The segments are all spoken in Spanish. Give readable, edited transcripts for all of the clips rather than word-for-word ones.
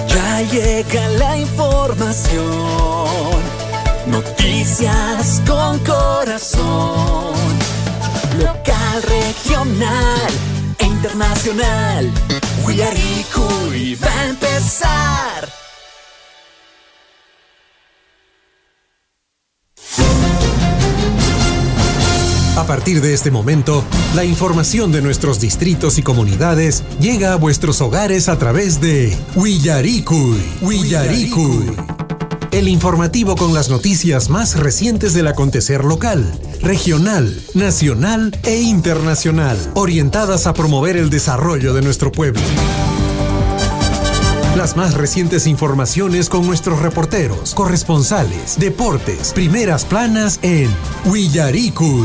Ya llega la información, noticias con corazón, local, regional e internacional. Huillaricui va a empezar. A partir de este momento, la información de nuestros distritos y comunidades llega a vuestros hogares a través de Huillaricui. El informativo con las noticias más recientes del acontecer local, regional, nacional e internacional, orientadas a promover el desarrollo de nuestro pueblo. Las más recientes informaciones con nuestros reporteros, corresponsales, deportes, primeras planas en Huillaricui.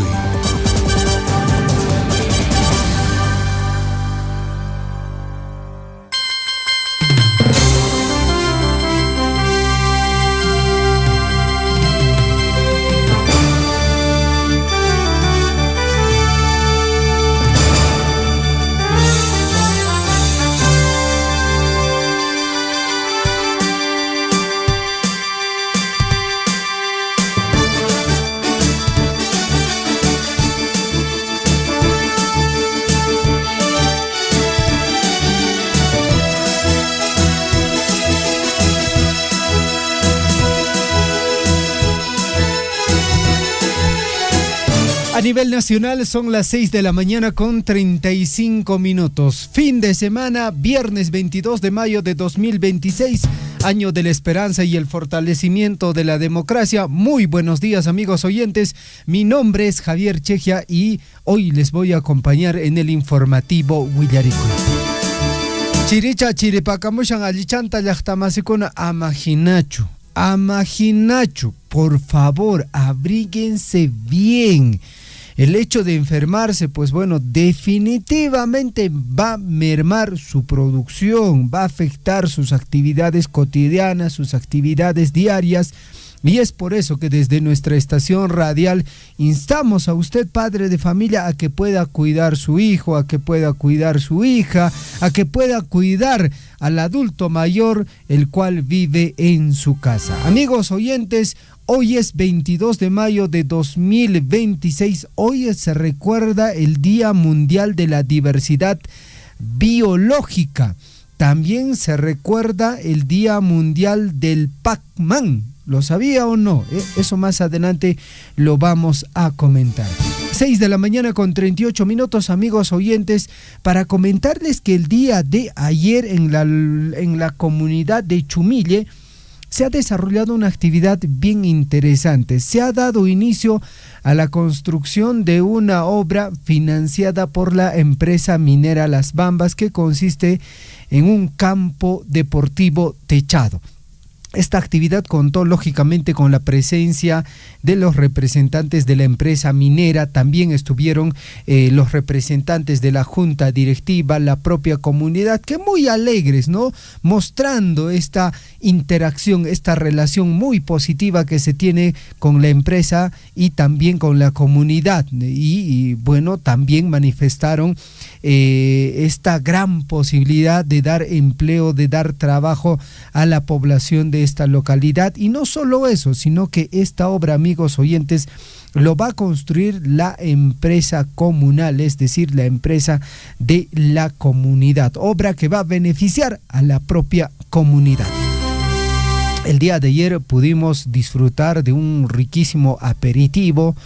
A nivel nacional son las 6 de la mañana con 35 minutos. Fin de semana, viernes 22 de mayo de 2026, año de la esperanza y el fortalecimiento de la democracia. Muy buenos días, amigos oyentes. Mi nombre es Javier Chejia y hoy les voy a acompañar en el informativo Huillaricui. Chiricha chiripacamushan allichanta llaqtamasikuna amajinachu, por favor, abríguense bien. El hecho de enfermarse, pues bueno, definitivamente va a mermar su producción, va a afectar sus actividades cotidianas, sus actividades diarias. Y es por eso que desde nuestra estación radial instamos a usted, padre de familia, a que pueda cuidar su hijo, a que pueda cuidar su hija, a que pueda cuidar al adulto mayor, el cual vive en su casa. Amigos oyentes, hoy es 22 de mayo de 2026. Hoy se recuerda el Día Mundial de la Diversidad Biológica. También se recuerda el Día Mundial del Pac-Man. ¿Lo sabía o no? Eso más adelante lo vamos a comentar. 6 de la mañana con 38 minutos, amigos oyentes, para comentarles que el día de ayer en la comunidad de Chumille se ha desarrollado una actividad bien interesante. Se ha dado inicio a la construcción de una obra financiada por la empresa minera Las Bambas, que consiste en un campo deportivo techado. Esta actividad contó lógicamente con la presencia de los representantes de la empresa minera. También estuvieron los representantes de la junta directiva, la propia comunidad, que muy alegres, ¿no? Mostrando esta interacción, esta relación muy positiva que se tiene con la empresa y también con la comunidad. Y bueno, también manifestaron esta gran posibilidad de dar empleo, de dar trabajo a la población de esta localidad. Y no solo eso, sino que esta obra, amigos oyentes, lo va a construir la empresa comunal, es decir, la empresa de la comunidad, obra que va a beneficiar a la propia comunidad. El día de ayer pudimos disfrutar de un riquísimo aperitivo.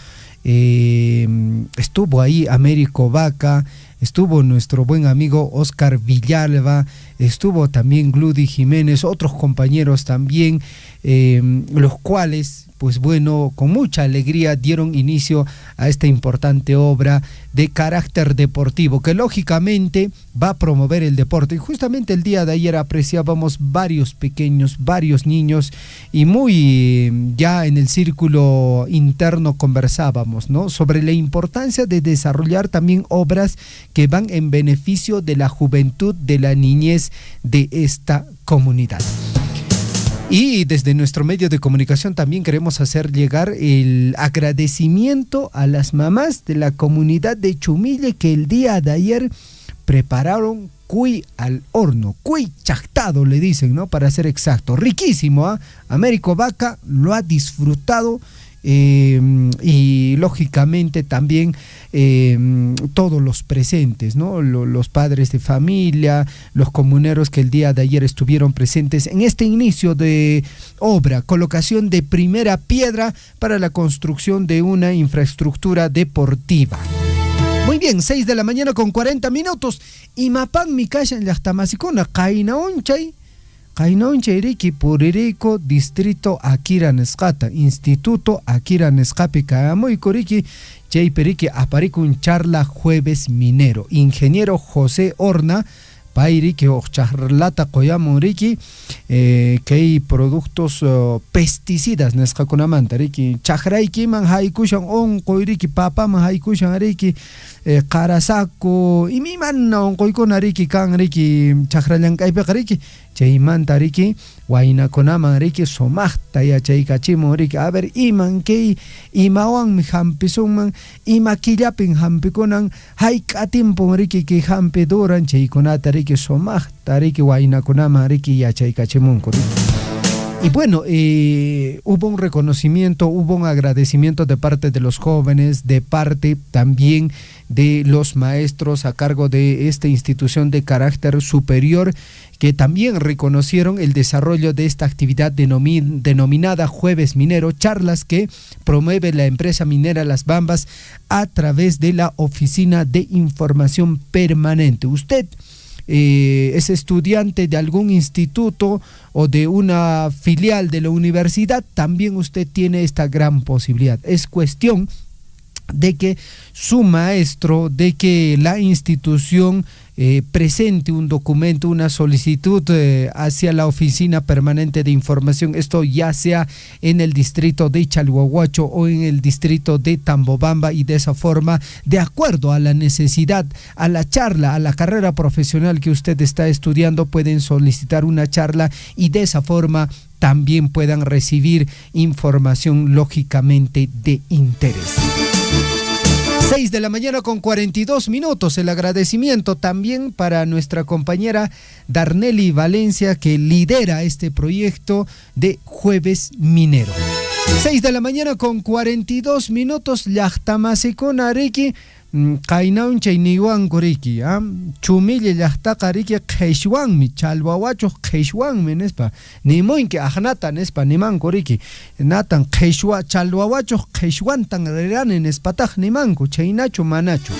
Estuvo ahí Américo Vaca, estuvo nuestro buen amigo Oscar Villalba, estuvo también Gludi Jiménez, otros compañeros también, los cuales, pues bueno, con mucha alegría dieron inicio a esta importante obra de carácter deportivo, que lógicamente va a promover el deporte. Y justamente el día de ayer apreciábamos varios pequeños, varios niños, y muy ya en el círculo interno conversábamos, ¿no?, sobre la importancia de desarrollar también obras que van en beneficio de la juventud, de la niñez de esta comunidad. Y desde nuestro medio de comunicación también queremos hacer llegar el agradecimiento a las mamás de la comunidad de Chumille, que el día de ayer prepararon cuy al horno, cuy chactado le dicen, ¿no? Para ser exacto, riquísimo, ¿eh? Américo Vaca lo ha disfrutado. Y lógicamente también todos los presentes, ¿no? Los padres de familia, los comuneros que el día de ayer estuvieron presentes en este inicio de obra, colocación de primera piedra para la construcción de una infraestructura deportiva. Muy bien, 6 de la mañana con 40 minutos. Y mapan mi calle en Llaqtamasicuna, Kainaonchay Riki Puririko, Distrito Akira Nescata, Instituto Akira Nescapi Kayamoy Koriki, Jay Periki Aparikun charla jueves minero. Ingeniero José Horna, Pairiki o charlata Koyamuriki, que hay productos pesticidas Nescaconamanta, Riki, Chahraiki man haikushan on koiriki papa man haikushan Riki. Karasako y mi manna on koikona Riki kan Riki Chahrallankaipe Riki. Chaymanta Riki, Huaynaconama Riki, Somachta ya Chaykachimo Riki, a ver, iman que imawan mi hampisunman, imakillapin hampikonan, haikatimpo Riki que hampiduran, Chaykonata Riki, Somachta Riki, Huaynaconama Riki ya Chaykachimonco. Y bueno, hubo un reconocimiento, hubo un agradecimiento de parte de los jóvenes, de parte también de los maestros a cargo de esta institución de carácter superior, que también reconocieron el desarrollo de esta actividad denominada Jueves Minero, charlas que promueve la empresa minera Las Bambas a través de la Oficina de Información Permanente. Usted es estudiante de algún instituto o de una filial de la universidad, también usted tiene esta gran posibilidad. Es cuestión de que su maestro, de que la institución presente un documento, una solicitud hacia la Oficina Permanente de Información, esto ya sea en el distrito de Chalhuahuacho o en el distrito de Tambobamba, y de esa forma, de acuerdo a la necesidad, a la charla, a la carrera profesional que usted está estudiando, pueden solicitar una charla y de esa forma también puedan recibir información lógicamente de interés. 6 de la mañana con 42 minutos. El agradecimiento también para nuestra compañera Darneli Valencia, que lidera este proyecto de Jueves Minero. 6 de la mañana con 42 minutos. Llaqtamasicuna Ariki Kainauncha niwan Goriki, Chumille Llaqtaqa Riki Qheshwanmi, Chalhuahuacho Qheshwanmi nespa, Nimoinki Ahnata nespa Niman Goriki, Natan Qheshwa, Chalhuahuacho Qheshwantan Rerane Nespataq Nimanku, Chainacho Manacho.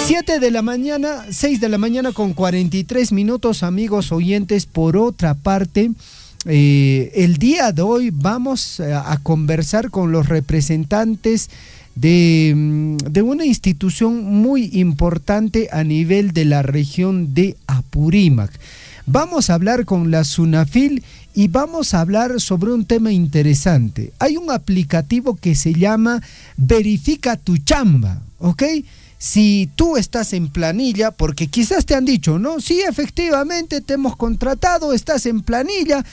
7 de la mañana, 6 de la mañana con 43 minutos, amigos oyentes. Por otra parte, el día de hoy vamos a conversar con los representantes de una institución muy importante a nivel de la región de Apurímac. Vamos a hablar con la SUNAFIL y vamos a hablar sobre un tema interesante. Hay un aplicativo que se llama Verifica tu Chamba, ¿ok? Si tú estás en planilla, porque quizás te han dicho, ¿no? Sí, efectivamente te hemos contratado, estás en planilla,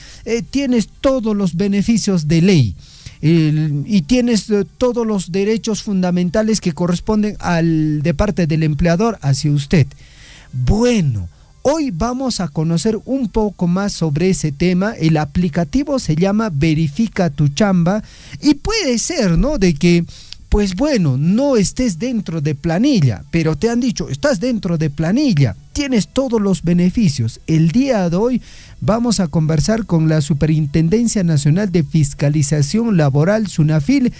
tienes todos los beneficios de ley. Y tienes todos los derechos fundamentales que corresponden de parte del empleador hacia usted. Bueno, hoy vamos a conocer un poco más sobre ese tema. El aplicativo se llama Verifica tu Chamba y puede ser, ¿no?, de que, pues bueno, no estés dentro de planilla, pero te han dicho, estás dentro de planilla, tienes todos los beneficios. El día de hoy vamos a conversar con la Superintendencia Nacional de Fiscalización Laboral, SUNAFIL,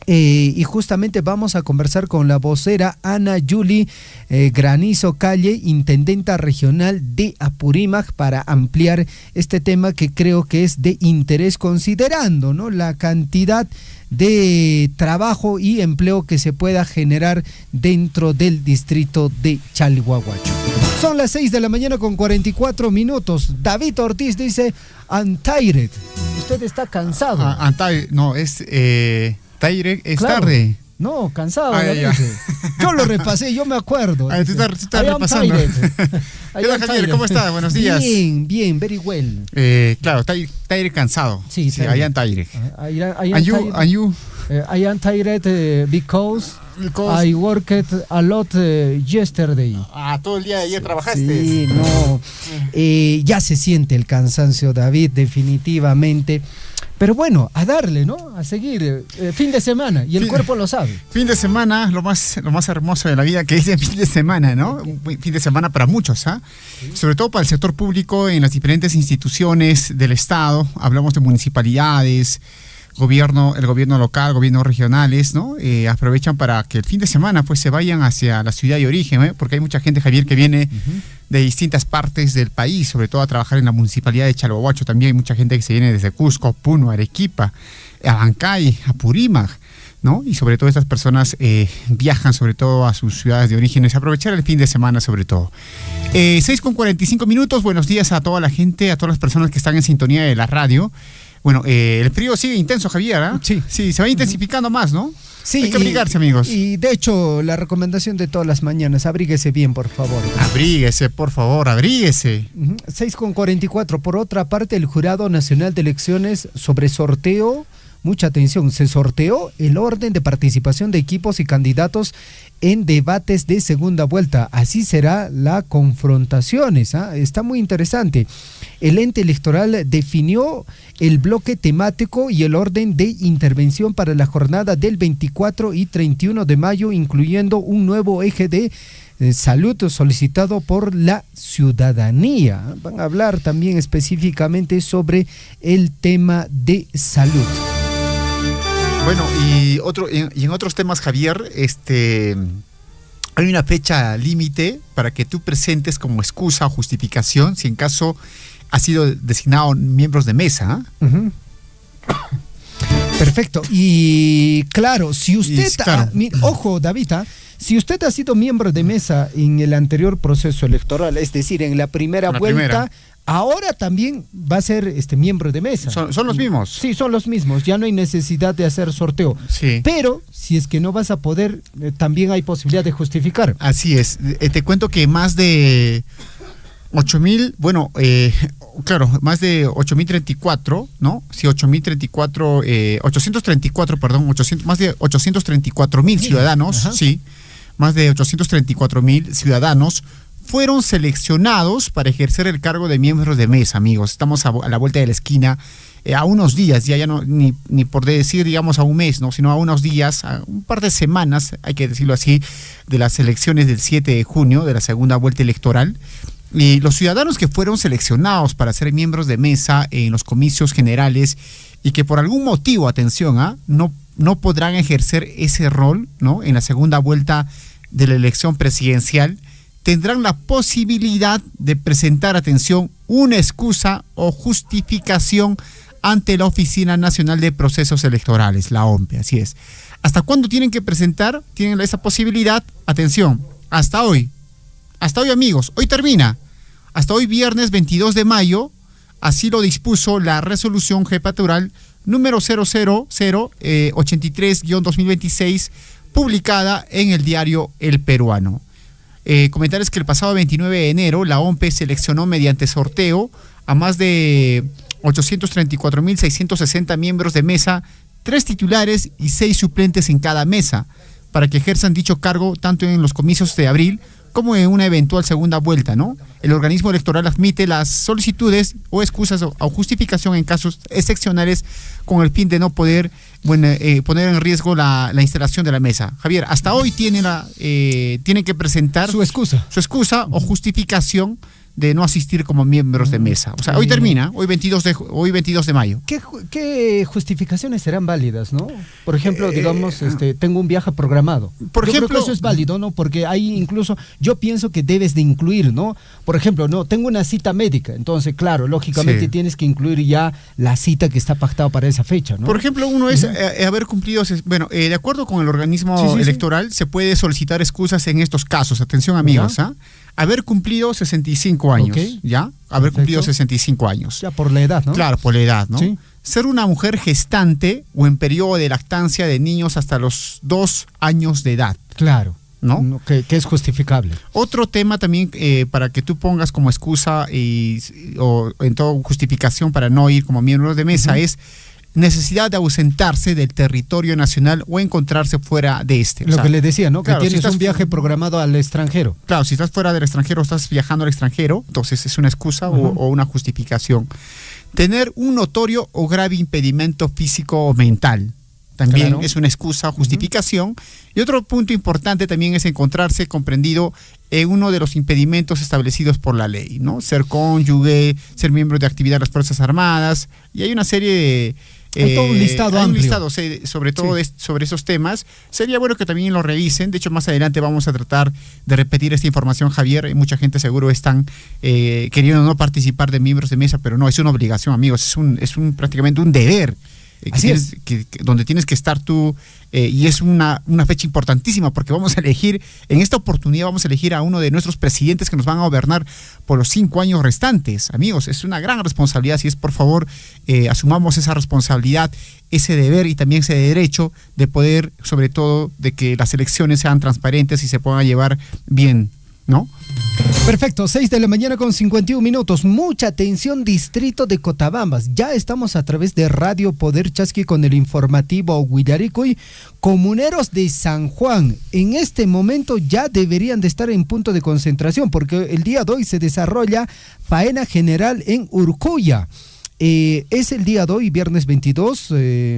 y justamente vamos a conversar con la vocera Ana Yuli Granizo Calle, intendenta regional de Apurímac, para ampliar este tema que creo que es de interés, considerando, ¿no?, la cantidad de trabajo y empleo que se pueda generar dentro del distrito de Chalhuahuacho. Son las 6 de la mañana con 44 minutos. David Ortiz dice, Antaire, usted está cansado. No, es Taire, es claro. Tarde. No, cansado. Ya. Yo lo repasé, yo me acuerdo. Tú estás repasando. ¿Qué tal, Javier? ¿Cómo estás? Buenos días. Bien, very well. Claro, Taire cansado. Sí, I am Taire. I am tired because I worked a lot yesterday. Todo el día de ayer trabajaste. Sí, no. Ya se siente el cansancio, David, definitivamente. Pero bueno, a darle, ¿no? A seguir. Fin de semana, y el cuerpo lo sabe. Fin de semana, lo más hermoso de la vida que es el fin de semana, ¿no? Un fin de semana para muchos, ¿ah? ¿Sí? Sobre todo para el sector público en las diferentes instituciones del Estado. Hablamos de municipalidades, el gobierno local, gobiernos regionales, ¿no? Aprovechan para que el fin de semana pues se vayan hacia la ciudad de origen, ¿eh? Porque hay mucha gente, Javier, que viene de distintas partes del país, sobre todo a trabajar en la municipalidad de Chalhuahuacho. También hay mucha gente que se viene desde Cusco, Puno, Arequipa, Abancay, Apurímac, ¿no? Y sobre todo estas personas viajan sobre todo a sus ciudades de orígenes, aprovechar el fin de semana sobre todo. 6:45, buenos días a toda la gente, a todas las personas que están en sintonía de la radio. Bueno, el frío sigue intenso, Javier, ¿eh? Sí, se va intensificando más, ¿no? Sí, hay que abrigarse, amigos. Y de hecho, la recomendación de todas las mañanas, abríguese bien, por favor. Abríguese, por favor, abríguese. 6:44. Por otra parte, el Jurado Nacional de Elecciones sobre sorteo, mucha atención, se sorteó el orden de participación de equipos y candidatos en debates de segunda vuelta. Así será la confrontaciones, ¿ah? Está muy interesante. El ente electoral definió el bloque temático y el orden de intervención para la jornada del 24 y 31 de mayo, incluyendo un nuevo eje de salud solicitado por la ciudadanía. Van a hablar también específicamente sobre el tema de salud. Bueno, y en otros temas, Javier, hay una fecha límite para que tú presentes como excusa o justificación si en caso ha sido designado miembros de mesa. Perfecto. Y claro, si usted, ojo, David, si usted ha sido miembro de mesa en el anterior proceso electoral, es decir, en la primera vuelta, ahora también va a ser miembro de mesa. ¿Son los mismos? Sí, son los mismos. Ya no hay necesidad de hacer sorteo. Sí. Pero si es que no vas a poder, también hay posibilidad de justificar. Así es. Te cuento que más de 8,000, más de 8,034, ¿no? Sí, 834, más de 834,000 ciudadanos, sí, más de 834,000 ciudadanos fueron seleccionados para ejercer el cargo de miembros de mesa, amigos. Estamos a la vuelta de la esquina, a unos días, ya no, ni por decir, digamos, a un mes, ¿no? Sino a unos días, a un par de semanas, hay que decirlo así, de las elecciones del 7 de junio, de la segunda vuelta electoral. Y los ciudadanos que fueron seleccionados para ser miembros de mesa en los comicios generales y que por algún motivo, atención, no podrán ejercer ese rol, ¿no? En la segunda vuelta de la elección presidencial, tendrán la posibilidad de presentar, atención, una excusa o justificación ante la Oficina Nacional de Procesos Electorales, la OMPE, así es. ¿Hasta cuándo tienen que presentar? Tienen esa posibilidad, atención, hasta hoy, amigos, hoy termina, hasta hoy viernes 22 de mayo, así lo dispuso la resolución jefatural número 00083-2026, publicada en el diario El Peruano. Comentarles que el pasado 29 de enero la OMPE seleccionó mediante sorteo a más de 834,660 miembros de mesa, 3 titulares y 6 suplentes en cada mesa, para que ejerzan dicho cargo tanto en los comicios de abril como en una eventual segunda vuelta, ¿no? El organismo electoral admite las solicitudes o excusas o justificación en casos excepcionales con el fin de no poder poner en riesgo la instalación de la mesa. Javier, hasta hoy tienen que presentar su excusa o justificación de no asistir como miembros de mesa. O sea, hoy termina, hoy 22 de mayo. ¿Qué justificaciones serán válidas, no? Por ejemplo, digamos, tengo un viaje programado. Yo creo que eso es válido, ¿no? Porque ahí incluso yo pienso que debes de incluir, ¿no? Por ejemplo, no, tengo una cita médica, entonces, claro, lógicamente tienes que incluir ya la cita que está pactada para esa fecha, ¿no? Por ejemplo, uno es haber cumplido, de acuerdo con el organismo electoral, se puede solicitar excusas en estos casos. Atención, amigos, haber cumplido 65 años, ¿ya? Haber cumplido 65 años. Ya por la edad, ¿no? Claro, por la edad, ¿no? Sí. Ser una mujer gestante o en periodo de lactancia de niños hasta los 2 años de edad. Claro. ¿No? Que es justificable. Otro tema también para que tú pongas como excusa o en toda justificación para no ir como miembro de mesa es necesidad de ausentarse del territorio nacional o encontrarse fuera de este. Lo que le decía, ¿no? Claro, que tienes si estás un viaje programado al extranjero. Claro, si estás fuera del extranjero, estás viajando al extranjero, entonces es una excusa o una justificación. Tener un notorio o grave impedimento físico o mental también Claro. es una excusa o justificación. Y otro punto importante también es encontrarse comprendido en uno de los impedimentos establecidos por la ley, ¿no? Ser cónyuge, ser miembro de actividad de las Fuerzas Armadas, y hay una serie de... Hay todo un listado hay un amplio. listado sobre todo sobre esos temas. Sería bueno que también lo revisen. De hecho, más adelante vamos a tratar de repetir esta información, Javier. Mucha gente seguro están queriendo no participar de miembros de mesa, pero no, es una obligación, amigos. Es prácticamente un deber. Donde tienes que estar tú, y es una fecha importantísima porque vamos a elegir, en esta oportunidad vamos a elegir a uno de nuestros presidentes que nos van a gobernar por los 5 años restantes. Amigos, es una gran responsabilidad, así es, por favor, asumamos esa responsabilidad, ese deber y también ese derecho de poder, sobre todo, de que las elecciones sean transparentes y se puedan llevar bien, ¿no? Perfecto, 6 de la mañana con 51 minutos. Mucha atención, distrito de Cotabambas. Ya estamos a través de Radio Poder Chasqui con el informativo Huillaricuy. Comuneros de San Juan, en este momento ya deberían de estar en punto de concentración porque el día de hoy se desarrolla faena general en Urcuya. Es el día de hoy, viernes 22,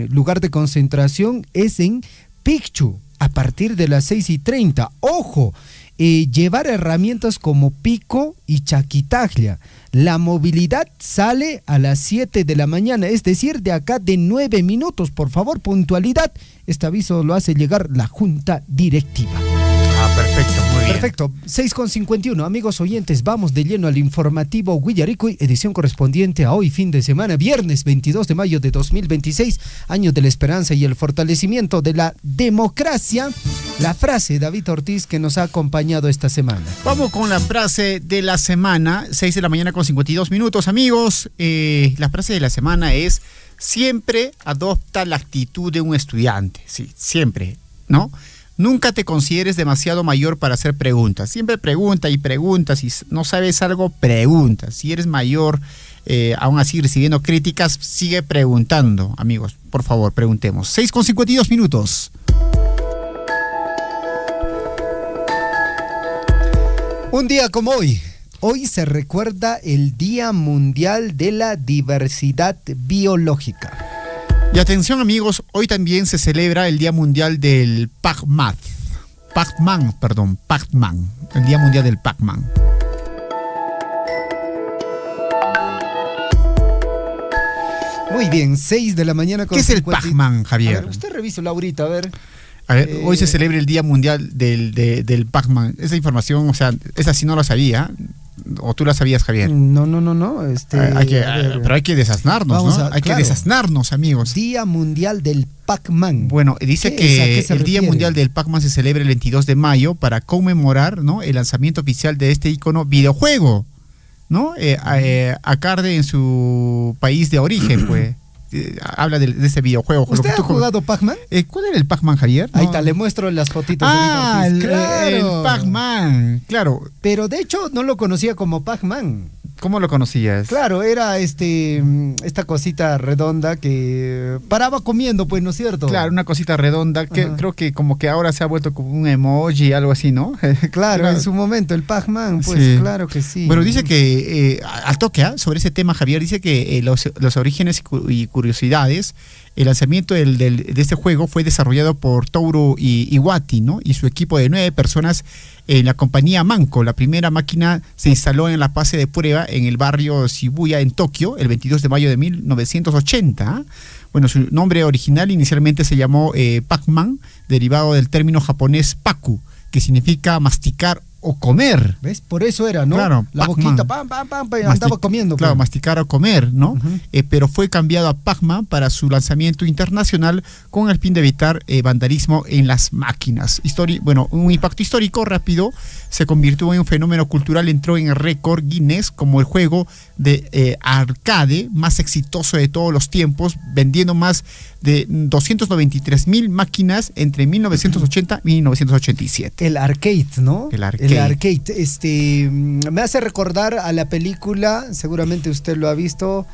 lugar de concentración es en Picchu, a partir de las 6:30. ¡Ojo! Llevar herramientas como pico y chaquitaglia. La movilidad sale a las 7 de la mañana, es decir, de acá de 9 minutos. Por favor, puntualidad. Este aviso lo hace llegar la Junta Directiva. Perfecto, muy bien. Perfecto, 6:51. Amigos oyentes, vamos de lleno al informativo Huillaricuy, edición correspondiente a hoy, fin de semana, viernes 22 de mayo de 2026, año de la esperanza y el fortalecimiento de la democracia. La frase, David Ortiz, que nos ha acompañado esta semana. Vamos con la frase de la semana, 6 de la mañana con 52 minutos, amigos. La frase de la semana es: siempre adopta la actitud de un estudiante. Sí, siempre, ¿no? Nunca te consideres demasiado mayor para hacer preguntas. Siempre pregunta y pregunta. Si no sabes algo, pregunta. Si eres mayor, aún así recibiendo críticas, sigue preguntando. Amigos, por favor, preguntemos. 6:52 minutos. Un día como hoy. Hoy se recuerda el Día Mundial de la Diversidad Biológica. Y atención, amigos, hoy también se celebra el Día Mundial del Pac-Man, el Día Mundial del Pac-Man. Muy bien, 6 de la mañana con ¿Qué es el 50... Pac-Man, Javier? A ver, usted revisó ahorita, a ver. A ver, hoy se celebra el Día Mundial del Pac-Man. Esa información, o sea, esa sí no la sabía. ¿O tú la sabías, Javier? No. Pero hay que desasnarnos, ¿no? Hay que desasnarnos, amigos. Día Mundial del Pac-Man. Bueno, dice que el Día Mundial del Pac-Man se celebra el 22 de mayo para conmemorar, ¿no?, el lanzamiento oficial de este ícono videojuego, ¿no? Acorde en su país de origen, pues. Habla de ese videojuego. ¿Usted ha jugado Pac-Man? ¿Cuál era el Pac-Man, Javier? Ahí está, le muestro las fotitos. El Pac-Man, claro. Pero de hecho no lo conocía como Pac-Man. ¿Cómo lo conocías? Claro, era esta cosita redonda que paraba comiendo, pues, ¿no es cierto? Claro, una cosita redonda que creo que como que ahora se ha vuelto como un emoji, algo así, ¿no? Claro, en su momento, el Pac-Man, pues, sí. Claro que sí. Bueno, dice que, al toque, sobre ese tema, Javier, dice que los orígenes y curiosidades, el lanzamiento de este juego fue desarrollado por Toru Iwata, ¿no?, y su equipo de 9 personas en la compañía Manco. La primera máquina se instaló en la fase de prueba en el barrio Shibuya, en Tokio, el 22 de mayo de 1980. Bueno, su nombre original inicialmente se llamó Pac-Man, derivado del término japonés Paku, que significa masticar o comer. ¿Ves? Por eso era, ¿no? Claro, la boquita, pam, andaba comiendo. Claro, pues. masticar o comer, ¿no? Pero fue cambiado a Pac-Man para su lanzamiento internacional con el fin de evitar vandalismo en las máquinas. Un impacto histórico rápido, se convirtió en un fenómeno cultural, entró en el récord Guinness como el juego de arcade más exitoso de todos los tiempos, vendiendo más de 293,000 máquinas entre 1980 y 1987. El arcade, ¿no? El arcade. Me hace recordar a la película, seguramente usted lo ha visto,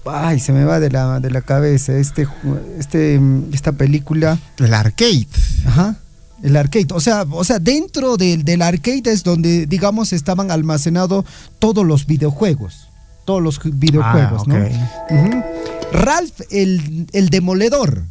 Ay, se me va de la cabeza, esta película. El arcade. Ajá. El arcade, o sea, dentro del arcade es donde, digamos, estaban almacenados todos los videojuegos. ¿No? Uh-huh. Ralph el Demoledor.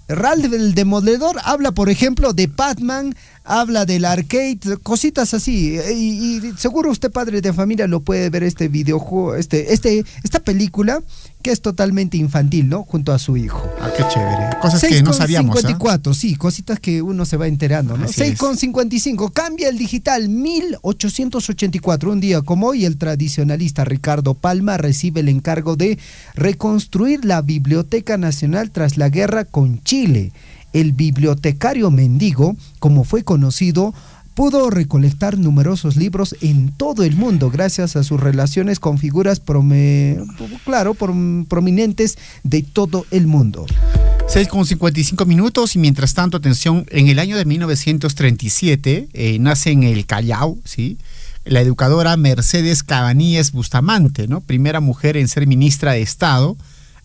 Ralph el Demoledor habla, por ejemplo, de Pac-Man, habla del arcade, cositas así. Y seguro usted, padre de familia, lo puede ver este videojuego, esta película, que es totalmente infantil, ¿no? Junto a su hijo. Ah, qué chévere. Cosas que no sabíamos. 6,54, sí, cositas que uno se va enterando, ¿no? 6,55. Cambia el digital, 1884. Un día como hoy, el tradicionalista Ricardo Palma recibe el encargo de reconstruir la Biblioteca Nacional tras la guerra con Chile. El bibliotecario mendigo, como fue conocido, pudo recolectar numerosos libros en todo el mundo gracias a sus relaciones con figuras prominentes de todo el mundo. 6,55 minutos y mientras tanto, atención, en el año de 1937 nace en el Callao, ¿sí?, la educadora Mercedes Cabanías Bustamante, ¿no? Primera mujer en ser ministra de Estado.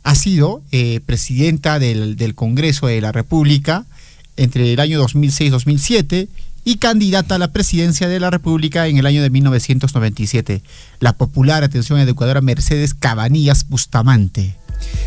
Ha sido presidenta del Congreso de la República entre el año 2006-2007 y candidata a la presidencia de la República en el año de 1997. La popular, atención, educadora Mercedes Cabanías Bustamante.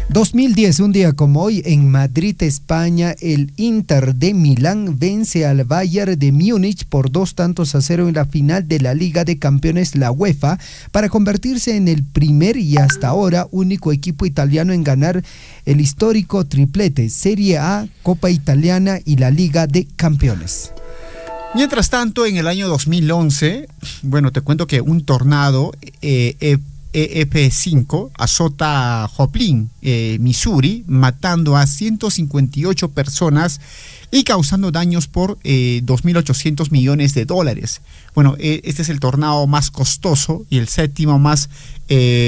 2010, un día como hoy, en Madrid, España, el Inter de Milán vence al Bayern de Múnich por 2-0 en la final de la Liga de Campeones, la UEFA, para convertirse en el primer y hasta ahora único equipo italiano en ganar el histórico triplete, Serie A, Copa Italiana y la Liga de Campeones. Mientras tanto, en el año 2011, bueno, te cuento que un tornado EP5 azota a Joplin, Missouri, matando a 158 personas y causando daños por $2.800 millones. Bueno, este es el tornado más costoso y el séptimo más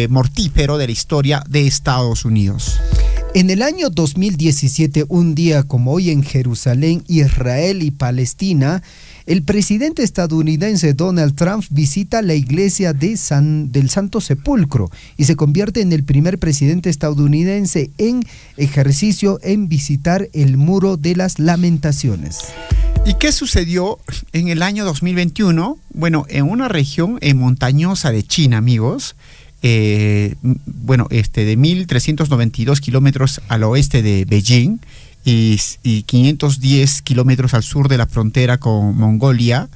mortífero de la historia de Estados Unidos. En el año 2017, un día como hoy, en Jerusalén, Israel y Palestina, el presidente estadounidense Donald Trump visita la iglesia del Santo Sepulcro y se convierte en el primer presidente estadounidense en ejercicio en visitar el Muro de las Lamentaciones. ¿Y qué sucedió en el año 2021? Bueno, en una región montañosa de China, amigos, de 1.392 kilómetros al oeste de Beijing, y 510 kilómetros al sur de la frontera con Mongolia.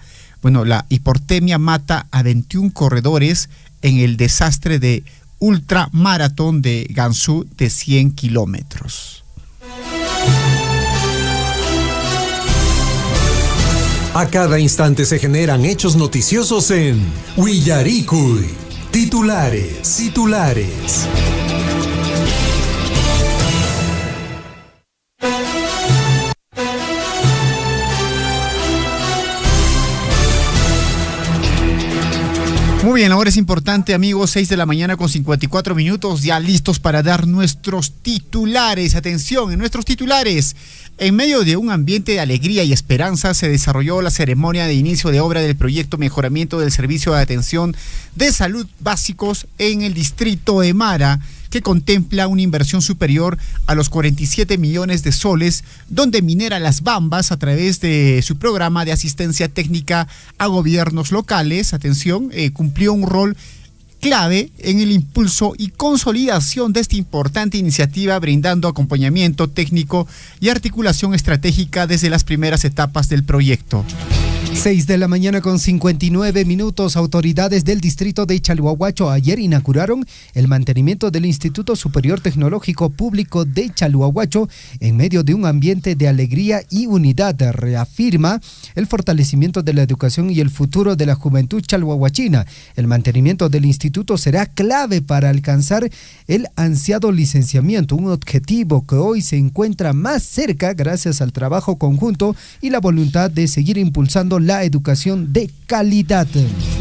Bueno, la hipotermia mata a 21 corredores en el desastre de ultramaratón de Gansu de 100 kilómetros. A cada instante se generan hechos noticiosos en Willaricui. Titulares. Muy bien, ahora es importante, amigos, 6 de la mañana con 54 minutos, ya listos para dar nuestros titulares. Atención, en nuestros titulares. En medio de un ambiente de alegría y esperanza se desarrolló la ceremonia de inicio de obra del proyecto Mejoramiento del Servicio de Atención de Salud Básicos en el distrito de Mara, que contempla una inversión superior a los 47 millones de soles, donde Minera Las Bambas, a través de su programa de asistencia técnica a gobiernos locales, cumplió un rol clave en el impulso y consolidación de esta importante iniciativa, brindando acompañamiento técnico y articulación estratégica desde las primeras etapas del proyecto. 6 de la mañana con 59 minutos. Autoridades del distrito de Chalhuahuacho ayer inauguraron el mantenimiento del Instituto Superior Tecnológico Público de Chalhuahuacho en medio de un ambiente de alegría y unidad. Reafirma el fortalecimiento de la educación y el futuro de la juventud chalhuahuachina. El mantenimiento del instituto será clave para alcanzar el ansiado licenciamiento, un objetivo que hoy se encuentra más cerca gracias al trabajo conjunto y la voluntad de seguir impulsando la educación de calidad.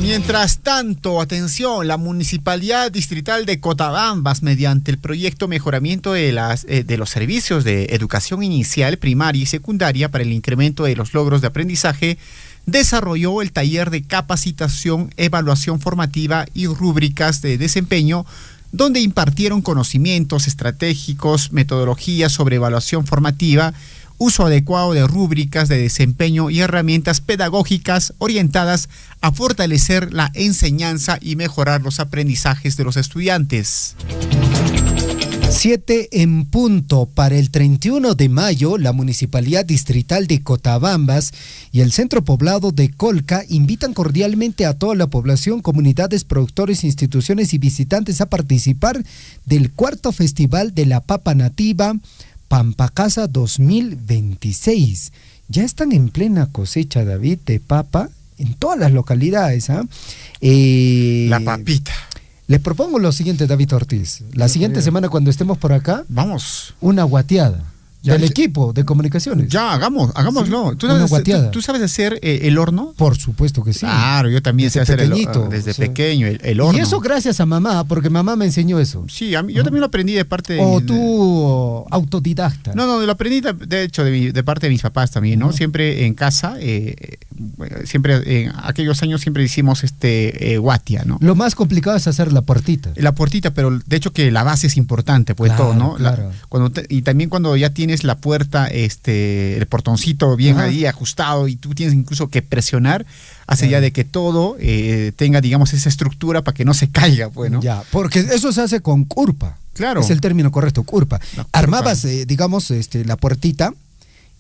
Mientras tanto, atención, la Municipalidad Distrital de Cotabambas, mediante el proyecto Mejoramiento de los servicios de educación inicial, primaria y secundaria para el incremento de los logros de aprendizaje, desarrolló el taller de capacitación, evaluación formativa y rúbricas de desempeño donde impartieron conocimientos estratégicos, metodologías sobre evaluación formativa, uso adecuado de rúbricas de desempeño y herramientas pedagógicas orientadas a fortalecer la enseñanza y mejorar los aprendizajes de los estudiantes. 7 en punto. Para el 31 de mayo, la Municipalidad Distrital de Cotabambas y el Centro Poblado de Colca invitan cordialmente a toda la población, comunidades, productores, instituciones y visitantes a participar del 4º Festival de la Papa Nativa Pampacasa 2026. Ya están en plena cosecha, David, de papa en todas las localidades. La papita. Le propongo lo siguiente, David Ortiz. La siguiente semana, cuando estemos por acá, vamos. Una guateada del equipo de comunicaciones. Ya, hagámoslo. Sí. ¿Tú sabes hacer el horno? Por supuesto que sí. Claro, yo también sé hacer desde pequeño el horno. Y eso gracias a mamá, porque mamá me enseñó eso. Sí, yo también lo aprendí de parte de... O tú autodidacta. No, lo aprendí de hecho de parte de mis papás también, ¿no? Siempre en casa, siempre en aquellos años siempre hicimos guatia, ¿no? Lo más complicado es hacer la puertita. La puertita, pero de hecho que la base es importante, pues todo, ¿no? Claro. Y también cuando ya tienes la puerta, el portoncito bien ahí ajustado y tú tienes incluso que presionar, hace ya de que todo tenga, digamos, esa estructura para que no se caiga, pues, ¿no? Ya, porque eso se hace con curpa. Claro. Es el término correcto, curpa. Armabas, digamos, la puertita.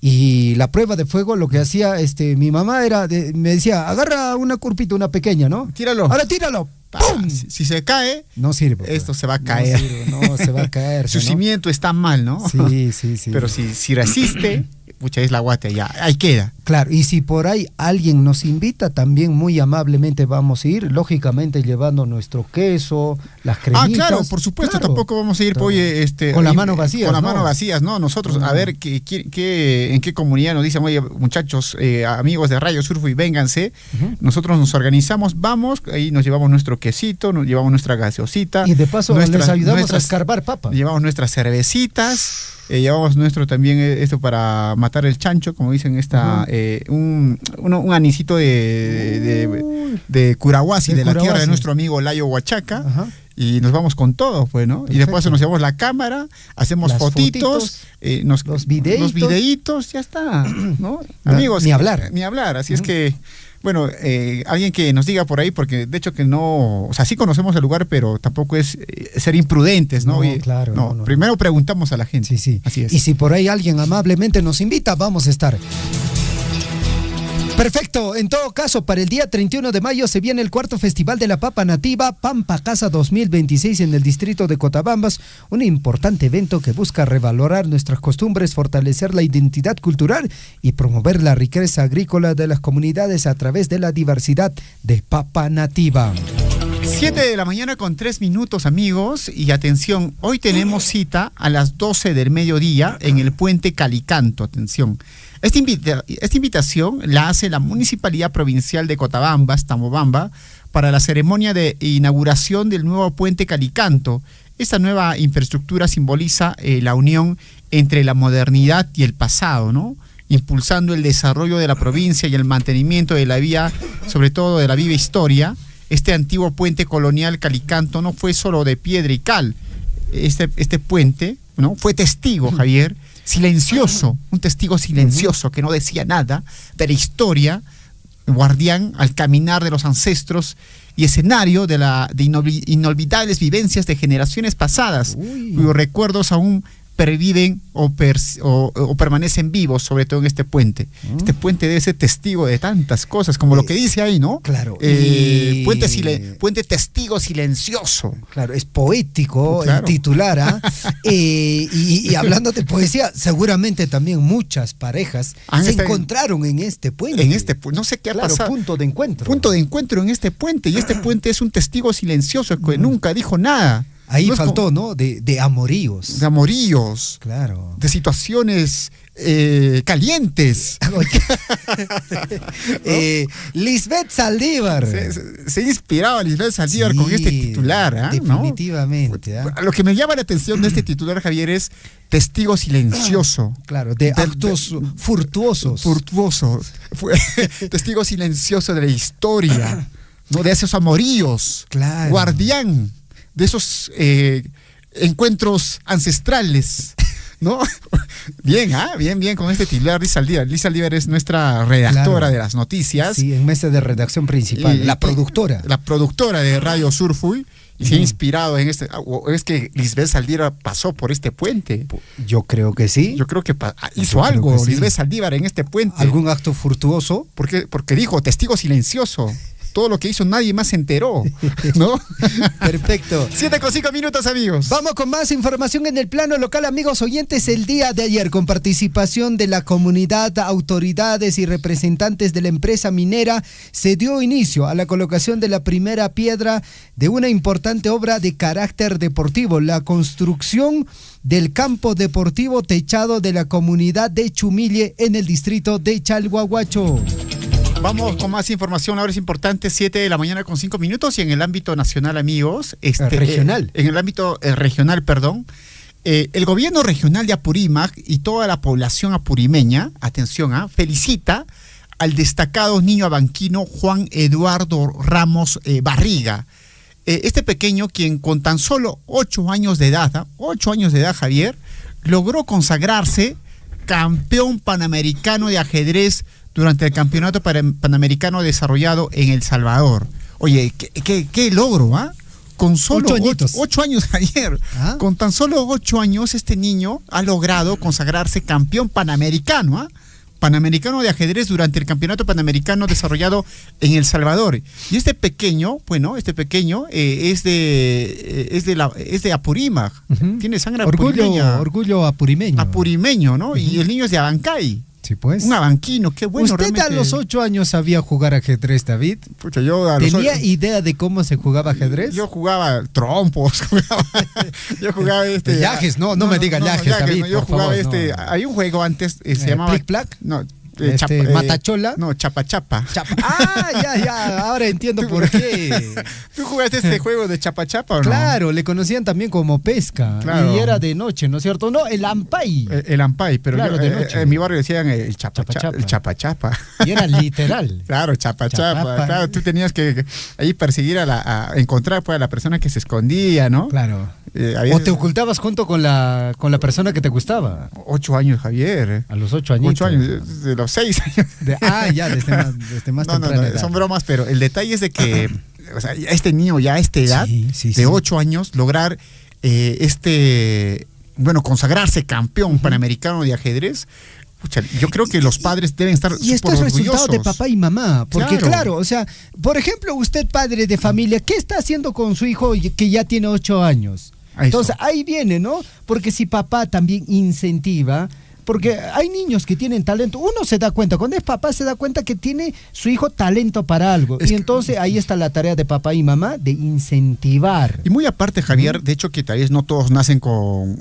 Y la prueba de fuego, lo que hacía mi mamá me decía, agarra una curpita, una pequeña, ¿no? Tíralo. Ahora tíralo. ¡Pum! Si se cae, no sirve. Esto se va a caer. No, se va a caer. Su cimiento está mal, ¿no? Sí. Pero si resiste, pucha, es la guatea ya, ahí queda. Claro, y si por ahí alguien nos invita, también muy amablemente vamos a ir, lógicamente llevando nuestro queso, las cremitas. Claro, por supuesto, claro. Tampoco vamos a ir, oye, con las manos vacías. Con las manos vacías, ¿no? Nosotros, a ver en qué comunidad nos dicen, oye, muchachos, amigos de Radio Surfo y vénganse. Nosotros nos organizamos, vamos, ahí nos llevamos nuestro quesito, nos llevamos nuestra gaseosita. Y de paso les ayudamos a escarbar papa. Llevamos nuestras cervecitas. Llevamos nuestro también esto para matar el chancho, como dicen un anisito de Curahuasi, de la tierra de nuestro amigo Layo Huachaca. Y nos vamos con todo, pues, ¿no? Perfecto. Y después nos llevamos la cámara, hacemos fotitos, los videitos, ya está, ¿no? Amigos, ni hablar. Así es que, bueno, alguien que nos diga por ahí, porque de hecho que no, o sea, sí conocemos el lugar, pero tampoco es ser imprudentes, ¿no? Claro. No. Primero preguntamos a la gente. Sí. Así es. Y si por ahí alguien amablemente nos invita, vamos a estar. Perfecto, en todo caso, para el día 31 de mayo se viene el 4º Festival de la Papa Nativa Pampacasa 2026 en el distrito de Cotabambas, un importante evento que busca revalorar nuestras costumbres, fortalecer la identidad cultural y promover la riqueza agrícola de las comunidades a través de la diversidad de Papa Nativa. 7 de la mañana con 3 minutos, amigos, y atención, hoy tenemos cita a las 12 del mediodía en el puente Calicanto, atención. Esta invitación la hace la Municipalidad Provincial de Cotabambas, Tambobamba, para la ceremonia de inauguración del nuevo puente Calicanto. Esta nueva infraestructura simboliza la unión entre la modernidad y el pasado, ¿no? Impulsando el desarrollo de la provincia y el mantenimiento de la vía, sobre todo de la viva historia. Este antiguo puente colonial Calicanto no fue solo de piedra y cal. Este puente, ¿no? Fue testigo, Javier, silencioso, un testigo silencioso que no decía nada de la historia, guardián al caminar de los ancestros y escenario de inolvidables vivencias de generaciones pasadas, cuyos recuerdos aún perviven o permanecen vivos, sobre todo en este puente. Este puente debe ser testigo de tantas cosas, como lo que dice ahí, ¿no? Claro. Puente testigo silencioso. Claro, es poético, claro. El titular, ¿ah? Y hablando de poesía, seguramente también muchas parejas se encontraron en este puente. No sé qué ha pasado. Punto de encuentro. Punto de encuentro en este puente, y este puente es un testigo silencioso que nunca dijo nada. Ahí no faltó, ¿no? De amoríos. De amoríos. Claro. De situaciones calientes. Lisbeth Saldívar. Se inspiraba Lisbeth Saldívar con este titular, definitivamente. ¿no? Lo que me llama la atención de este titular, Javier, es testigo silencioso. Claro, de actos furtuosos. Testigo silencioso de la historia, ¿no? De esos amoríos. Claro. Guardián de esos encuentros ancestrales, ¿no? Bien, bien con este titular, Lisa Aldívar. Lisa Aldívar es nuestra redactora de las noticias. Sí, en mesa de redacción principal, la productora. La productora de Radio Surfuy. Y se ha inspirado en este. O es que Lisbeth Saldívar pasó por este puente. Yo creo que sí. Yo creo que hizo algo Lisbeth Saldívar en este puente. ¿Algún acto furtuoso? Porque dijo testigo silencioso. Todo lo que hizo nadie más se enteró, ¿no? Perfecto. 7:05, amigos. Vamos con más información en el plano local, amigos oyentes. El día de ayer, con participación de la comunidad, autoridades y representantes de la empresa minera, se dio inicio a la colocación de la primera piedra de una importante obra de carácter deportivo, la construcción del campo deportivo techado de la comunidad de Chumille en el distrito de Chalhuahuacho. Vamos con más información, ahora es importante, 7:05 y en el ámbito nacional, amigos. Regional. En el ámbito regional, perdón. El gobierno regional de Apurímac y toda la población apurimeña, atención, felicita al destacado niño abanquino Juan Eduardo Ramos Barriga. Este pequeño, quien con tan solo 8 años de edad, Javier, logró consagrarse campeón panamericano de ajedrez durante el campeonato panamericano desarrollado en El Salvador. Oye, qué logro, ¿ah? Con solo 8 años, Javier. ¿Ah? Con tan solo 8 años, este niño ha logrado consagrarse campeón panamericano, ¿ah? Panamericano de ajedrez durante el campeonato panamericano desarrollado en El Salvador. Y este pequeño es de Apurímac. Tiene sangre apurimeña. Orgullo apurimeño. Apurimeño, ¿no? Y el niño es de Abancay. Sí, pues. Un abanquino, qué bueno. ¿Usted realmente a los 8 años sabía jugar ajedrez, David? Pucha, yo ¿Tenía idea de cómo se jugaba ajedrez? Yo jugaba trompos, yo jugaba Yajes, no me digas yajes, David, yo jugaba favor, hay un juego antes, se llamaba... ¿Plic-plac? No. ¿Matachola? No, chapa-chapa. Ya, ahora entiendo por qué. ¿Tú jugaste este juego de chapa-chapa o no? Claro, le conocían también como pesca. Claro. Y era de noche, ¿no es cierto? No, el ampay. El ampay, pero claro, de noche. En mi barrio decían el chapa-chapa. Y era literal. Claro, chapa-chapa. Claro, tú tenías que ahí perseguir a encontrar pues, a la persona que se escondía, ¿no? Claro. ¿O te ocultabas junto con la persona que te gustaba? 8 años, Javier. A los 8 años. 8 años, de los 6 años. Desde más temprana edad. Son bromas, pero el detalle es de que o sea, este niño ya a esta edad, de 8 años, lograr consagrarse campeón panamericano de ajedrez. Pucha, yo creo que los padres deben estar y esto es resultado de papá y mamá, porque claro, o sea, por ejemplo, usted padre de familia, ¿qué está haciendo con su hijo que ya tiene 8 años? Entonces ahí viene, ¿no? Porque si papá también incentiva, porque hay niños que tienen talento, uno se da cuenta, cuando es papá se da cuenta que tiene su hijo talento para algo, y entonces ahí está la tarea de papá y mamá de incentivar. Y muy aparte, Javier, de hecho que tal vez no todos nacen con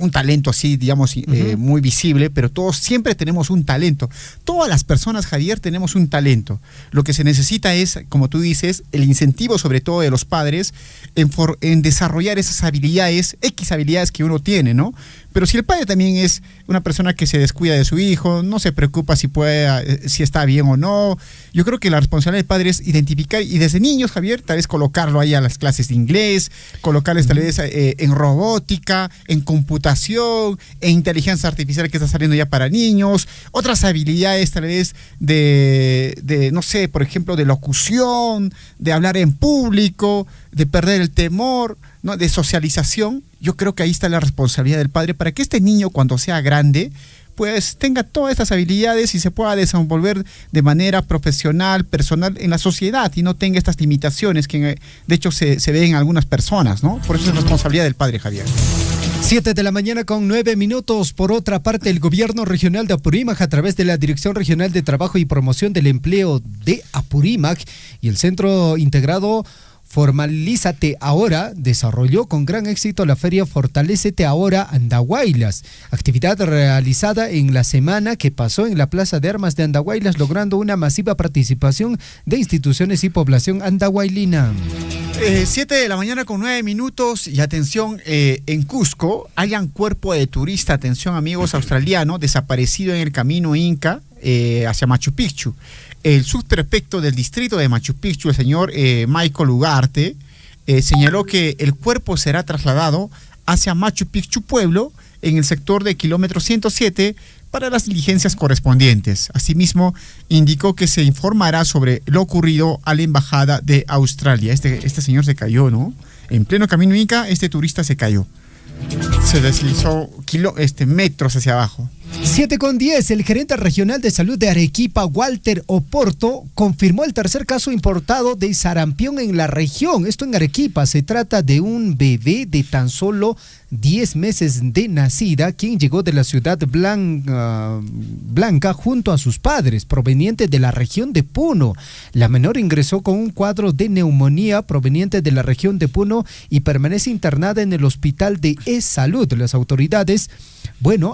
un talento así, digamos, muy visible, pero todos siempre tenemos un talento. Todas las personas, Javier, tenemos un talento. Lo que se necesita es, como tú dices, el incentivo sobre todo de los padres en desarrollar esas habilidades, X habilidades que uno tiene, ¿no? Pero si el padre también es una persona que se descuida de su hijo, no se preocupa si está bien o no, yo creo que la responsabilidad del padre es identificar y desde niños, Javier, tal vez colocarlo ahí a las clases de inglés, colocarles tal vez en robótica, en computación, en inteligencia artificial que está saliendo ya para niños, otras habilidades tal vez de no sé, por ejemplo, de locución, de hablar en público, de perder el temor, ¿no? De socialización. Yo creo que ahí está la responsabilidad del padre para que este niño cuando sea grande pues tenga todas estas habilidades y se pueda desenvolver de manera profesional, personal en la sociedad y no tenga estas limitaciones que de hecho se ven en algunas personas, ¿no? Por eso es responsabilidad del padre, Javier. 7:09 a.m. Por otra parte, el gobierno regional de Apurímac, a través de la Dirección Regional de Trabajo y Promoción del Empleo de Apurímac y el Centro Integrado Formalízate Ahora, desarrolló con gran éxito la feria Fortalécete Ahora Andahuaylas, actividad realizada en la semana que pasó en la Plaza de Armas de Andahuaylas, logrando una masiva participación de instituciones y población andahuaylina. 7:09 a.m. y atención, en Cusco hayan cuerpo de turista, atención amigos, australiano, desaparecido en el camino Inca hacia Machu Picchu. El subprefecto del distrito de Machu Picchu, el señor Michael Ugarte, señaló que el cuerpo será trasladado hacia Machu Picchu Pueblo, en el sector de kilómetro 107, para las diligencias correspondientes. Asimismo, indicó que se informará sobre lo ocurrido a la Embajada de Australia. Este señor se cayó, ¿no? En pleno camino Inca, este turista se cayó. Se deslizó metros hacia abajo. 7:10, el gerente regional de salud de Arequipa, Walter Oporto, confirmó el tercer caso importado de sarampión en la región. Esto en Arequipa. Se trata de un bebé de tan solo 10 meses de nacida, quien llegó de la ciudad Blanca junto a sus padres, provenientes de la región de Puno. La menor ingresó con un cuadro de neumonía proveniente de la región de Puno y permanece internada en el hospital de E-Salud. Las autoridades,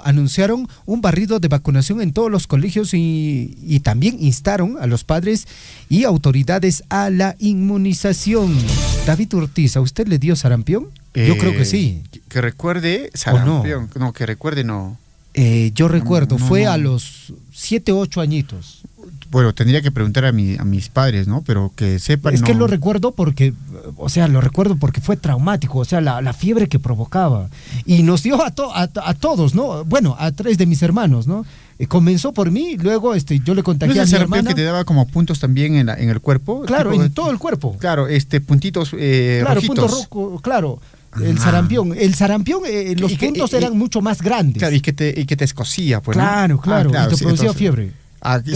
anunciaron un barrido de vacunación en todos los colegios y también instaron a los padres y autoridades a la inmunización. David Ortiz, ¿a usted le dio sarampión? Yo creo que sí. Que recuerde sarampión. No, que recuerde no. Yo recuerdo, fue a los 7, 8 añitos. Bueno, tendría que preguntar a mis padres, ¿no? Pero que sepan. Es que lo recuerdo porque fue traumático, la fiebre que provocaba. Y nos dio a todos, ¿no? Bueno, a 3 de mis hermanos, ¿no? Comenzó por mí, luego yo le contagié a mi hermana. Que te daba como puntos también en el cuerpo. Claro, en todo el cuerpo. Claro, puntitos claro, rojitos. Puntos rojos, claro. El sarampión, los puntos eran mucho más grandes. Claro, y que te escocía, pues, ¿no? Claro, y te producía fiebre.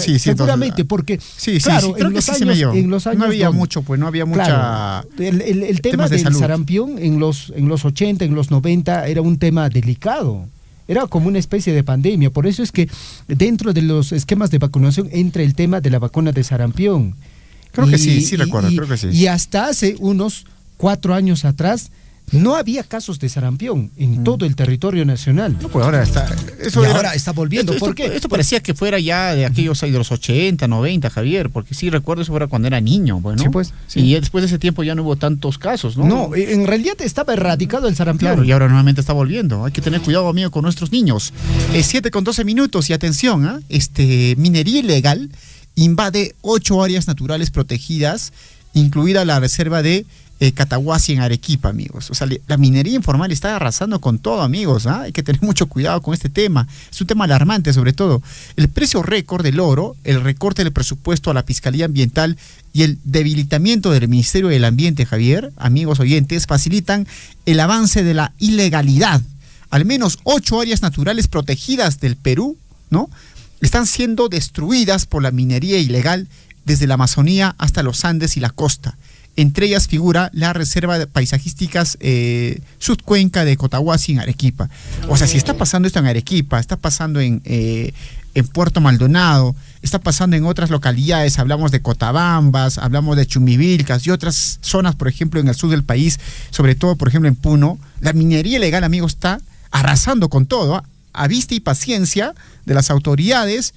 Sí, seguramente, entonces, porque claro, en los años no había mucho, pues no había mucha. Claro, el tema del sarampión en los 80, en los 90 era un tema delicado. Era como una especie de pandemia. Por eso es que dentro de los esquemas de vacunación entra el tema de la vacuna de sarampión. Creo que sí recuerdo, creo que sí. Y hasta hace unos 4 años atrás no había casos de sarampión en todo el territorio nacional. No, pues ahora está. Ahora está volviendo. ¿Por qué? Esto parecía que fuera ya de aquellos de los 80, 90, Javier, porque sí recuerdo eso fuera cuando era niño, bueno. Sí, pues. Sí. Y después de ese tiempo ya no hubo tantos casos, ¿no? No, en realidad estaba erradicado el sarampión. Claro, y ahora nuevamente está volviendo. Hay que tener cuidado, amigo, con nuestros niños. 7:12 y atención, minería ilegal invade 8 áreas naturales protegidas, incluida la reserva de Catahuasi en Arequipa, amigos. La minería informal está arrasando con todo, amigos. Hay que tener mucho cuidado con este tema. Es un tema alarmante, sobre todo. El precio récord del oro, el recorte del presupuesto a la Fiscalía Ambiental y el debilitamiento del Ministerio del Ambiente, Javier, amigos oyentes, facilitan el avance de la ilegalidad. Al menos 8 áreas naturales protegidas del Perú, ¿no?, están siendo destruidas por la minería ilegal desde la Amazonía hasta los Andes y la costa. Entre ellas figura la Reserva de Paisajísticas Sudcuenca de Cotahuasi en Arequipa. Si está pasando esto en Arequipa, está pasando en Puerto Maldonado, está pasando en otras localidades, hablamos de Cotabambas, hablamos de Chumivilcas y otras zonas, por ejemplo, en el sur del país, sobre todo, por ejemplo, en Puno, la minería ilegal, amigos, está arrasando con todo, a vista y paciencia de las autoridades,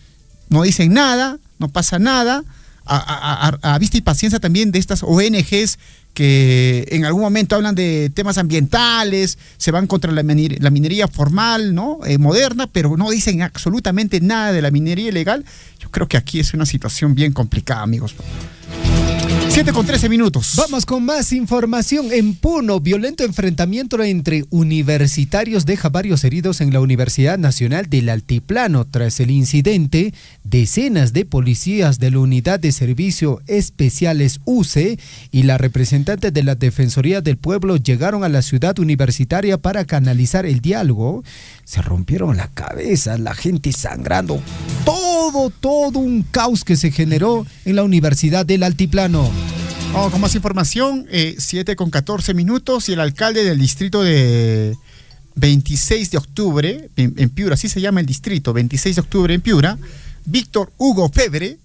no dicen nada, no pasa nada. A vista y paciencia también de estas ONGs que en algún momento hablan de temas ambientales, se van contra la minería formal, ¿no? Moderna, pero no dicen absolutamente nada de la minería ilegal. Yo creo que aquí es una situación bien complicada, amigos. 7:13. Vamos con más información. En Puno, violento enfrentamiento entre universitarios deja varios heridos en la Universidad Nacional del Altiplano. Tras el incidente, decenas de policías de la Unidad de Servicio Especiales UCE y la representante de la Defensoría del Pueblo llegaron a la ciudad universitaria para canalizar el diálogo. Se rompieron la cabeza, la gente sangrando. Todo un caos que se generó en la Universidad del Altiplano. Vamos con más información. 7:14 y el alcalde del distrito de 26 de octubre, en Piura, así se llama el distrito, 26 de octubre en Piura, Víctor Hugo Febre,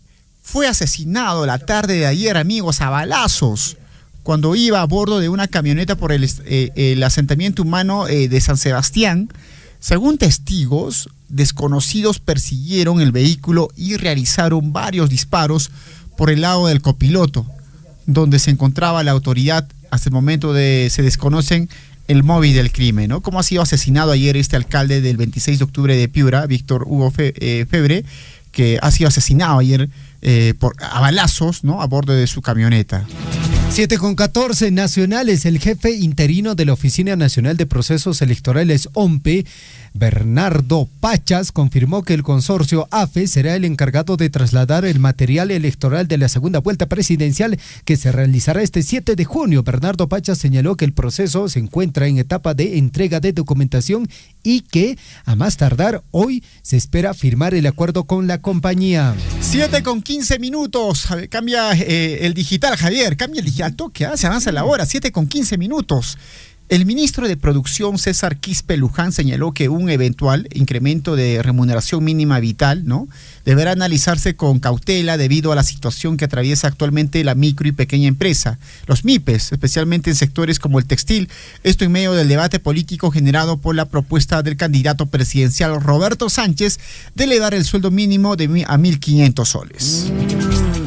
fue asesinado la tarde de ayer, amigos, a balazos, cuando iba a bordo de una camioneta por el asentamiento humano de San Sebastián. Según testigos, desconocidos persiguieron el vehículo y realizaron varios disparos por el lado del copiloto, donde se encontraba la autoridad. Hasta el momento se desconocen el móvil del crimen, ¿no? ¿Cómo ha sido asesinado ayer este alcalde del 26 de octubre de Piura, Víctor Hugo Febre, que ha sido asesinado ayer a balazos, ¿no?, a bordo de su camioneta? 7:14 nacionales. El jefe interino de la Oficina Nacional de Procesos Electorales, OMPE, Bernardo Pachas, confirmó que el consorcio AFE será el encargado de trasladar el material electoral de la segunda vuelta presidencial que se realizará este 7 de junio. Bernardo Pachas señaló que el proceso se encuentra en etapa de entrega de documentación y que, a más tardar, hoy se espera firmar el acuerdo con la compañía. 7:15 minutos. Cambia el digital, Javier. Cambia el digital. Toque, se avanza la hora. 7:15 minutos. El ministro de Producción, César Quispe Luján, señaló que un eventual incremento de remuneración mínima vital, ¿no?, deberá analizarse con cautela debido a la situación que atraviesa actualmente la micro y pequeña empresa, los MIPES, especialmente en sectores como el textil. Esto en medio del debate político generado por la propuesta del candidato presidencial Roberto Sánchez de elevar el sueldo mínimo a 1.500 soles.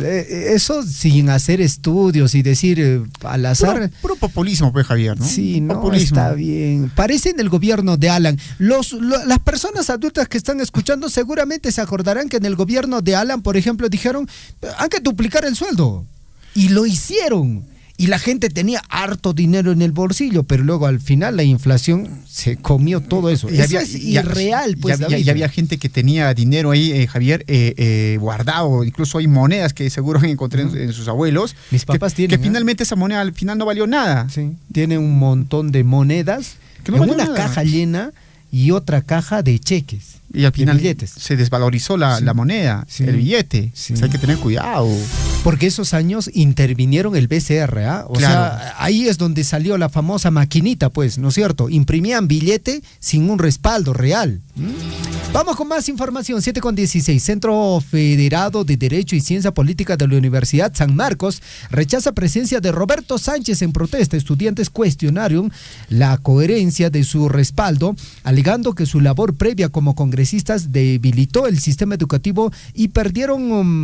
Eso sin hacer estudios y decir al azar. Puro populismo, pues, Javier, ¿no? Sí, no populismo. Está bien. Parece en el gobierno de Alan. Las personas adultas que están escuchando seguramente se acordarán que en el gobierno de Alan, por ejemplo, dijeron, hay que duplicar el sueldo. Y lo hicieron. Y la gente tenía harto dinero en el bolsillo, pero luego al final la inflación se comió todo eso. Eso es irreal, pues. Ya había gente que tenía dinero ahí, Javier, guardado. Incluso hay monedas que seguro encontré en sus abuelos. Mis papás tienen. Que finalmente esa moneda al final no valió nada. Sí, tiene un montón de monedas que no en valió una nada. Caja llena y otra caja de cheques. Y al final billetes. Se desvalorizó la moneda, el billete. Sí. O sea, hay que tener cuidado. Porque esos años intervinieron el BCR, ¿ah? O sea, ahí es donde salió la famosa maquinita, pues, ¿no es cierto? Imprimían billete sin un respaldo real. Vamos con más información. 7:16. Centro Federado de Derecho y Ciencia Política de la Universidad San Marcos rechaza presencia de Roberto Sánchez en protesta. Estudiantes cuestionaron la coherencia de su respaldo, alegando que su labor previa como congresistas debilitó el sistema educativo y pidieron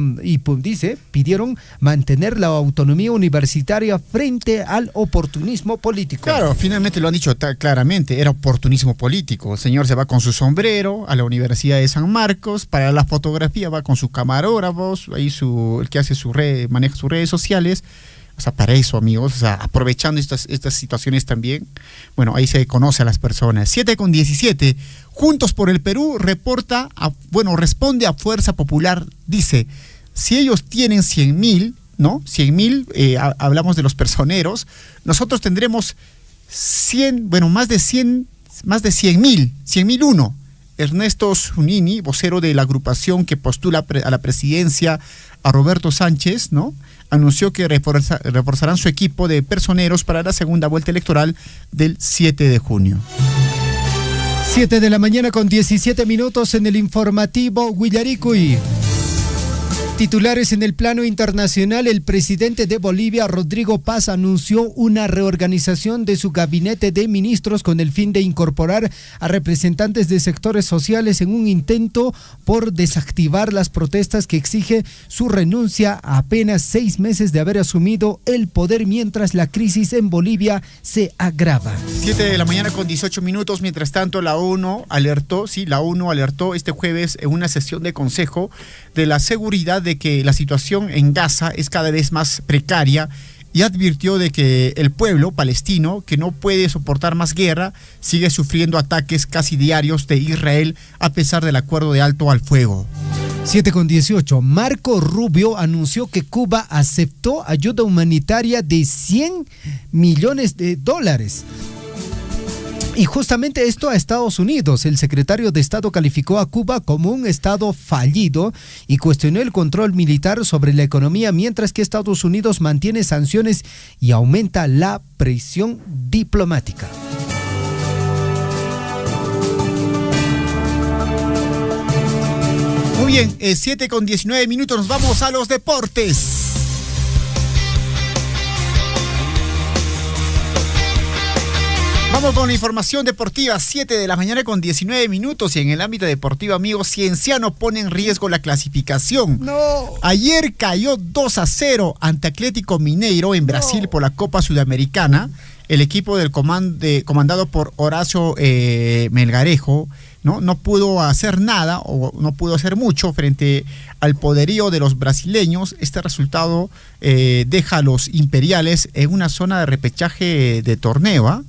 mantener la autonomía universitaria frente al oportunismo político. Claro, finalmente lo han dicho claramente, era oportunismo político. El señor se va con su sombrero a la Universidad de San Marcos, para la fotografía va con su camarógrafo, ahí el que hace maneja sus redes sociales. O sea, para eso, amigos, o sea, aprovechando estas situaciones también, bueno, ahí se conoce a las personas. 7:17, Juntos por el Perú responde a Fuerza Popular, dice, si ellos tienen 100,000, ¿no? 100,000, hablamos de los personeros, nosotros tendremos más de 100,000, 100,001. Ernesto Zunini, vocero de la agrupación que postula a la presidencia a Roberto Sánchez, ¿no?, anunció que reforzarán su equipo de personeros para la segunda vuelta electoral del 7 de junio. 7:17 en el informativo Huillaricuy. Titulares en el plano internacional. El presidente de Bolivia, Rodrigo Paz, anunció una reorganización de su gabinete de ministros con el fin de incorporar a representantes de sectores sociales en un intento por desactivar las protestas que exige su renuncia a apenas 6 meses de haber asumido el poder mientras la crisis en Bolivia se agrava. 7:18 Mientras tanto, la ONU alertó este jueves en una sesión de consejo de la seguridad de que la situación en Gaza es cada vez más precaria y advirtió de que el pueblo palestino, que no puede soportar más guerra, sigue sufriendo ataques casi diarios de Israel a pesar del acuerdo de alto al fuego. 7:18. Marco Rubio anunció que Cuba aceptó ayuda humanitaria de $100 millones. Y justamente esto a Estados Unidos. El secretario de Estado calificó a Cuba como un Estado fallido y cuestionó el control militar sobre la economía, mientras que Estados Unidos mantiene sanciones y aumenta la presión diplomática. Muy bien, 7:19, nos vamos a los deportes. Vamos con la información deportiva, 7:19 y en el ámbito deportivo, amigos, Cienciano pone en riesgo la clasificación. No. Ayer cayó 2-0 ante Atlético Mineiro en Brasil por la Copa Sudamericana. el equipo del comandado por Horacio Melgarejo no pudo hacer nada o no pudo hacer mucho frente al poderío de los brasileños. Este resultado deja a los imperiales en una zona de repechaje de torneo, ¿ah?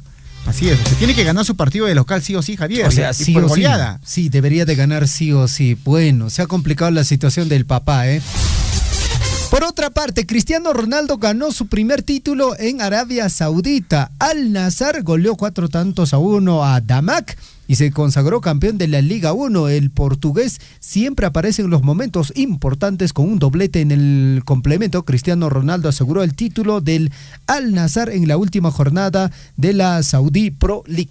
Así es, se tiene que ganar su partido de local sí o sí, Javier. O sea, sí por o goleada. sí. Sí, debería de ganar sí o sí. Bueno, se ha complicado la situación del papá, ¿eh? Por otra parte, Cristiano Ronaldo ganó su primer título en Arabia Saudita. Al Nassr goleó 4-1 a Damac y se consagró campeón de la Liga 1. El portugués siempre aparece en los momentos importantes con un doblete en el complemento. Cristiano Ronaldo aseguró el título del Al Nassr en la última jornada de la Saudi Pro League.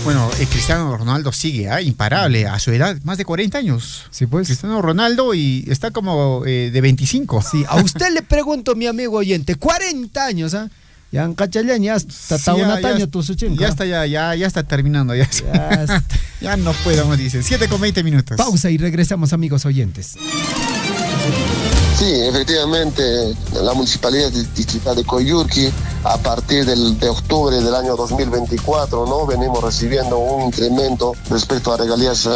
Bueno, Cristiano Ronaldo sigue imparable a su edad, más de 40 años. Sí, pues. Cristiano Ronaldo y está como de 25. Sí, a usted le pregunto, mi amigo oyente, 40 años, ¿ah? Ya en Cachayán ya está Sí, ya está terminando. Ya está. Ya no puedo, dicen. 7:20 minutos. Pausa y regresamos, amigos oyentes. Sí, efectivamente, la Municipalidad Distrital de Coyhaique, a partir de octubre del año 2024, ¿no? Venimos recibiendo un incremento respecto a regalías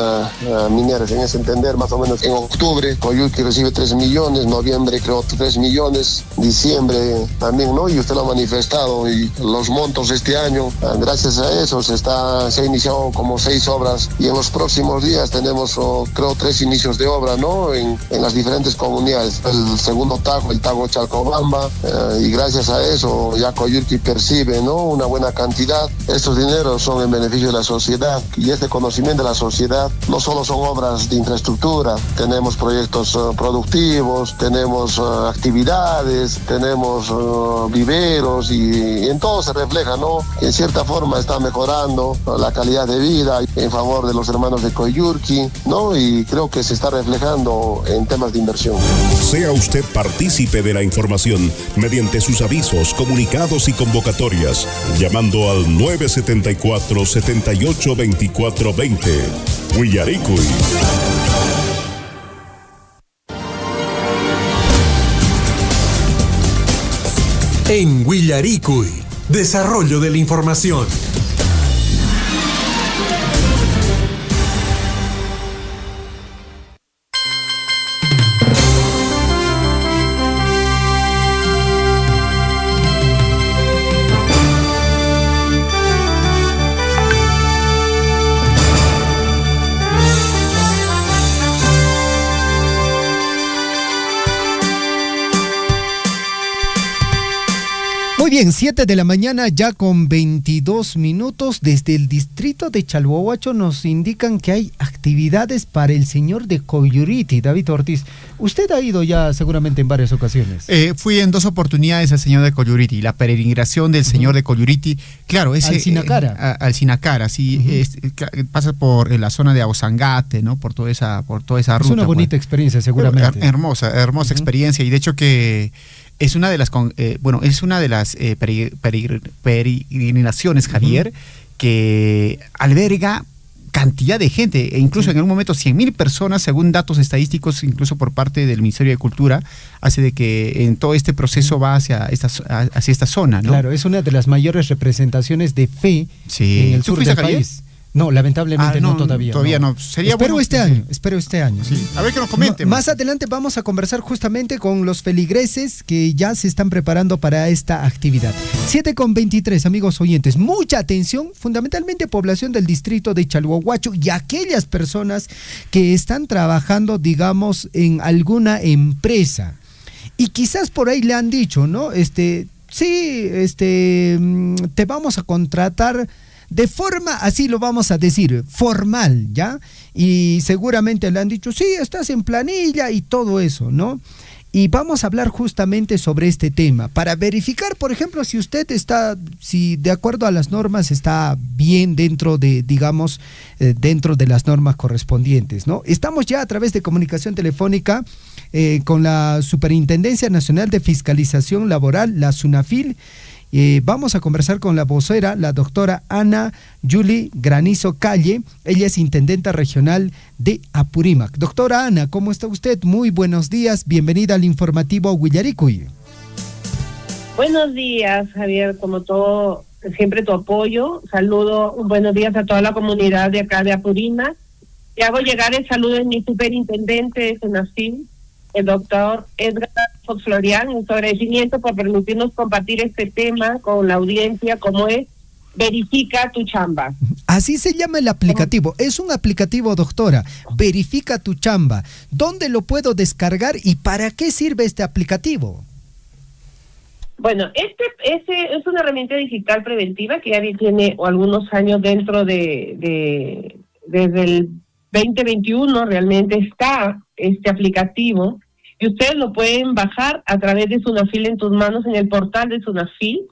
mineras. En ese entender, más o menos en octubre, Coyhaique recibe 3 millones, noviembre creo 3 millones, diciembre también, ¿no? Y usted lo ha manifestado, y los montos este año, gracias a eso, se ha iniciado como 6 obras, y en los próximos días tenemos, creo, 3 inicios de obra, ¿no? En las diferentes comunidades. El segundo tago, el tago Chalcobamba, y gracias a eso ya Coyhaique percibe, ¿no? Una buena cantidad. Estos dineros son en beneficio de la sociedad, y este conocimiento de la sociedad no solo son obras de infraestructura, tenemos proyectos productivos, tenemos actividades, tenemos viveros, y en todo se refleja, ¿no? Que en cierta forma está mejorando la calidad de vida en favor de los hermanos de Coyhaique, ¿no? Y creo que se está reflejando en temas de inversión. Sea usted partícipe de la información mediante sus avisos, comunicados y convocatorias, llamando al 974-782420. Huillaricui. En Huillaricui, desarrollo de la información. Muy bien, 7 de la mañana ya con 22 minutos. Desde el distrito de Chalhuahuacho nos indican que hay actividades para el señor de Coyhaique, David Ortiz. Usted ha ido ya seguramente en varias ocasiones. Fui en 2 oportunidades al señor de Coyhaique, la peregrinación del señor de Coyhaique. Claro, ese, al Sinacara. Al Sinacara, sí. Pasa por la zona de Ausangate, ¿no? Por toda esa ruta. Es una bonita experiencia, seguramente. Hermosa experiencia, y de hecho que es una de las peregrinaciones, Javier, que alberga cantidad de gente, e incluso en algún momento 100.000 personas, según datos estadísticos, incluso por parte del Ministerio de Cultura, hace de que en todo este proceso va hacia esta zona, ¿no? Claro, es una de las mayores representaciones de fe en el sur del país. No, lamentablemente no todavía. Todavía no. Sería espero bueno, espero este año. Sí. A ver que nos comenten. Más adelante vamos a conversar justamente con los feligreses que ya se están preparando para esta actividad. 7:23, amigos oyentes. Mucha atención, fundamentalmente población del distrito de Chalhuahuacho y aquellas personas que están trabajando, digamos, en alguna empresa. Y quizás por ahí le han dicho, ¿no? Te vamos a contratar de forma, así lo vamos a decir, formal, ¿ya? Y seguramente le han dicho, sí, estás en planilla y todo eso, ¿no? Y vamos a hablar justamente sobre este tema, para verificar, por ejemplo, si usted si de acuerdo a las normas está bien dentro de, digamos, dentro de las normas correspondientes, ¿no? Estamos ya a través de comunicación telefónica con la Superintendencia Nacional de Fiscalización Laboral, la SUNAFIL. Vamos a conversar con la vocera, la doctora Ana Yuli Granizo Calle. Ella es intendenta regional de Apurímac. Doctora Ana, ¿cómo está usted? Muy buenos días, bienvenida al informativo Huillaricui. Buenos días, Javier. Como todo siempre tu apoyo. Saludo, buenos días a toda la comunidad de acá de Apurímac. Y hago llegar el saludo de mi superintendente de SUNAFIL, el doctor Edgar Fox Florian, en su agradecimiento por permitirnos compartir este tema con la audiencia, como es Verifica tu Chamba. Así se llama el aplicativo. Es un aplicativo, doctora. Verifica tu Chamba. ¿Dónde lo puedo descargar y para qué sirve este aplicativo? Bueno, este es una herramienta digital preventiva que ya tiene algunos años dentro desde el 2021 realmente está este aplicativo y ustedes lo pueden bajar a través de SUNAFIL en tus manos en el portal de SUNAFIL.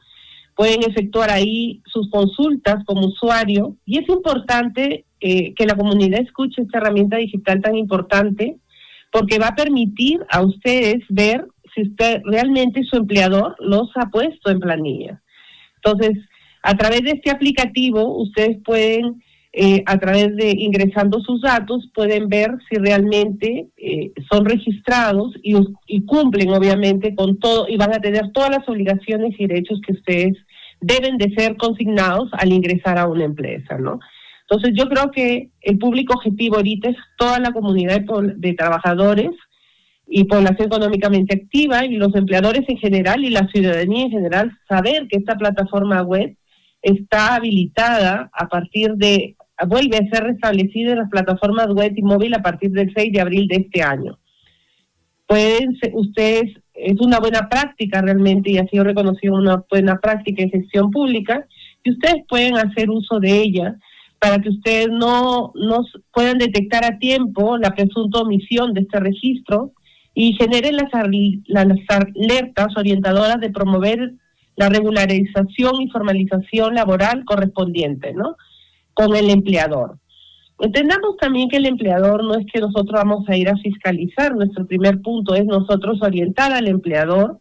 Pueden efectuar ahí sus consultas como usuario y es importante que la comunidad escuche esta herramienta digital tan importante porque va a permitir a ustedes ver si usted realmente su empleador los ha puesto en planilla. Entonces, a través de este aplicativo ustedes pueden a través de ingresando sus datos, pueden ver si realmente son registrados y cumplen obviamente con todo y van a tener todas las obligaciones y derechos que ustedes deben de ser consignados al ingresar a una empresa, ¿no? Entonces yo creo que el público objetivo ahorita es toda la comunidad de trabajadores y población económicamente activa y los empleadores en general y la ciudadanía en general saber que esta plataforma web está habilitada vuelve a ser restablecida en las plataformas web y móvil a partir del 6 de abril de este año. Ustedes, es una buena práctica realmente y ha sido reconocida una buena práctica en gestión pública y ustedes pueden hacer uso de ella para que ustedes no puedan detectar a tiempo la presunta omisión de este registro y generen las alertas orientadoras de promover la regularización y formalización laboral correspondiente, ¿no?, con el empleador. Entendamos también que el empleador no es que nosotros vamos a ir a fiscalizar, nuestro primer punto es nosotros orientar al empleador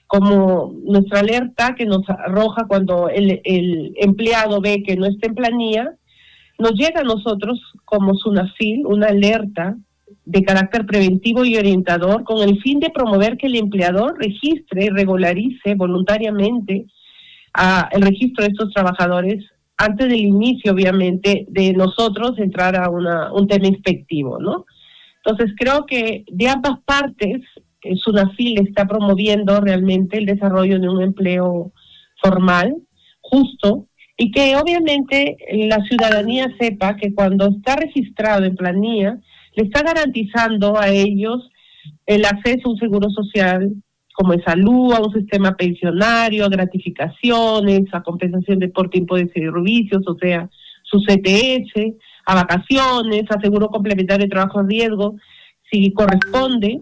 como nuestra alerta que nos arroja cuando el empleado ve que no está en planilla, nos llega a nosotros como SUNAFIL una alerta de carácter preventivo y orientador con el fin de promover que el empleador registre y regularice voluntariamente el registro de estos trabajadores antes del inicio, obviamente, de nosotros entrar a un tema inspectivo, ¿no? Entonces, creo que de ambas partes, SUNAFIL está promoviendo realmente el desarrollo de un empleo formal, justo, y que obviamente la ciudadanía sepa que cuando está registrado en planilla, le está garantizando a ellos el acceso a un seguro social, como en salud, a un sistema pensionario, a gratificaciones, a compensación por tiempo de servicios, o sea, su CTS, a vacaciones, a seguro complementario de trabajo en riesgo, si corresponde,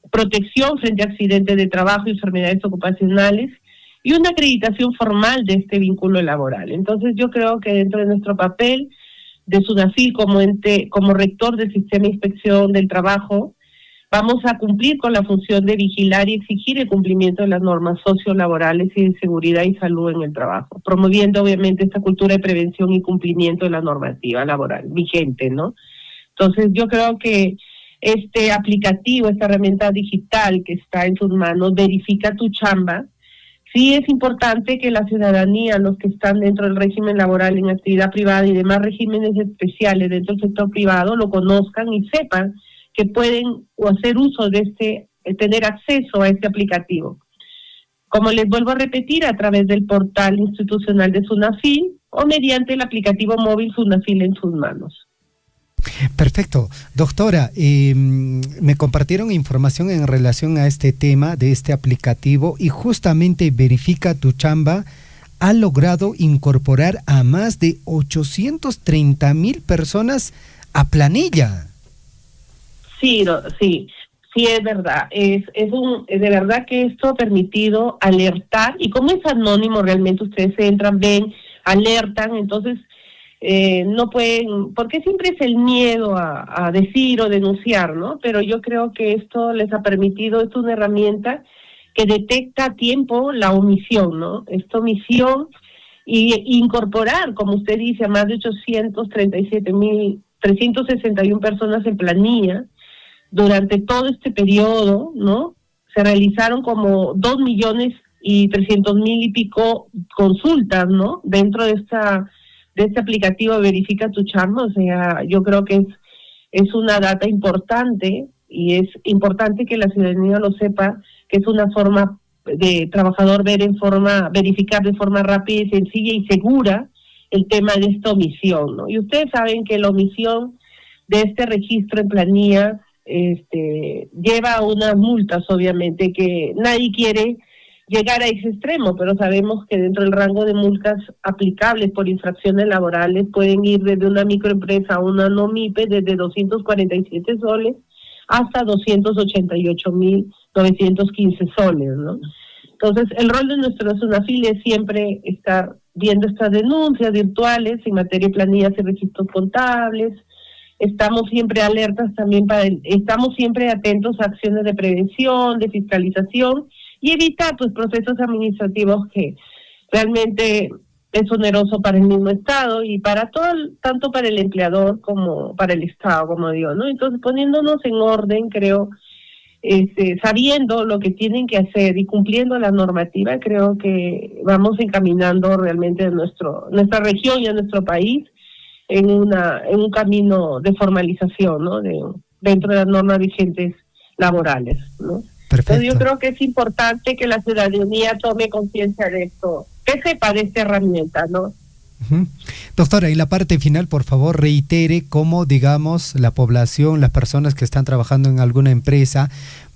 protección frente a accidentes de trabajo y enfermedades ocupacionales, y una acreditación formal de este vínculo laboral. Entonces yo creo que dentro de nuestro papel de SUNAFIL como rector del sistema de inspección del trabajo, vamos a cumplir con la función de vigilar y exigir el cumplimiento de las normas sociolaborales y de seguridad y salud en el trabajo, promoviendo obviamente esta cultura de prevención y cumplimiento de la normativa laboral vigente, ¿no? Entonces yo creo que este aplicativo, esta herramienta digital que está en sus manos, Verifica tu Chamba, sí es importante que la ciudadanía, los que están dentro del régimen laboral en actividad privada y demás regímenes especiales dentro del sector privado, lo conozcan y sepan que pueden hacer uso de tener acceso a este aplicativo. Como les vuelvo a repetir, a través del portal institucional de SUNAFIL o mediante el aplicativo móvil SUNAFIL en sus manos. Perfecto. Doctora, me compartieron información en relación a este tema de este aplicativo y justamente Verifica tu Chamba ha logrado incorporar a más de 830,000 personas a planilla. Sí, es verdad. De verdad que esto ha permitido alertar, y como es anónimo realmente, ustedes entran, ven, alertan, entonces no pueden, porque siempre es el miedo a decir o denunciar, ¿no? Pero yo creo que esto les ha permitido, es una herramienta que detecta a tiempo la omisión, ¿no? Esta omisión y incorporar, como usted dice, a más de 837,361 personas en planilla. Durante todo este periodo, ¿no? Se realizaron como 2,5 y 300,000 y pico consultas, ¿no? Dentro de este aplicativo Verifica tu Chamba. O sea, yo creo que es una data importante, y es importante que la ciudadanía lo sepa, que es una forma de trabajador verificar de forma rápida y sencilla y segura el tema de esta omisión, ¿no? Y ustedes saben que la omisión de este registro en planilla lleva a unas multas, obviamente, que nadie quiere llegar a ese extremo, pero sabemos que dentro del rango de multas aplicables por infracciones laborales pueden ir desde una microempresa a una no MIPE desde 247 soles hasta 288.915 soles, ¿no? Entonces, el rol de nuestro SUNAFIL es siempre estar viendo estas denuncias virtuales en materia de planillas y registros contables. Estamos siempre alertas también estamos siempre atentos a acciones de prevención, de fiscalización y evitar pues procesos administrativos que realmente es oneroso para el mismo Estado y para tanto para el empleador como para el Estado, como digo, ¿no? Entonces, poniéndonos en orden, creo, sabiendo lo que tienen que hacer y cumpliendo la normativa, creo que vamos encaminando realmente a nuestra región y a nuestro país en un camino de formalización, ¿no? Dentro de las normas vigentes laborales, ¿no? Perfecto. Entonces yo creo que es importante que la ciudadanía tome conciencia de esto, que sepa de esta herramienta, ¿no? Uh-huh. Doctora, y la parte final, por favor, reitere cómo, digamos, la población, las personas que están trabajando en alguna empresa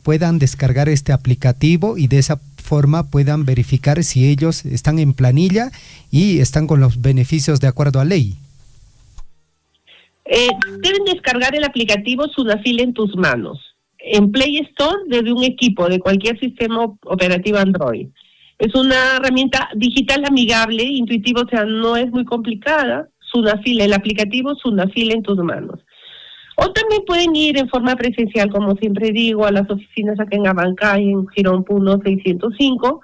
puedan descargar este aplicativo y de esa forma puedan verificar si ellos están en planilla y están con los beneficios de acuerdo a ley. Deben descargar el aplicativo SUNAFIL en tus manos, en Play Store desde un equipo de cualquier sistema operativo Android. Es una herramienta digital amigable, intuitiva, o sea, no es muy complicada. SUNAFIL, el aplicativo SUNAFIL en tus manos. O también pueden ir en forma presencial, como siempre digo, a las oficinas acá en Abancay, en Girón Puno 605,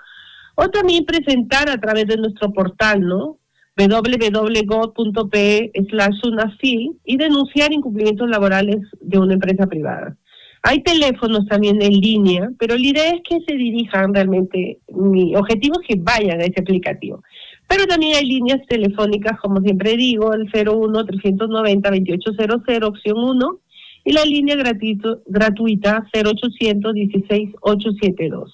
o también presentar a través de nuestro portal, ¿no? www.gov.pe/SUNAFIL y denunciar incumplimientos laborales de una empresa privada. Hay teléfonos también en línea, pero la idea es que se dirijan realmente, mi objetivo es que vayan a ese aplicativo. Pero también hay líneas telefónicas, como siempre digo, el 01-390-2800, opción 1, y la línea gratuita 0800-16-872.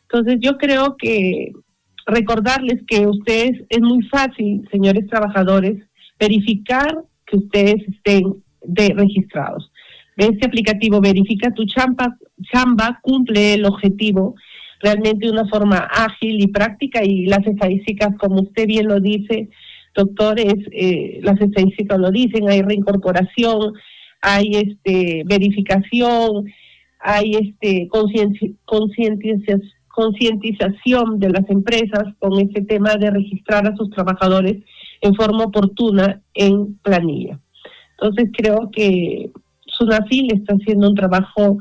Entonces yo creo que recordarles que ustedes, es muy fácil, señores trabajadores, verificar que ustedes estén registrados. Este aplicativo Verifica tu Chamba cumple el objetivo realmente de una forma ágil y práctica, y las estadísticas, como usted bien lo dice, doctores, las estadísticas lo dicen, hay reincorporación, hay verificación, hay concientización de las empresas con este tema de registrar a sus trabajadores en forma oportuna en planilla. Entonces creo que SUNAFIL está haciendo un trabajo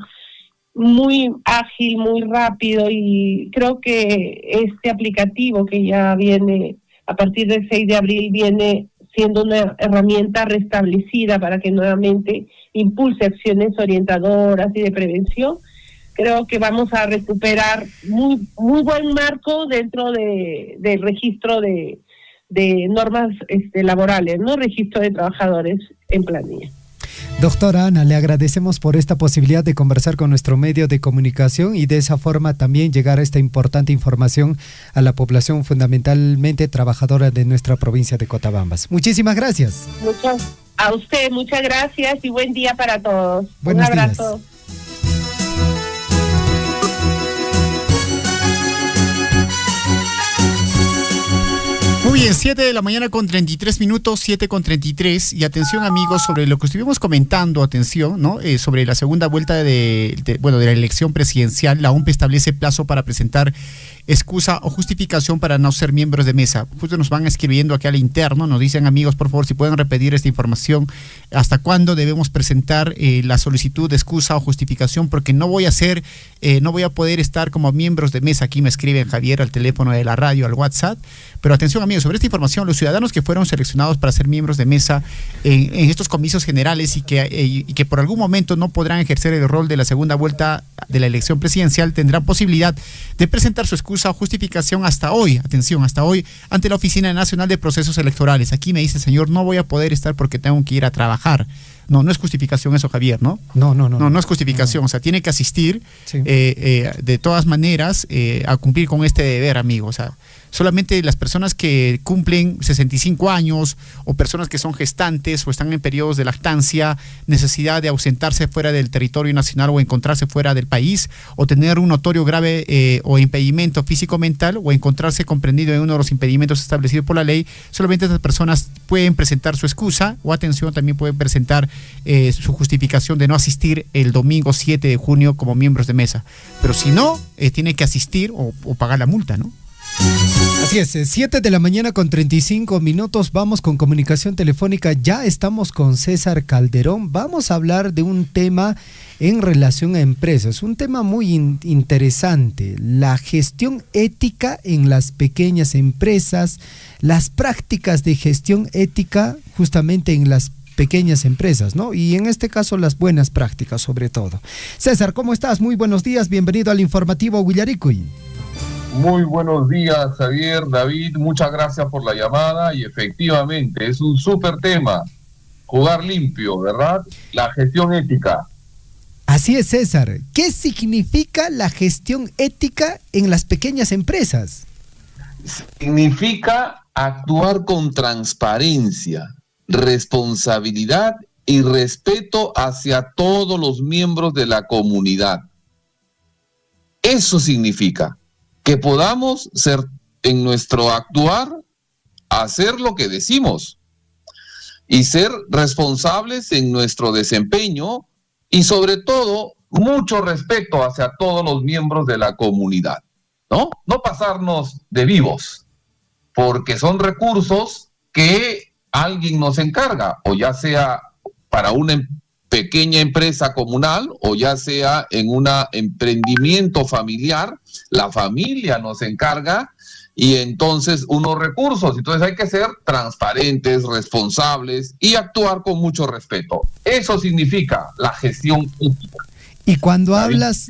muy ágil, muy rápido, y creo que este aplicativo que ya viene a partir del 6 de abril viene siendo una herramienta restablecida para que nuevamente impulse acciones orientadoras y de prevención. Creo que vamos a recuperar muy buen marco dentro del registro de normas laborales, ¿no? Registro de trabajadores en planilla. Doctora Ana, le agradecemos por esta posibilidad de conversar con nuestro medio de comunicación y de esa forma también llegar a esta importante información a la población fundamentalmente trabajadora de nuestra provincia de Cotabambas. Muchísimas gracias. A usted, muchas gracias y buen día para todos. Buenos Un abrazo. días. Muy bien, 7 de la mañana con 33 minutos, 7 con 33, y atención amigos sobre lo que estuvimos comentando, atención, ¿no? Sobre la segunda vuelta de la elección presidencial. La OMP establece plazo para presentar excusa o justificación para no ser miembros de mesa. Justo nos van escribiendo aquí al interno, nos dicen amigos, por favor, si pueden repetir esta información, hasta cuándo debemos presentar la solicitud de excusa o justificación, porque no voy a poder estar como miembros de mesa. Aquí me escriben Javier al teléfono de la radio, al WhatsApp. Pero atención amigos, sobre esta información, los ciudadanos que fueron seleccionados para ser miembros de mesa en estos comicios generales y que por algún momento no podrán ejercer el rol de la segunda vuelta de la elección presidencial, tendrán posibilidad de presentar su excusa excusa o justificación hasta hoy, atención, hasta hoy, ante la Oficina Nacional de Procesos Electorales. Aquí me dice, señor, no voy a poder estar porque tengo que ir a trabajar. No es justificación eso, Javier, ¿no? No es justificación, o sea, tiene que asistir de todas maneras a cumplir con este deber, amigo. O sea, solamente las personas que cumplen 65 años o personas que son gestantes o están en periodos de lactancia, necesidad de ausentarse fuera del territorio nacional o encontrarse fuera del país, o tener un notorio grave o impedimento físico-mental, o encontrarse comprendido en uno de los impedimentos establecidos por la ley, solamente estas personas pueden presentar su excusa, o atención, también pueden presentar su justificación de no asistir el domingo 7 de junio como miembros de mesa. Pero si no, tiene que asistir o pagar la multa, ¿no? Así es, 7 de la mañana con 35 minutos, vamos con comunicación telefónica, ya estamos con César Calderón, vamos a hablar de un tema en relación a empresas, un tema muy interesante, la gestión ética en las pequeñas empresas, las prácticas de gestión ética justamente en las pequeñas empresas, ¿no? Y en este caso las buenas prácticas sobre todo. César, ¿cómo estás? Muy buenos días, bienvenido al informativo Huillaricuy. Muy buenos días, Javier, David, muchas gracias por la llamada y efectivamente es un súper tema, jugar limpio, ¿verdad? La gestión ética. Así es, César. ¿Qué significa la gestión ética en las pequeñas empresas? Significa actuar con transparencia, responsabilidad y respeto hacia todos los miembros de la comunidad. Eso significa que podamos ser en nuestro actuar, hacer lo que decimos y ser responsables en nuestro desempeño y sobre todo mucho respeto hacia todos los miembros de la comunidad, ¿no? No pasarnos de vivos, porque son recursos que alguien nos encarga, o ya sea para una pequeña empresa comunal o ya sea en un emprendimiento familiar, la familia nos encarga y entonces unos recursos. Entonces hay que ser transparentes, responsables y actuar con mucho respeto. Eso significa la gestión ética. Y cuando hablas,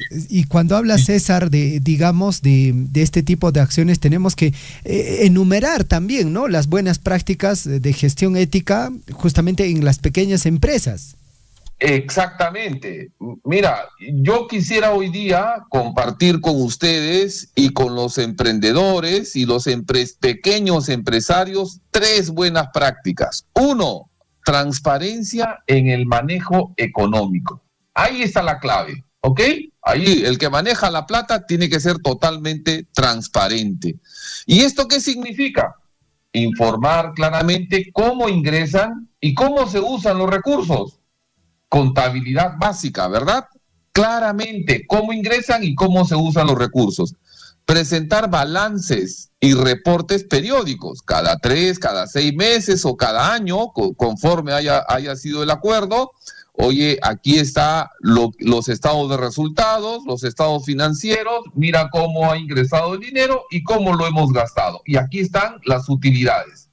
César, digamos, de este tipo de acciones, tenemos que enumerar también, ¿no?, las buenas prácticas de gestión ética justamente en las pequeñas empresas. Exactamente. Mira, yo quisiera hoy día compartir con ustedes y con los emprendedores y los pequeños empresarios 3 buenas prácticas. 1, transparencia en el manejo económico. Ahí está la clave, ¿ok? Ahí el que maneja la plata tiene que ser totalmente transparente. ¿Y esto qué significa? Informar claramente cómo ingresan y cómo se usan los recursos. Contabilidad básica, ¿verdad? Claramente cómo ingresan y cómo se usan los recursos. Presentar balances y reportes periódicos, cada 3, cada 6 meses o cada año, conforme haya sido el acuerdo. Oye, aquí está los estados de resultados, los estados financieros, mira cómo ha ingresado el dinero y cómo lo hemos gastado. Y aquí están las utilidades.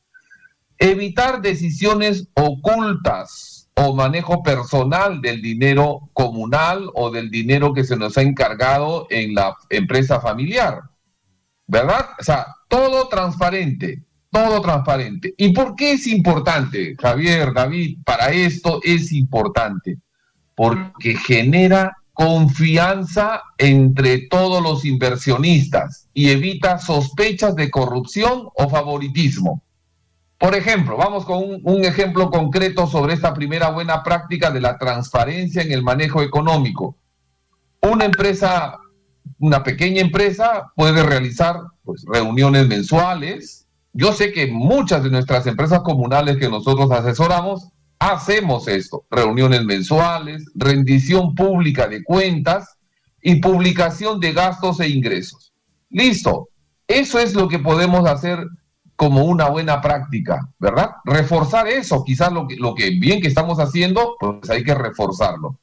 Evitar decisiones ocultas o manejo personal del dinero comunal o del dinero que se nos ha encargado en la empresa familiar, ¿verdad? O sea, todo transparente, todo transparente. ¿Y por qué es importante, Javier, David? Para esto es importante, porque genera confianza entre todos los inversionistas y evita sospechas de corrupción o favoritismo. Por ejemplo, vamos con un ejemplo concreto sobre esta primera buena práctica de la transparencia en el manejo económico. Una pequeña empresa puede realizar reuniones mensuales. Yo sé que muchas de nuestras empresas comunales que nosotros asesoramos hacemos esto, reuniones mensuales, rendición pública de cuentas y publicación de gastos e ingresos. Listo, eso es lo que podemos hacer como una buena práctica, ¿verdad? Reforzar eso, quizás lo que bien que estamos haciendo, pues hay que reforzarlo.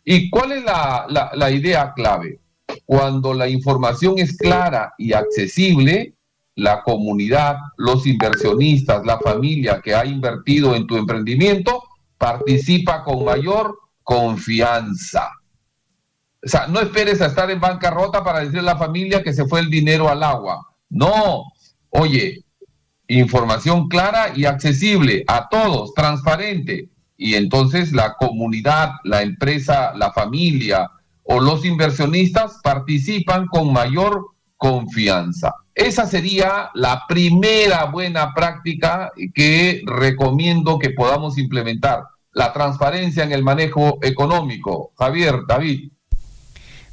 ¿Y cuál es la idea clave? Cuando la información es clara y accesible, la comunidad, los inversionistas, la familia que ha invertido en tu emprendimiento, participa con mayor confianza. O sea, no esperes a estar en bancarrota para decirle a la familia que se fue el dinero al agua. No, oye, información clara y accesible a todos, transparente. Y entonces la comunidad, la empresa, la familia o los inversionistas participan con mayor confianza. Esa sería la primera buena práctica que recomiendo que podamos implementar. La transparencia en el manejo económico. Javier, David.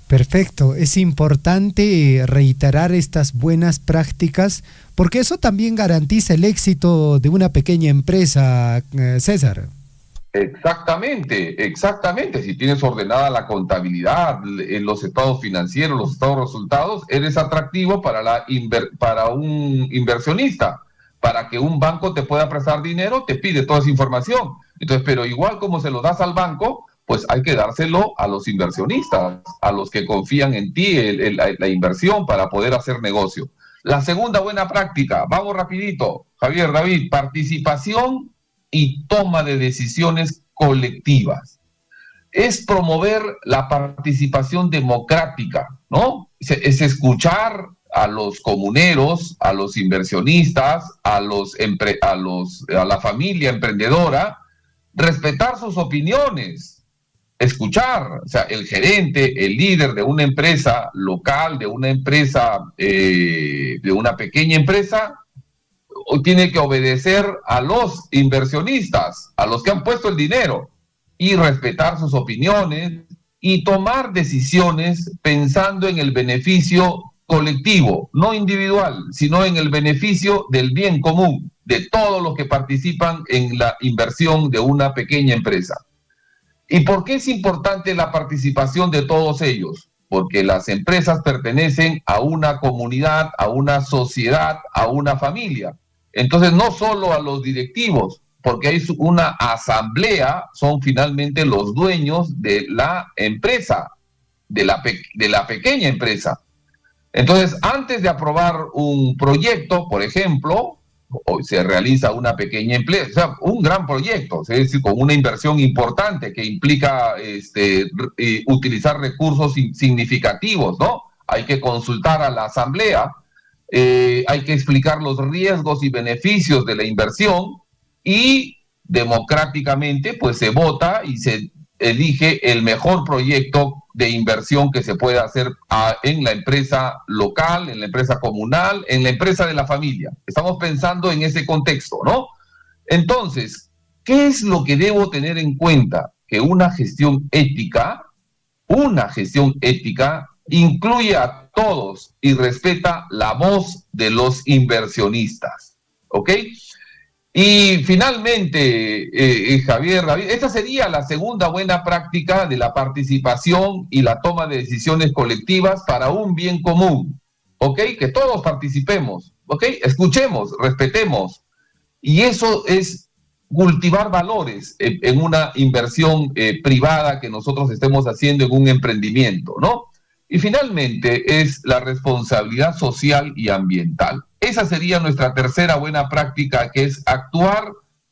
Perfecto, es importante reiterar estas buenas prácticas porque eso también garantiza el éxito de una pequeña empresa, César. Exactamente, exactamente. Si tienes ordenada la contabilidad, los estados financieros, los estados de resultados, eres atractivo para un inversionista. Para que un banco te pueda prestar dinero, te pide toda esa información. Entonces, pero igual como se lo das al banco, pues hay que dárselo a los inversionistas, a los que confían en ti, la inversión para poder hacer negocio. La segunda buena práctica, vamos rapidito, Javier, David, participación y toma de decisiones colectivas. Es promover la participación democrática, ¿no? Es escuchar a los comuneros, a los inversionistas, a la familia emprendedora, respetar sus opiniones, escuchar, o sea, el gerente, el líder de una empresa local, de una empresa, de una pequeña empresa, tiene que obedecer a los inversionistas, a los que han puesto el dinero, y respetar sus opiniones y tomar decisiones pensando en el beneficio colectivo, no individual, sino en el beneficio del bien común, de todos los que participan en la inversión de una pequeña empresa. ¿Y por qué es importante la participación de todos ellos? Porque las empresas pertenecen a una comunidad, a una sociedad, a una familia. Entonces, no solo a los directivos, porque hay una asamblea, son finalmente los dueños de la empresa, de la pequeña empresa. Entonces, antes de aprobar un proyecto, por ejemplo, hoy se realiza una pequeña empresa, o sea, un gran proyecto, es decir, con una inversión importante que implica utilizar recursos significativos, ¿no? Hay que consultar a la asamblea, hay que explicar los riesgos y beneficios de la inversión y democráticamente pues se vota y se elige el mejor proyecto de inversión que se pueda hacer en la empresa local, en la empresa comunal, en la empresa de la familia. Estamos pensando en ese contexto, ¿no? Entonces, ¿qué es lo que debo tener en cuenta? Que una gestión ética incluye a todos y respeta la voz de los inversionistas, ¿ok? Y finalmente, Javier, David, esta sería la segunda buena práctica de la participación y la toma de decisiones colectivas para un bien común, ¿ok? Que todos participemos, ¿ok? Escuchemos, respetemos. Y eso es cultivar valores en una inversión privada que nosotros estemos haciendo en un emprendimiento, ¿no? Y finalmente es la responsabilidad social y ambiental. Esa sería nuestra tercera buena práctica, que es actuar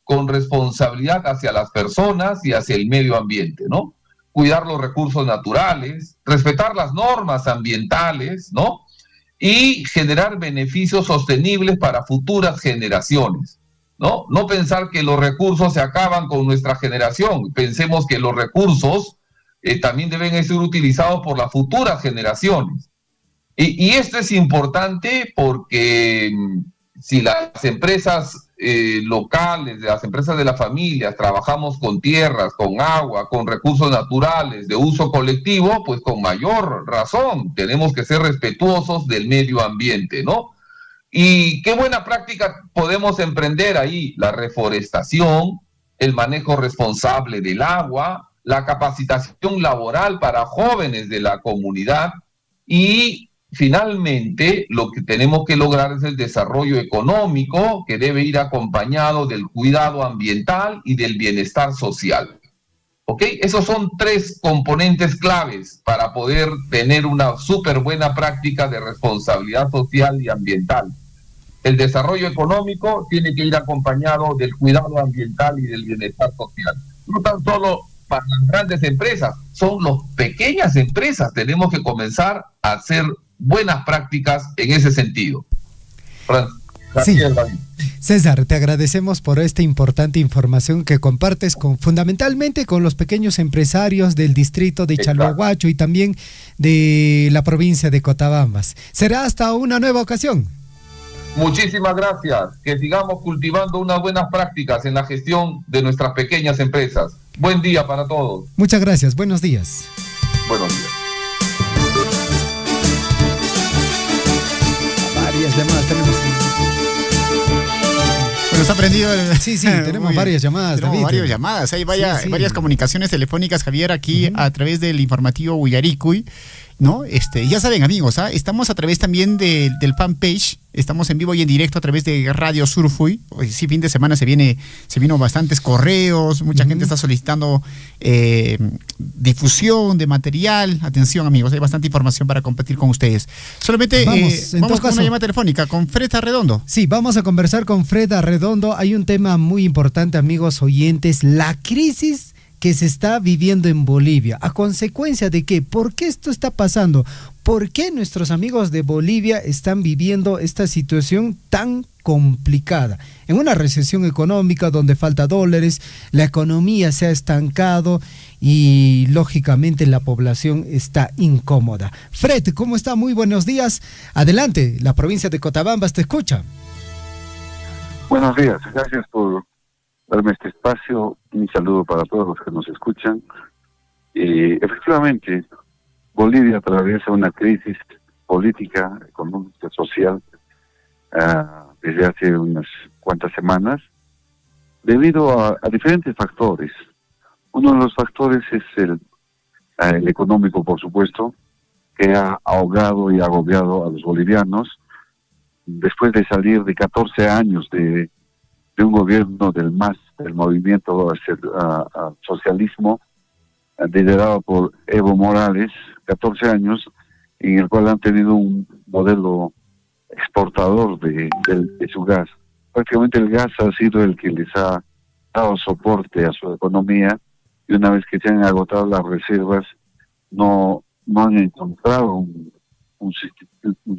con responsabilidad hacia las personas y hacia el medio ambiente, ¿no? Cuidar los recursos naturales, respetar las normas ambientales, ¿no? Y generar beneficios sostenibles para futuras generaciones, ¿no? No pensar que los recursos se acaban con nuestra generación. Pensemos que los recursos también deben ser utilizados por las futuras generaciones. Y esto es importante porque si las empresas locales, las empresas de la familia, trabajamos con tierras, con agua, con recursos naturales de uso colectivo, pues con mayor razón tenemos que ser respetuosos del medio ambiente, ¿no? Y qué buena práctica podemos emprender ahí: la reforestación, el manejo responsable del agua, la capacitación laboral para jóvenes de la comunidad y finalmente lo que tenemos que lograr es el desarrollo económico, que debe ir acompañado del cuidado ambiental y del bienestar social. ¿Ok? Esos son tres componentes claves para poder tener una súper buena práctica de responsabilidad social y ambiental. El desarrollo económico tiene que ir acompañado del cuidado ambiental y del bienestar social. No tan solo para las grandes empresas, son las pequeñas empresas. Tenemos que comenzar a hacer buenas prácticas en ese sentido. Sí. David. César, te agradecemos por esta importante información que compartes fundamentalmente con los pequeños empresarios del distrito de Chalhuahuacho y también de la provincia de Cotabambas. Será hasta una nueva ocasión. Muchísimas gracias. Que sigamos cultivando unas buenas prácticas en la gestión de nuestras pequeñas empresas. Buen día para todos. Muchas gracias. Buenos días. Buenos días. Varias llamadas tenemos. Bueno, está prendido. Sí, tenemos varias llamadas. Tenemos varias llamadas. Hay varias comunicaciones telefónicas, Javier, aquí a través del informativo Huyaricuy, ¿no? Ya saben, amigos, estamos a través también del fanpage. Estamos en vivo y en directo a través de Radio Surfuy. Hoy sí, fin de semana se vino bastantes correos, mucha gente está solicitando difusión de material. Atención, amigos, hay bastante información para compartir con ustedes. Solamente vamos con una llamada telefónica con Fred Arredondo. Sí, vamos a conversar con Fred Arredondo. Hay un tema muy importante, amigos oyentes, la crisis que se está viviendo en Bolivia. ¿A consecuencia de qué? ¿Por qué esto está pasando? ¿Por qué nuestros amigos de Bolivia están viviendo esta situación tan complicada? En una recesión económica donde falta dólares, la economía se ha estancado y lógicamente la población está incómoda. Fred, ¿cómo está? Muy buenos días. Adelante, la provincia de Cotabambas te escucha. Buenos días, gracias por darme este espacio. Un saludo para todos los que nos escuchan. Efectivamente, Bolivia atraviesa una crisis política, económica, social desde hace unas cuantas semanas, debido a diferentes factores. Uno de los factores es el económico, por supuesto, que ha ahogado y agobiado a los bolivianos después de salir de 14 años de un gobierno del MAS, del movimiento hacia el socialismo, liderado por Evo Morales, 14 años, en el cual han tenido un modelo exportador de su gas. Prácticamente el gas ha sido el que les ha dado soporte a su economía, y una vez que se han agotado las reservas, no han encontrado un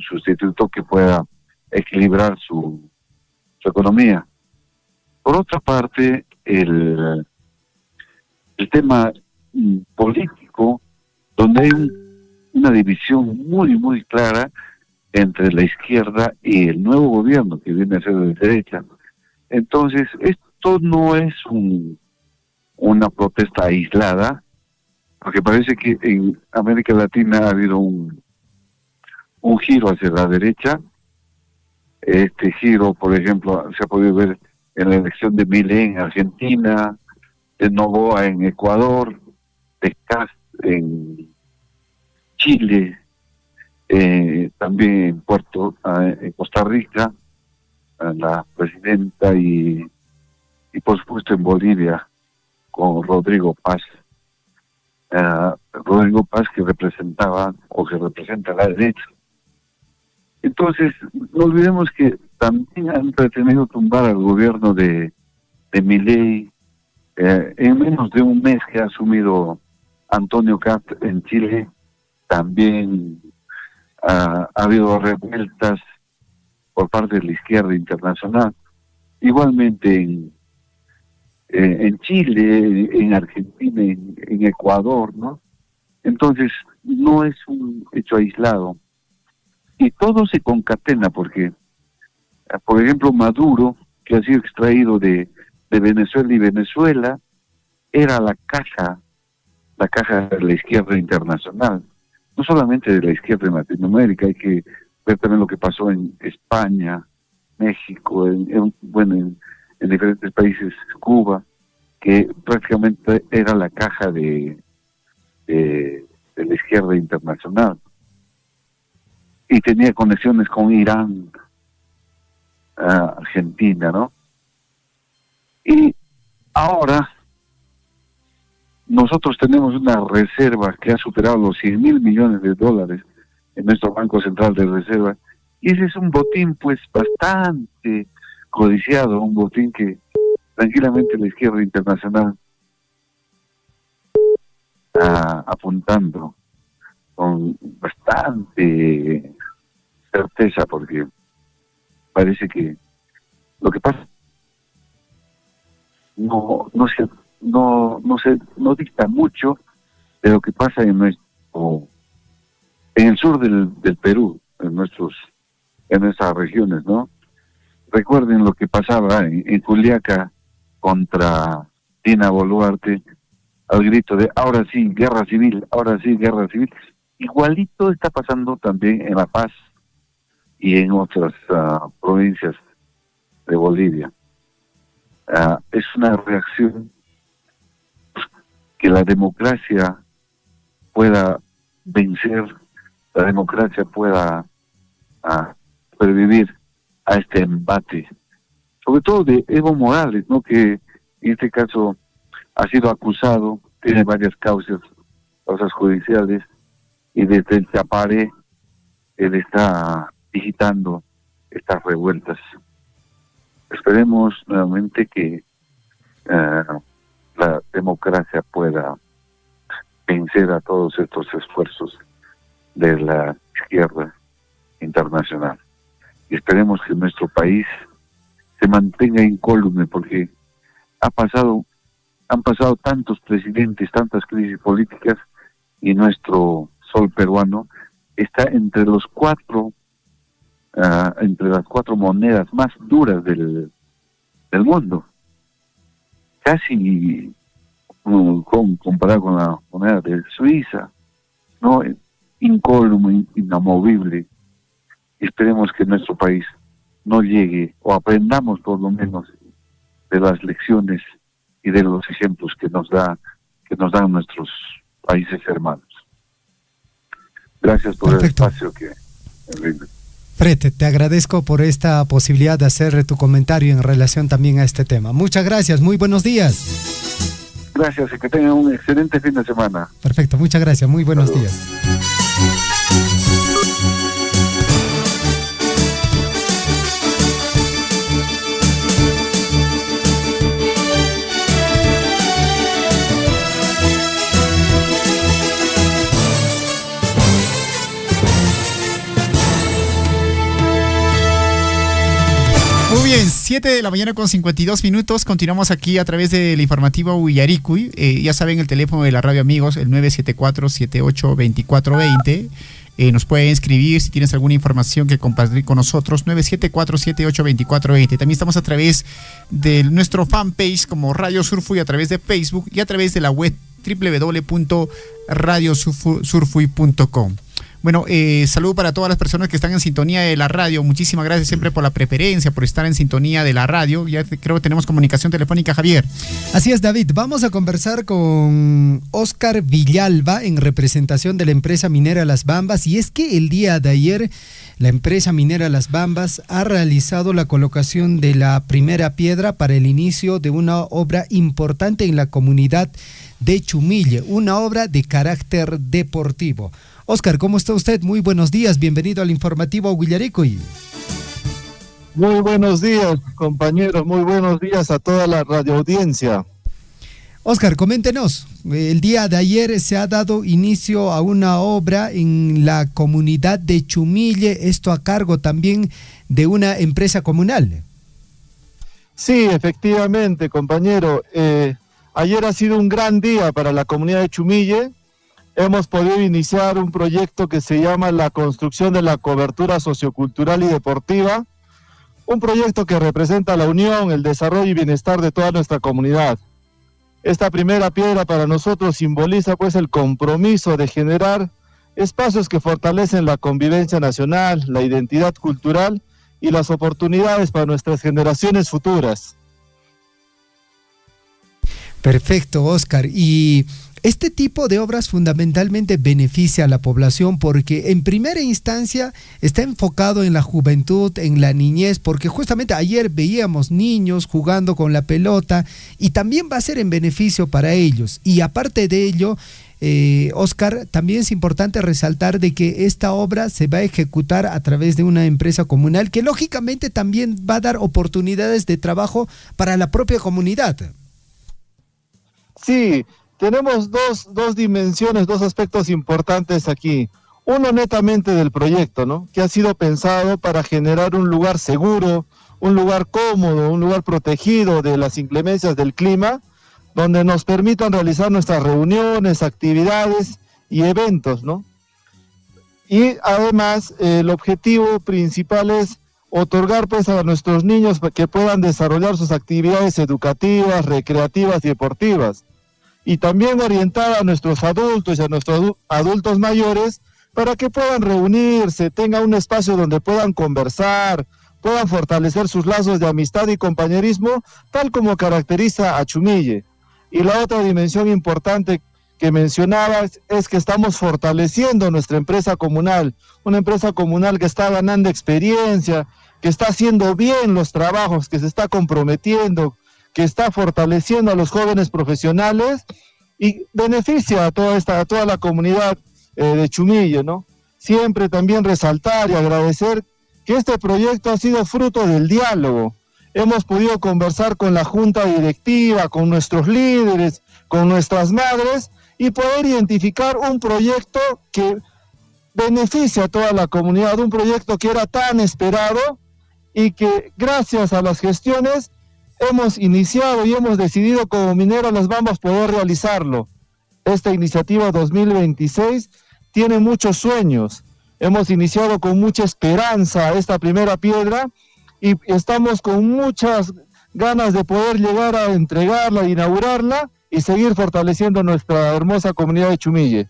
sustituto que pueda equilibrar su economía. Por otra parte, el tema político, donde hay una división muy, muy clara entre la izquierda y el nuevo gobierno, que viene a ser de derecha. Entonces, esto no es una protesta aislada, porque parece que en América Latina ha habido un giro hacia la derecha. Este giro, por ejemplo, se ha podido ver en la elección de Milei en Argentina, de Noboa en Ecuador, de Kast en Chile, también en Costa Rica, la presidenta, y por supuesto en Bolivia con Rodrigo Paz. Rodrigo Paz, que representa a la derecha. Entonces, no olvidemos que también han pretendido tumbar al gobierno de Milei. En menos de un mes que ha asumido Antonio Kast en Chile, también ha habido revueltas por parte de la izquierda internacional. Igualmente en Chile, en Argentina, en Ecuador, ¿no? Entonces, no es un hecho aislado. Y todo se concatena porque, por ejemplo, Maduro, que ha sido extraído de Venezuela, y Venezuela era la caja de la izquierda internacional, no solamente de la izquierda en Latinoamérica. Hay que ver también lo que pasó en España, México, en diferentes países, Cuba, que prácticamente era la caja de la izquierda internacional, y tenía conexiones con Irán, Argentina, ¿no? Y ahora nosotros tenemos una reserva que ha superado los 100.000 millones de dólares en nuestro Banco Central de Reserva, y ese es un botín pues bastante codiciado, un botín que tranquilamente la izquierda internacional apuntando con bastante certeza, porque parece que lo que pasa no dicta mucho de lo que pasa en el sur del Perú, en nuestras regiones, ¿no? Recuerden lo que pasaba en Juliaca contra Dina Boluarte, al grito de ahora sí, guerra civil, ahora sí, guerra civil. Igualito está pasando también en La Paz y en otras provincias de Bolivia. Es una reacción que la democracia pueda vencer, la democracia pueda sobrevivir a este embate, sobre todo de Evo Morales, ¿no? Que en este caso ha sido acusado, tiene varias causas judiciales, y desde el Chapare él está digitando estas revueltas. Esperemos nuevamente que la democracia pueda vencer a todos estos esfuerzos de la izquierda internacional. Y esperemos que nuestro país se mantenga incólume, porque han pasado tantos presidentes, tantas crisis políticas, y nuestro sol peruano está entre las cuatro monedas más duras del mundo, casi comparado con la moneda de Suiza, no, incólume, inamovible. Esperemos que nuestro país no llegue, o aprendamos por lo menos de las lecciones y de los ejemplos que nos dan nuestros países hermanos. Gracias por Perfecto. el espacio que brinda. Fred, te agradezco por esta posibilidad de hacer tu comentario en relación también a este tema. Muchas gracias, muy buenos días. Gracias y que tengan un excelente fin de semana. Perfecto, muchas gracias, muy buenos Saludos. días. Muy bien, 7 de la mañana con 52 minutos. Continuamos aquí a través del informativo Huillaricuy. Ya saben, el teléfono de la radio, amigos, el 974-782420. Nos pueden escribir si tienes alguna información que compartir con nosotros, 974-782420. También estamos a través de nuestro fanpage como Radio Surfuy, a través de Facebook y a través de la web www.radiosurfuy.com. Bueno, saludo para todas las personas que están en sintonía de la radio. Muchísimas gracias siempre por la preferencia, por estar en sintonía de la radio. Ya creo que tenemos comunicación telefónica, Javier. Así es, David. Vamos a conversar con Óscar Villalba en representación de la empresa minera Las Bambas. Y es que el día de ayer la empresa minera Las Bambas ha realizado la colocación de la primera piedra para el inicio de una obra importante en la comunidad de Chumille, una obra de carácter deportivo. Óscar, ¿cómo está usted? Muy buenos días, bienvenido al informativo Huillaricuy. Muy buenos días, compañeros, muy buenos días a toda la radioaudiencia. Óscar, coméntenos, el día de ayer se ha dado inicio a una obra en la comunidad de Chumille, esto a cargo también de una empresa comunal. Sí, efectivamente, compañero, ayer ha sido un gran día para la comunidad de Chumille. Hemos podido iniciar un proyecto que se llama la construcción de la cobertura sociocultural y deportiva, un proyecto que representa la unión, el desarrollo y bienestar de toda nuestra comunidad. Esta primera piedra para nosotros simboliza pues el compromiso de generar espacios que fortalecen la convivencia nacional, la identidad cultural y las oportunidades para nuestras generaciones futuras. Perfecto, Óscar. Y este tipo de obras fundamentalmente beneficia a la población porque en primera instancia está enfocado en la juventud, en la niñez, porque justamente ayer veíamos niños jugando con la pelota y también va a ser en beneficio para ellos. Y aparte de ello, Óscar, también es importante resaltar de que esta obra se va a ejecutar a través de una empresa comunal que lógicamente también va a dar oportunidades de trabajo para la propia comunidad. Sí, tenemos dos dimensiones, dos aspectos importantes aquí. Uno netamente del proyecto, ¿no? Que ha sido pensado para generar un lugar seguro, un lugar cómodo, un lugar protegido de las inclemencias del clima, donde nos permitan realizar nuestras reuniones, actividades y eventos, ¿no? Y además el objetivo principal es otorgar pues a nuestros niños que puedan desarrollar sus actividades educativas, recreativas y deportivas. Y también orientar a nuestros adultos y a nuestros adultos mayores para que puedan reunirse, tengan un espacio donde puedan conversar, puedan fortalecer sus lazos de amistad y compañerismo, tal como caracteriza a Chumille. Y la otra dimensión importante que mencionaba es que estamos fortaleciendo nuestra empresa comunal, una empresa comunal que está ganando experiencia, que está haciendo bien los trabajos, que se está comprometiendo, que está fortaleciendo a los jóvenes profesionales y beneficia a toda la comunidad de Chumille, ¿no? Siempre también resaltar y agradecer que este proyecto ha sido fruto del diálogo. Hemos podido conversar con la junta directiva, con nuestros líderes, con nuestras madres y poder identificar un proyecto que beneficia a toda la comunidad, un proyecto que era tan esperado y que gracias a las gestiones hemos iniciado y hemos decidido como Minera Las Bambas poder realizarlo. Esta iniciativa 2026 tiene muchos sueños. Hemos iniciado con mucha esperanza esta primera piedra y estamos con muchas ganas de poder llegar a entregarla, inaugurarla y seguir fortaleciendo nuestra hermosa comunidad de Chumille.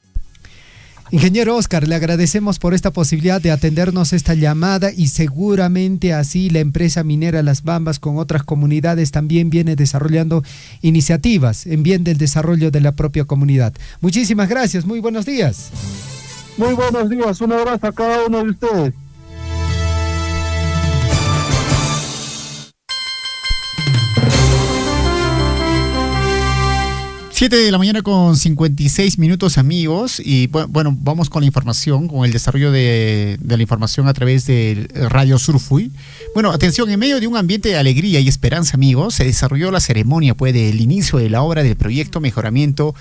Ingeniero Oscar, le agradecemos por esta posibilidad de atendernos esta llamada y seguramente así la empresa minera Las Bambas con otras comunidades también viene desarrollando iniciativas en bien del desarrollo de la propia comunidad. Muchísimas gracias, muy buenos días. Muy buenos días, un abrazo a cada uno de ustedes. Siete de la mañana con 56 minutos, amigos, y bueno, vamos con la información, con el desarrollo de la información a través de Radio Surfui. Bueno, atención, en medio de un ambiente de alegría y esperanza, amigos, se desarrolló la ceremonia del inicio de la obra del proyecto Mejoramiento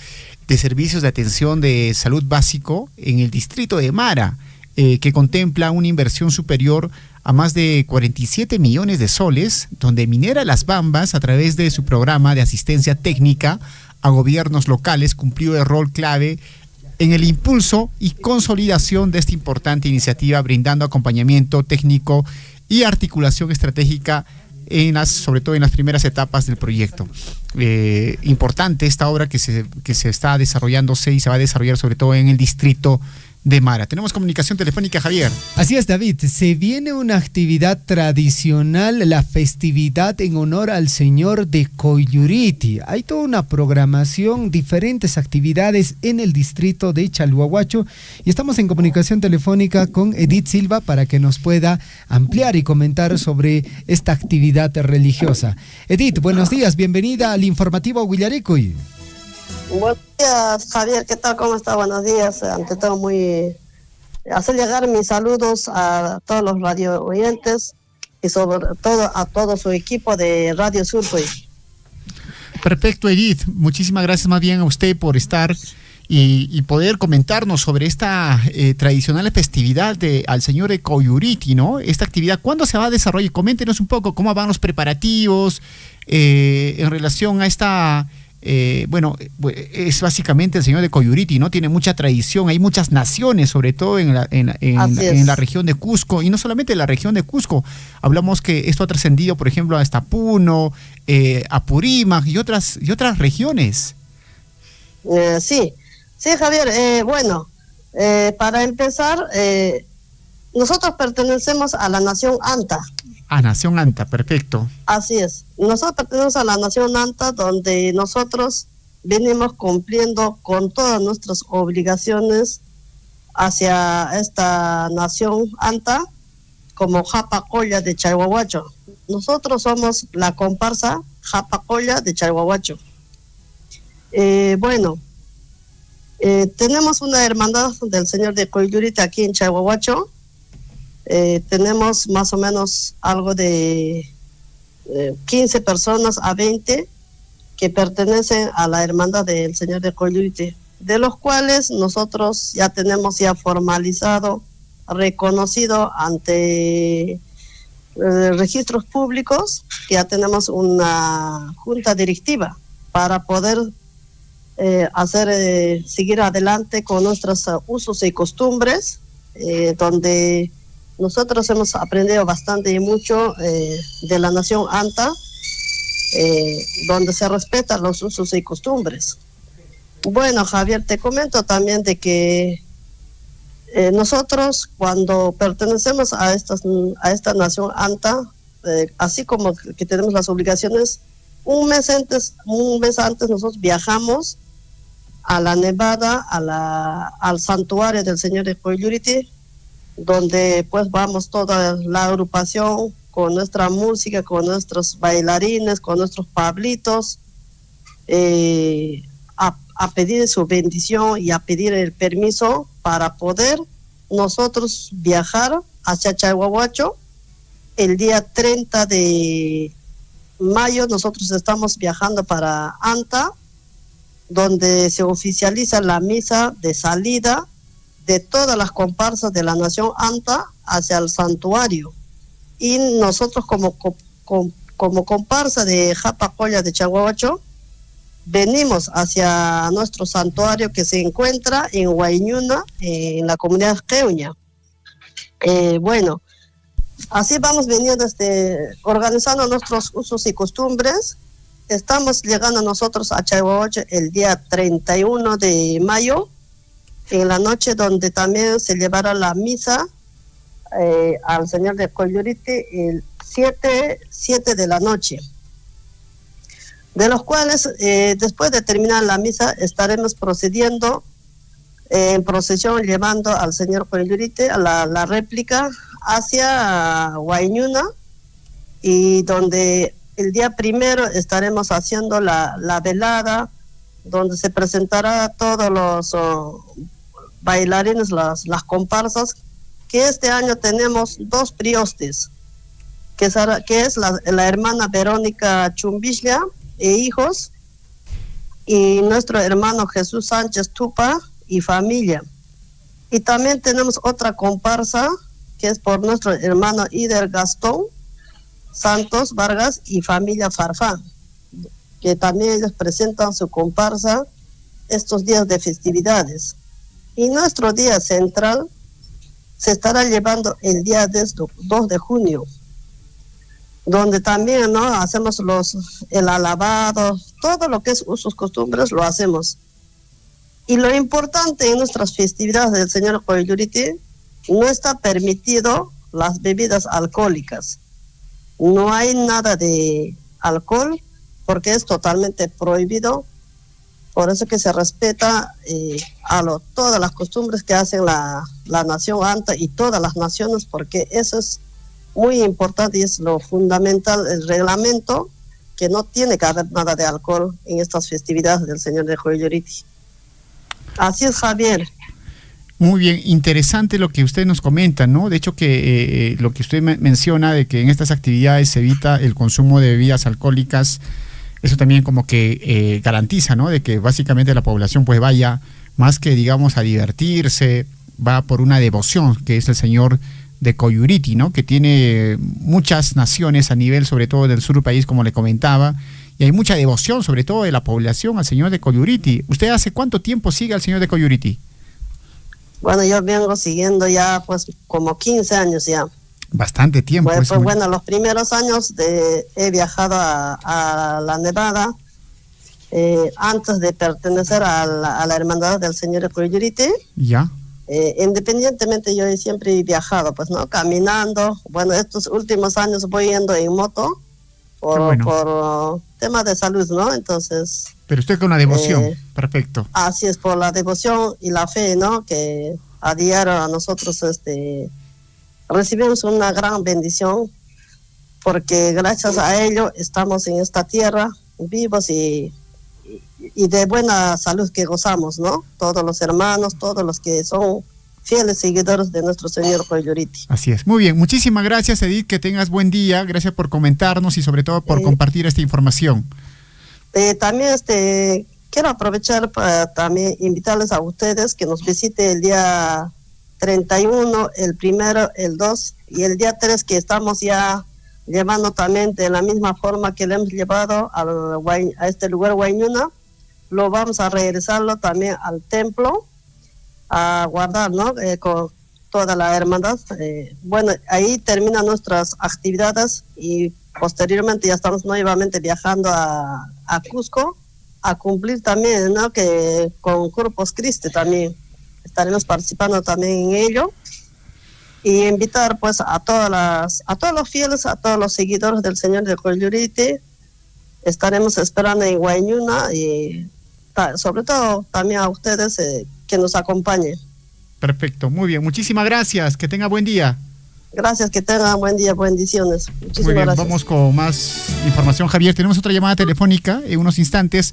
de Servicios de Atención de Salud Básico en el distrito de Mara, que contempla una inversión superior a más de 47 millones de soles, donde Minera Las Bambas, a través de su programa de asistencia técnica a gobiernos locales, cumplió el rol clave en el impulso y consolidación de esta importante iniciativa, brindando acompañamiento técnico y articulación estratégica sobre todo en las primeras etapas del proyecto. Importante esta obra que se está desarrollándose y se va a desarrollar sobre todo en el distrito de Mara. Tenemos comunicación telefónica, Javier. Así es, David. Se viene una actividad tradicional, la festividad en honor al señor de Coyuriti. Hay toda una programación, diferentes actividades en el distrito de Chalhuahuacho y estamos en comunicación telefónica con Edith Silva para que nos pueda ampliar y comentar sobre esta actividad religiosa. Edith, buenos días, bienvenida al informativo Huillaricuy. Buenos días, Javier, ¿qué tal? ¿Cómo está? Buenos días. Ante todo, hacer llegar mis saludos a todos los radio oyentes y sobre todo a todo su equipo de Radio Surfui. Perfecto, Edith. Muchísimas gracias más bien a usted por estar y poder comentarnos sobre esta tradicional festividad al señor de Coyuriti, ¿no? Esta actividad, ¿cuándo se va a desarrollar? Coméntenos un poco cómo van los preparativos en relación a esta... es básicamente el señor de Coyuriti, ¿no? Tiene mucha tradición, hay muchas naciones, sobre todo en la región de Cusco, y no solamente en la región de Cusco. Hablamos que esto ha trascendido, por ejemplo, hasta Puno, Apurímac y otras regiones. Sí, Javier. Para empezar, nosotros pertenecemos a la nación Anta. Nación Anta, perfecto. Así es. Nosotros pertenecemos a la nación Anta, donde nosotros venimos cumpliendo con todas nuestras obligaciones hacia esta nación Anta, como Japacolla de Chalhuahuacho. Nosotros somos la comparsa Japacolla de Chalhuahuacho. Tenemos una hermandad del señor de Coyuriti aquí en Chalhuahuacho. Tenemos más o menos algo de 15 personas a 20 que pertenecen a la hermandad del Señor de Coyuriti, de los cuales nosotros ya tenemos ya formalizado, reconocido ante registros públicos, que ya tenemos una junta directiva para poder seguir adelante con nuestros usos y costumbres, donde nosotros hemos aprendido bastante y mucho de la nación Anta, donde se respetan los usos y costumbres. Bueno, Javier, te comento también de que nosotros cuando pertenecemos a esta nación Anta, así como que tenemos las obligaciones, un mes antes nosotros viajamos a la Nevada, al santuario del Señor de Coyuriti, donde pues vamos toda la agrupación con nuestra música, con nuestros bailarines, con nuestros pablitos, a pedir su bendición y a pedir el permiso para poder nosotros viajar hacia Chahuahuacho. El día 30 de mayo nosotros estamos viajando para Anta, donde se oficializa la misa de salida de todas las comparsas de la nación Anta hacia el santuario. Y nosotros como comparsa de Japacoya de Chahuahuacho, venimos hacia nuestro santuario que se encuentra en Huayñuna, en la comunidad Queuña. Bueno, así vamos veniendo organizando nuestros usos y costumbres. Estamos llegando nosotros a Chahuahuacho el día 31 de mayo, en la noche, donde también se llevará la misa al Señor de Coyuriti el 7 de la noche. De los cuales, después de terminar la misa, estaremos procediendo en procesión, llevando al Señor Coyuriti a la réplica hacia Huayñuna, y donde el día 1 estaremos haciendo la velada, donde se presentará todos los bailarines, las comparsas, que este año tenemos 2 priostes, que es la hermana Verónica Chumbishlia e hijos, y nuestro hermano Jesús Sánchez Tupa y familia. Y también tenemos otra comparsa, que es por nuestro hermano Ider Gastón Santos Vargas y familia Farfán, que también ellos presentan su comparsa estos días de festividades. Y nuestro día central se estará llevando el día 2 de junio, donde también, ¿no?, hacemos el alabado, todo lo que es usos, costumbres, lo hacemos. Y lo importante en nuestras festividades del Señor Coyuriti, no está permitido las bebidas alcohólicas. No hay nada de alcohol, porque es totalmente prohibido. Por eso que se respeta todas las costumbres que hacen la nación Anta y todas las naciones, porque eso es muy importante y es lo fundamental, el reglamento, que no tiene que haber nada de alcohol en estas festividades del Señor de Coyuriti. Así es, Javier. Muy bien, interesante lo que usted nos comenta, ¿no? De hecho, que lo que usted menciona de que en estas actividades se evita el consumo de bebidas alcohólicas, eso también como que garantiza, ¿no?, de que básicamente la población pues vaya más que, digamos, a divertirse, va por una devoción, que es el Señor de Coyuriti, ¿no?, que tiene muchas naciones a nivel, sobre todo del sur del país, como le comentaba, y hay mucha devoción, sobre todo de la población, al Señor de Coyuriti. ¿Usted hace cuánto tiempo sigue al Señor de Coyuriti? Bueno, yo vengo siguiendo ya pues como 15 años ya. Bastante tiempo. Pues bueno, los primeros años he viajado a la Nevada, antes de pertenecer a la hermandad del Señor de Coyuriti. Ya. Independientemente, yo siempre he viajado, pues, ¿no?, caminando. Bueno, estos últimos años voy yendo en moto por temas de salud, ¿no? Entonces... Pero usted con una devoción, perfecto. Así es, por la devoción y la fe, ¿no?, que a diario a nosotros recibimos una gran bendición, porque gracias a ello estamos en esta tierra vivos y de buena salud que gozamos, ¿no? Todos los hermanos, todos los que son fieles seguidores de nuestro Señor Coyuriti. Así es. Muy bien, muchísimas gracias, Edith, que tengas buen día, gracias por comentarnos y sobre todo por compartir esta información. También quiero aprovechar para también invitarles a ustedes que nos visite el día 31, el 1, el 2 y el día 3, que estamos ya llevando también de la misma forma que le hemos llevado a este lugar Huayñuna. Lo vamos a regresarlo también al templo a guardar, ¿no? Con toda la hermandad. Bueno, ahí terminan nuestras actividades y posteriormente ya estamos nuevamente viajando a Cusco a cumplir también, ¿no? Que con Corpus Christi también estaremos participando también en ello, y invitar pues a todos los fieles, a todos los seguidores del Señor de Collurite. Estaremos esperando en Huayñuna y sobre todo también a ustedes que nos acompañen. Perfecto, muy bien, muchísimas gracias, que tenga buen día. Gracias, que tengan buen día, bendiciones. Muchísimas Muy bien, gracias. vamos con más información, Javier. Tenemos otra llamada telefónica en unos instantes.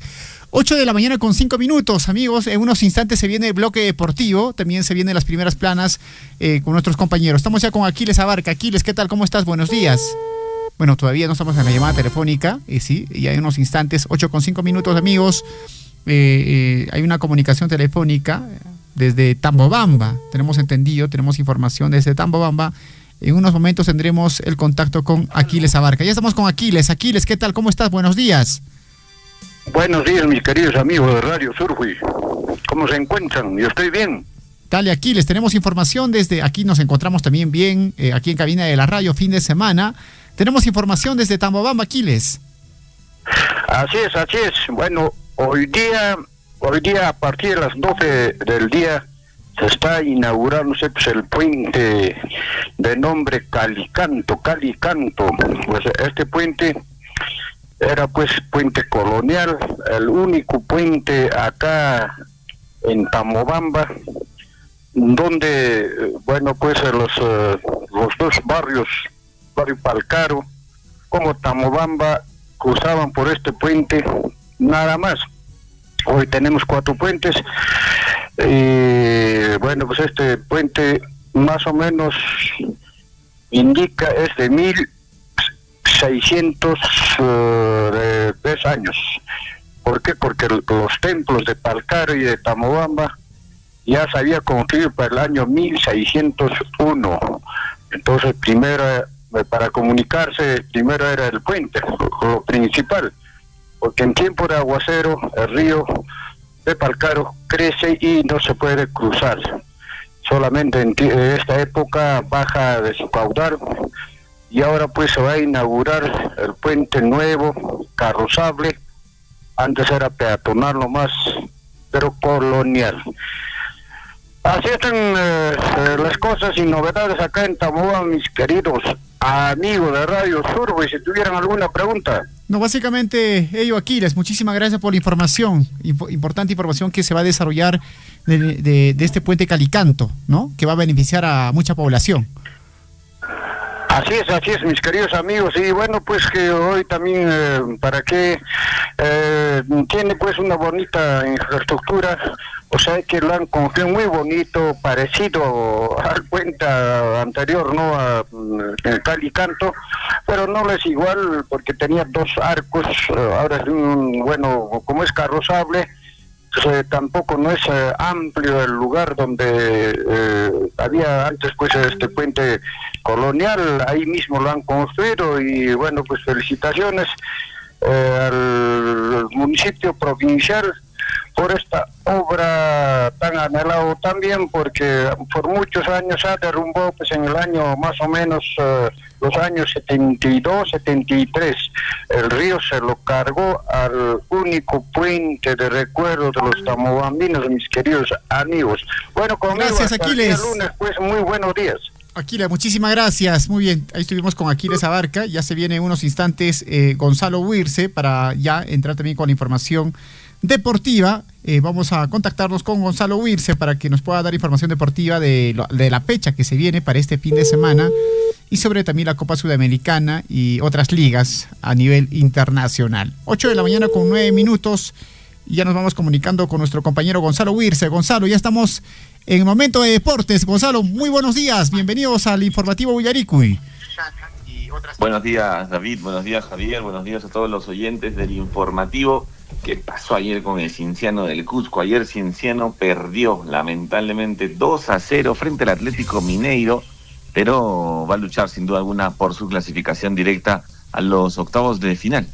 8:05 a.m, amigos. En unos instantes se viene el bloque deportivo. También se vienen las primeras planas con nuestros compañeros. Estamos ya con Aquiles Abarca. Aquiles, ¿qué tal? ¿Cómo estás? Buenos días. Bueno, todavía no estamos en la llamada telefónica. Sí, ya en unos instantes, 8:05 a.m, amigos. Hay una comunicación telefónica desde Tambobamba. Tenemos entendido, tenemos información desde Tambobamba. En unos momentos tendremos el contacto con Aquiles Abarca. Ya estamos con Aquiles. Aquiles, ¿qué tal? ¿Cómo estás? Buenos días. Buenos días, mis queridos amigos de Radio Surfui. ¿Cómo se encuentran? Yo estoy bien. Dale, Aquiles, tenemos información desde aquí. Nos encontramos también bien aquí en cabina de la radio fin de semana. Tenemos información desde Tambobamba, Aquiles. Así es, así es. Bueno, hoy día a partir de las 12 del día se está inaugurando pues, el puente de nombre Calicanto. Pues este puente era pues puente colonial, el único puente acá en Tambobamba, donde, bueno, pues los dos barrios, barrio Palcaro como Tambobamba, cruzaban por este puente nada más. Hoy tenemos 4 puentes. Bueno, pues este puente más o menos indica es de 1603 años. ¿Por qué? Porque los templos de Palcaro y de Tambobamba ya se había construido para el año 1601. Entonces, primero, para comunicarse, primero era el puente, lo principal. Porque en tiempo de aguacero el río de Palcaro crece y no se puede cruzar. Solamente en esta época baja de su caudal, y ahora pues se va a inaugurar el puente nuevo, carrozable. Antes era peatonal nomás, pero colonial. Así están las cosas y novedades acá en Tambobamba, mis queridos amigos de Radio Surfui. Si tuvieran alguna pregunta. No, básicamente ello, Aquiles. Muchísimas gracias por la información, importante información que se va a desarrollar de este puente Calicanto, ¿no? Que va a beneficiar a mucha población. Así es, mis queridos amigos. Y bueno, pues que hoy también, para que tiene pues una bonita infraestructura, o sea que lo han construido muy bonito, parecido al puente anterior, ¿no? A Calicanto, pero no es igual porque tenía 2 arcos, ahora es bueno, como es carrozable, tampoco no es amplio el lugar donde había antes pues este puente colonial. Ahí mismo lo han construido y bueno, pues felicitaciones al municipio provincial por esta obra tan anhelado también, porque por muchos años se derrumbó pues en el año más o menos los años 72, 73. El río se lo cargó al único puente de recuerdo de los tambobambinos, mis queridos amigos. Bueno, conmigo gracias, hasta Aquiles. el día lunes, pues muy buenos días. Aquiles, muchísimas gracias. Muy bien, ahí estuvimos con Aquiles Abarca. Ya se viene en unos instantes Gonzalo Huirce para ya entrar también con la información deportiva. Vamos a contactarnos con Gonzalo Huirce para que nos pueda dar información deportiva de la fecha que se viene para este fin de semana y sobre también la Copa Sudamericana y otras ligas a nivel internacional. 8:09 a.m. y ya nos vamos comunicando con nuestro compañero Gonzalo Huirce. Gonzalo, ya estamos en el momento de deportes. Gonzalo, muy buenos días, bienvenidos al informativo Villaricui. Buenos días, David, buenos días, Javier, buenos días a todos los oyentes del informativo. ¿Qué pasó ayer con el Cienciano del Cusco? Ayer Cienciano perdió lamentablemente 2-0 frente al Atlético Mineiro, pero va a luchar sin duda alguna por su clasificación directa a los octavos de final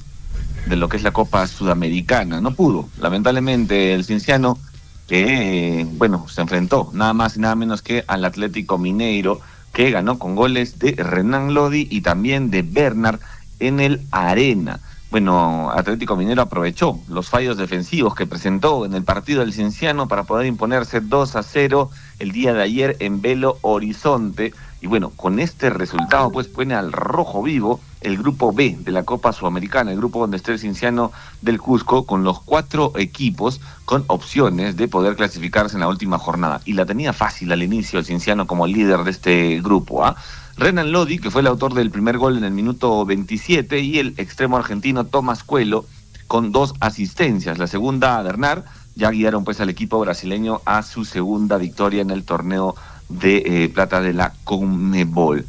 de lo que es la Copa Sudamericana. No pudo, lamentablemente, el Cienciano, que se enfrentó nada más y nada menos que al Atlético Mineiro, que ganó con goles de Renan Lodi y también de Bernard en el Arena. Bueno, Atlético Mineiro aprovechó los fallos defensivos que presentó en el partido del Cienciano para poder imponerse 2-0 el día de ayer en Belo Horizonte. Y bueno, con este resultado pues pone al rojo vivo el grupo B de la Copa Sudamericana, el grupo donde está el Cienciano del Cusco, con los 4 equipos con opciones de poder clasificarse en la última jornada. Y la tenía fácil al inicio el Cienciano como líder de este grupo, ¿ah? Renan Lodi, que fue el autor del primer gol en el minuto 27, y el extremo argentino Tomás Coelho con 2 asistencias. La segunda, Bernard, ya guiaron pues al equipo brasileño a su segunda victoria en el torneo de plata de la CONMEBOL.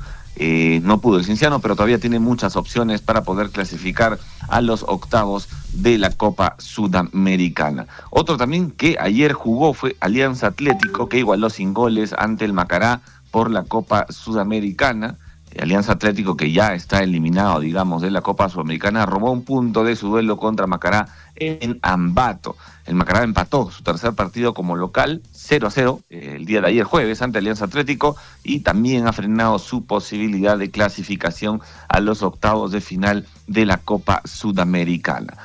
No pudo el Cienciano, pero todavía tiene muchas opciones para poder clasificar a los octavos de la Copa Sudamericana. Otro también que ayer jugó fue Alianza Atlético, que igualó sin goles ante el Macará por la Copa Sudamericana. Alianza Atlético, que ya está eliminado, digamos, de la Copa Sudamericana, robó un punto de su duelo contra Macará en Ambato. El Macará empató su tercer partido como local, 0-0, el día de ayer jueves ante Alianza Atlético, y también ha frenado su posibilidad de clasificación a los octavos de final de la Copa Sudamericana.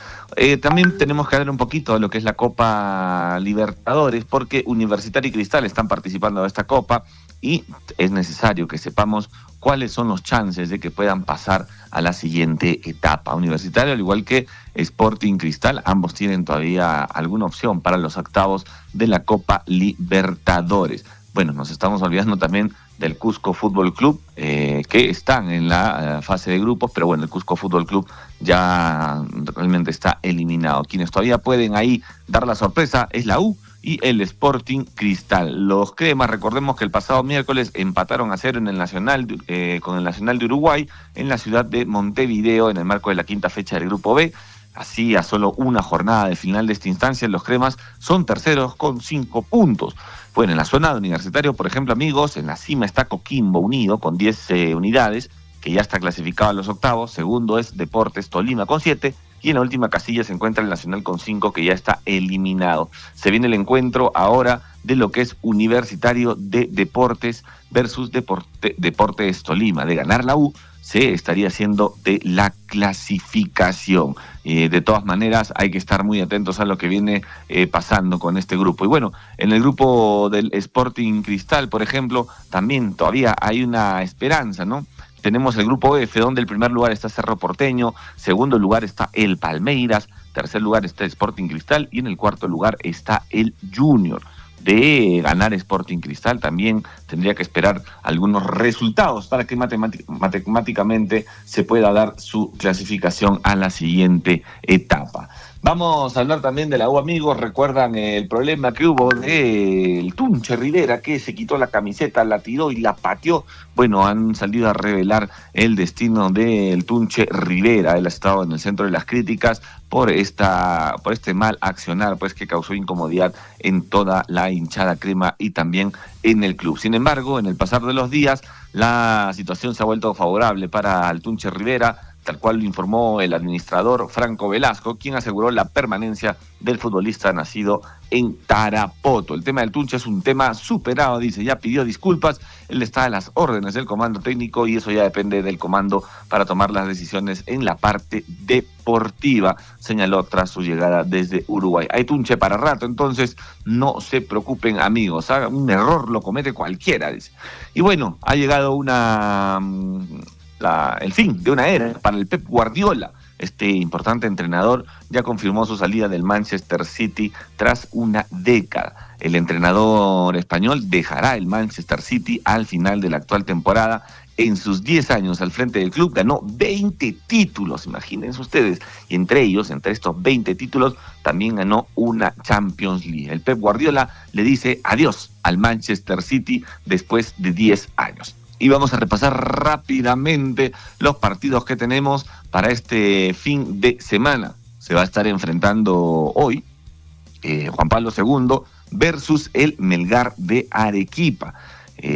También tenemos que hablar un poquito de lo que es la Copa Libertadores, porque Universitario y Cristal están participando de esta Copa y es necesario que sepamos cuáles son los chances de que puedan pasar a la siguiente etapa. Universitario, al igual que Sporting Cristal, ambos tienen todavía alguna opción para los octavos de la Copa Libertadores. Bueno, nos estamos olvidando también del Cusco Fútbol Club, que están en la fase de grupos, pero bueno, el Cusco Fútbol Club ya realmente está eliminado. Quienes todavía pueden ahí dar la sorpresa es la U y el Sporting Cristal. Los cremas, recordemos que el pasado miércoles empataron a 0 en el Nacional, con el Nacional de Uruguay en la ciudad de Montevideo en el marco de la quinta fecha del Grupo B. Así, a solo una jornada de final de esta instancia, los cremas son terceros con 5 puntos. Bueno, en la zona de Universitario, por ejemplo, amigos, en la cima está Coquimbo Unido con 10 unidades, que ya está clasificado a los octavos. Segundo es Deportes Tolima con 7. Y en la última casilla se encuentra el Nacional con 5, que ya está eliminado. Se viene el encuentro ahora de lo que es Universitario de Deportes versus Deportes Tolima. De ganar la U, se estaría haciendo de la clasificación. De todas maneras, hay que estar muy atentos a lo que viene pasando con este grupo. Y bueno, en el grupo del Sporting Cristal, por ejemplo, también todavía hay una esperanza, ¿no? Tenemos el grupo F, donde el primer lugar está Cerro Porteño, segundo lugar está el Palmeiras, tercer lugar está Sporting Cristal y en el cuarto lugar está el Junior. De ganar Sporting Cristal también tendría que esperar algunos resultados para que matemáticamente se pueda dar su clasificación a la siguiente etapa. Vamos a hablar también de la U, amigos. ¿Recuerdan el problema que hubo del Tunche Rivera, que se quitó la camiseta, la tiró y la pateó? Bueno, han salido a revelar el destino del Tunche Rivera. Él ha estado en el centro de las críticas por este mal accionar, pues, que causó incomodidad en toda la hinchada crema y también en el club. Sin embargo, en el pasar de los días, la situación se ha vuelto favorable para el Tunche Rivera, tal cual lo informó el administrador Franco Velasco, quien aseguró la permanencia del futbolista nacido en Tarapoto. El tema del Tunche es un tema superado, dice, ya pidió disculpas, él está a las órdenes del comando técnico y eso ya depende del comando para tomar las decisiones en la parte deportiva, señaló tras su llegada desde Uruguay. Hay Tunche para rato, entonces no se preocupen, amigos, un error lo comete cualquiera, dice. Y bueno, ha llegado el fin de una era para el Pep Guardiola. Este importante entrenador ya confirmó su salida del Manchester City tras una década. El entrenador español dejará el Manchester City al final de la actual temporada. En sus 10 años al frente del club ganó 20 títulos, imagínense ustedes. Y entre estos 20 títulos, también ganó una Champions League. El Pep Guardiola le dice adiós al Manchester City después de 10 años. Y vamos a repasar rápidamente los partidos que tenemos para este fin de semana. Se va a estar enfrentando hoy Juan Pablo II versus el Melgar de Arequipa.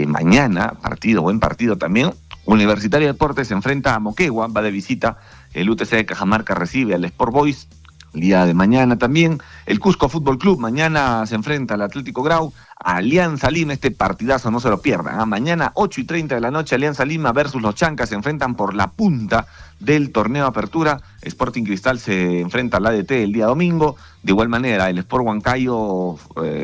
Mañana, buen partido también. Universitario de Deportes se enfrenta a Moquegua, va de visita. El UTC de Cajamarca recibe al Sport Boys. El día de mañana también, el Cusco Fútbol Club mañana se enfrenta al Atlético Grau, a Alianza Lima, este partidazo no se lo pierdan. Mañana 8:30 de la noche, Alianza Lima versus los Chancas se enfrentan por la punta del torneo Apertura. Sporting Cristal se enfrenta al ADT el día domingo. De igual manera, el Sport Huancayo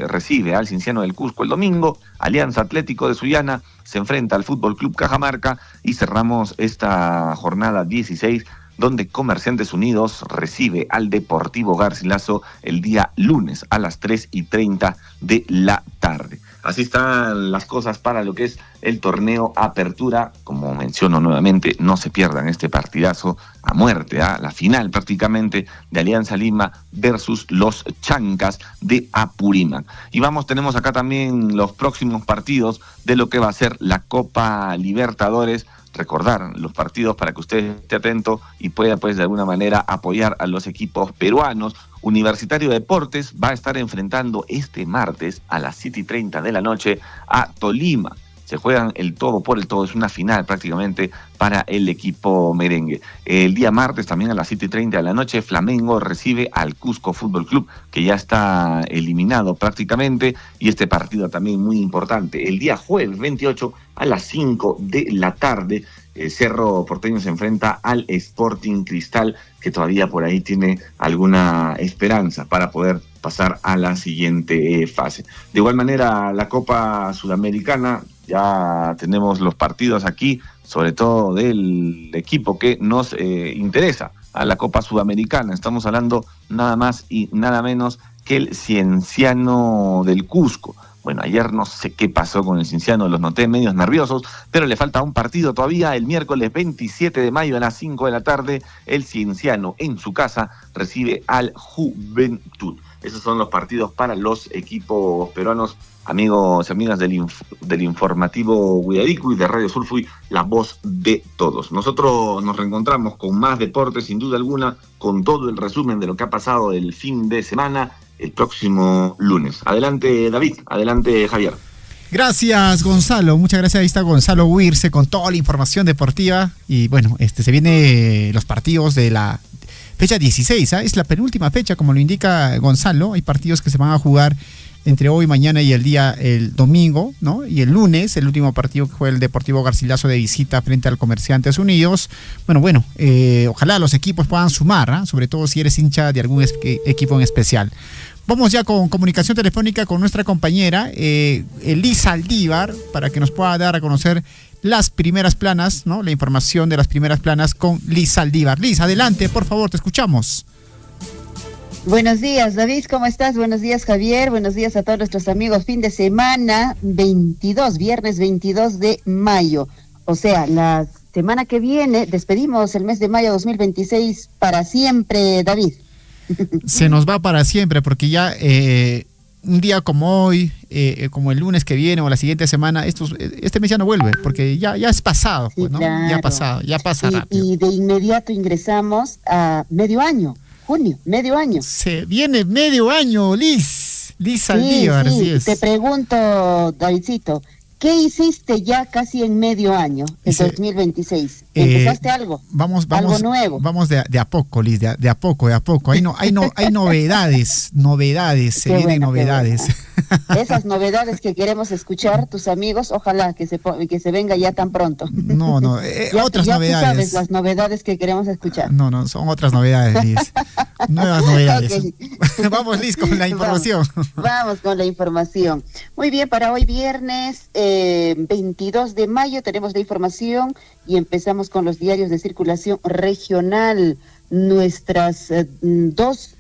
recibe al Cienciano del Cusco el domingo. Alianza Atlético de Sullana se enfrenta al Fútbol Club Cajamarca y cerramos esta jornada 16 donde Comerciantes Unidos recibe al Deportivo Garcilaso el día lunes a las 3:30 de la tarde. Así están las cosas para lo que es el torneo Apertura. Como menciono nuevamente, no se pierdan este partidazo a muerte, la final prácticamente de Alianza Lima versus los Chancas de Apurímac. Y tenemos acá también los próximos partidos de lo que va a ser la Copa Libertadores. Recordar los partidos para que usted esté atento y pueda pues de alguna manera apoyar a los equipos peruanos. Universitario de Deportes va a estar enfrentando este martes a las 7:30 de la noche a Tolima. Se juegan el todo por el todo, es una final prácticamente para el equipo merengue. El día martes también a las 7:30 de la noche, Flamengo recibe al Cusco Fútbol Club, que ya está eliminado prácticamente, y este partido también muy importante. El día jueves 28 a las 5 de la tarde, Cerro Porteño se enfrenta al Sporting Cristal, que todavía por ahí tiene alguna esperanza para poder pasar a la siguiente fase. De igual manera, la Copa Sudamericana, ya tenemos los partidos aquí, sobre todo del equipo que nos interesa, a la Copa Sudamericana. Estamos hablando nada más y nada menos que el Cienciano del Cusco. Bueno, ayer no sé qué pasó con el Cienciano, los noté medios nerviosos, pero le falta un partido todavía. El miércoles 27 de mayo a las 5 de la tarde, el Cienciano en su casa recibe al Juventud. Esos son los partidos para los equipos peruanos. Amigos y amigas del informativo Guillarico y de Radio Sulfuy, la voz de todos. Nosotros nos reencontramos con más deportes, sin duda alguna, con todo el resumen de lo que ha pasado el fin de semana, el próximo lunes. Adelante, David. Adelante, Javier. Gracias, Gonzalo. Muchas gracias. Ahí está Gonzalo Huirse con toda la información deportiva. Y bueno, se vienen los partidos de la fecha 16, es la penúltima fecha, como lo indica Gonzalo. Hay partidos que se van a jugar entre hoy, mañana y el domingo, ¿no? Y el lunes, el último partido que fue el Deportivo Garcilaso de visita frente al Comerciantes Unidos. Bueno, ojalá los equipos puedan sumar, sobre todo si eres hincha de algún equipo en especial. Vamos ya con comunicación telefónica con nuestra compañera Elisa Aldívar, para que nos pueda dar a conocer las primeras planas, ¿no? La información de las primeras planas con Lisa Aldívar. Liz, adelante, por favor, te escuchamos. Buenos días, David, ¿cómo estás? Buenos días, Javier. Buenos días a todos nuestros amigos. Fin de semana 22, viernes 22 de mayo. O sea, la semana que viene despedimos el mes de mayo 2026 para siempre, David. Se nos va para siempre porque ya un día como hoy, como el lunes que viene o la siguiente semana, este mes ya no vuelve porque ya es pasado, pues, ¿no? Claro. Ya pasa rápido. Y de inmediato ingresamos a medio año. Junio, medio año. Se viene medio año, Liz Aldívar, sí. Así es. Te pregunto, Davidcito, ¿qué hiciste ya casi en medio año, en 2026? ¿Empezaste algo? Algo nuevo. Vamos de a poco, Liz, de a poco. Hay novedades, se vienen novedades. Esas novedades que queremos escuchar, tus amigos, ojalá que se venga ya tan pronto. No, otras novedades. Tú sabes las novedades que queremos escuchar. No, son otras novedades, Liz. Nuevas novedades. Okay. Vamos, Liz, con la información. Vamos con la información. Muy bien, para hoy viernes 22 de mayo tenemos la información y empezamos con los diarios de circulación regional. Nuestras dos,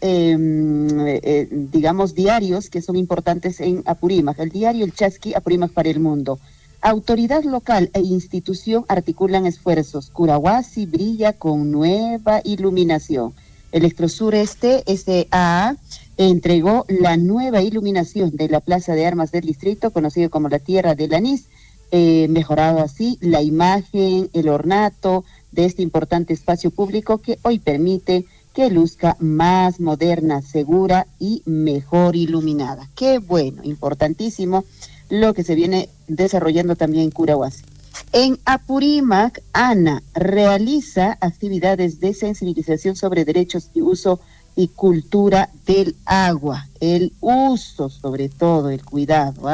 diarios que son importantes en Apurímac. El diario El Chasqui, Apurímac para el Mundo. Autoridad local e institución articulan esfuerzos. Curahuasi brilla con nueva iluminación. Electrosureste S.A. entregó la nueva iluminación de la Plaza de Armas del Distrito, conocido como la Tierra del Anís, mejorado así la imagen, el ornato de este importante espacio público que hoy permite que luzca más moderna, segura y mejor iluminada. Qué bueno, importantísimo lo que se viene desarrollando también en Curahuasi. En Apurímac, ANA realiza actividades de sensibilización sobre derechos y uso y cultura del agua, el uso sobre todo, el cuidado.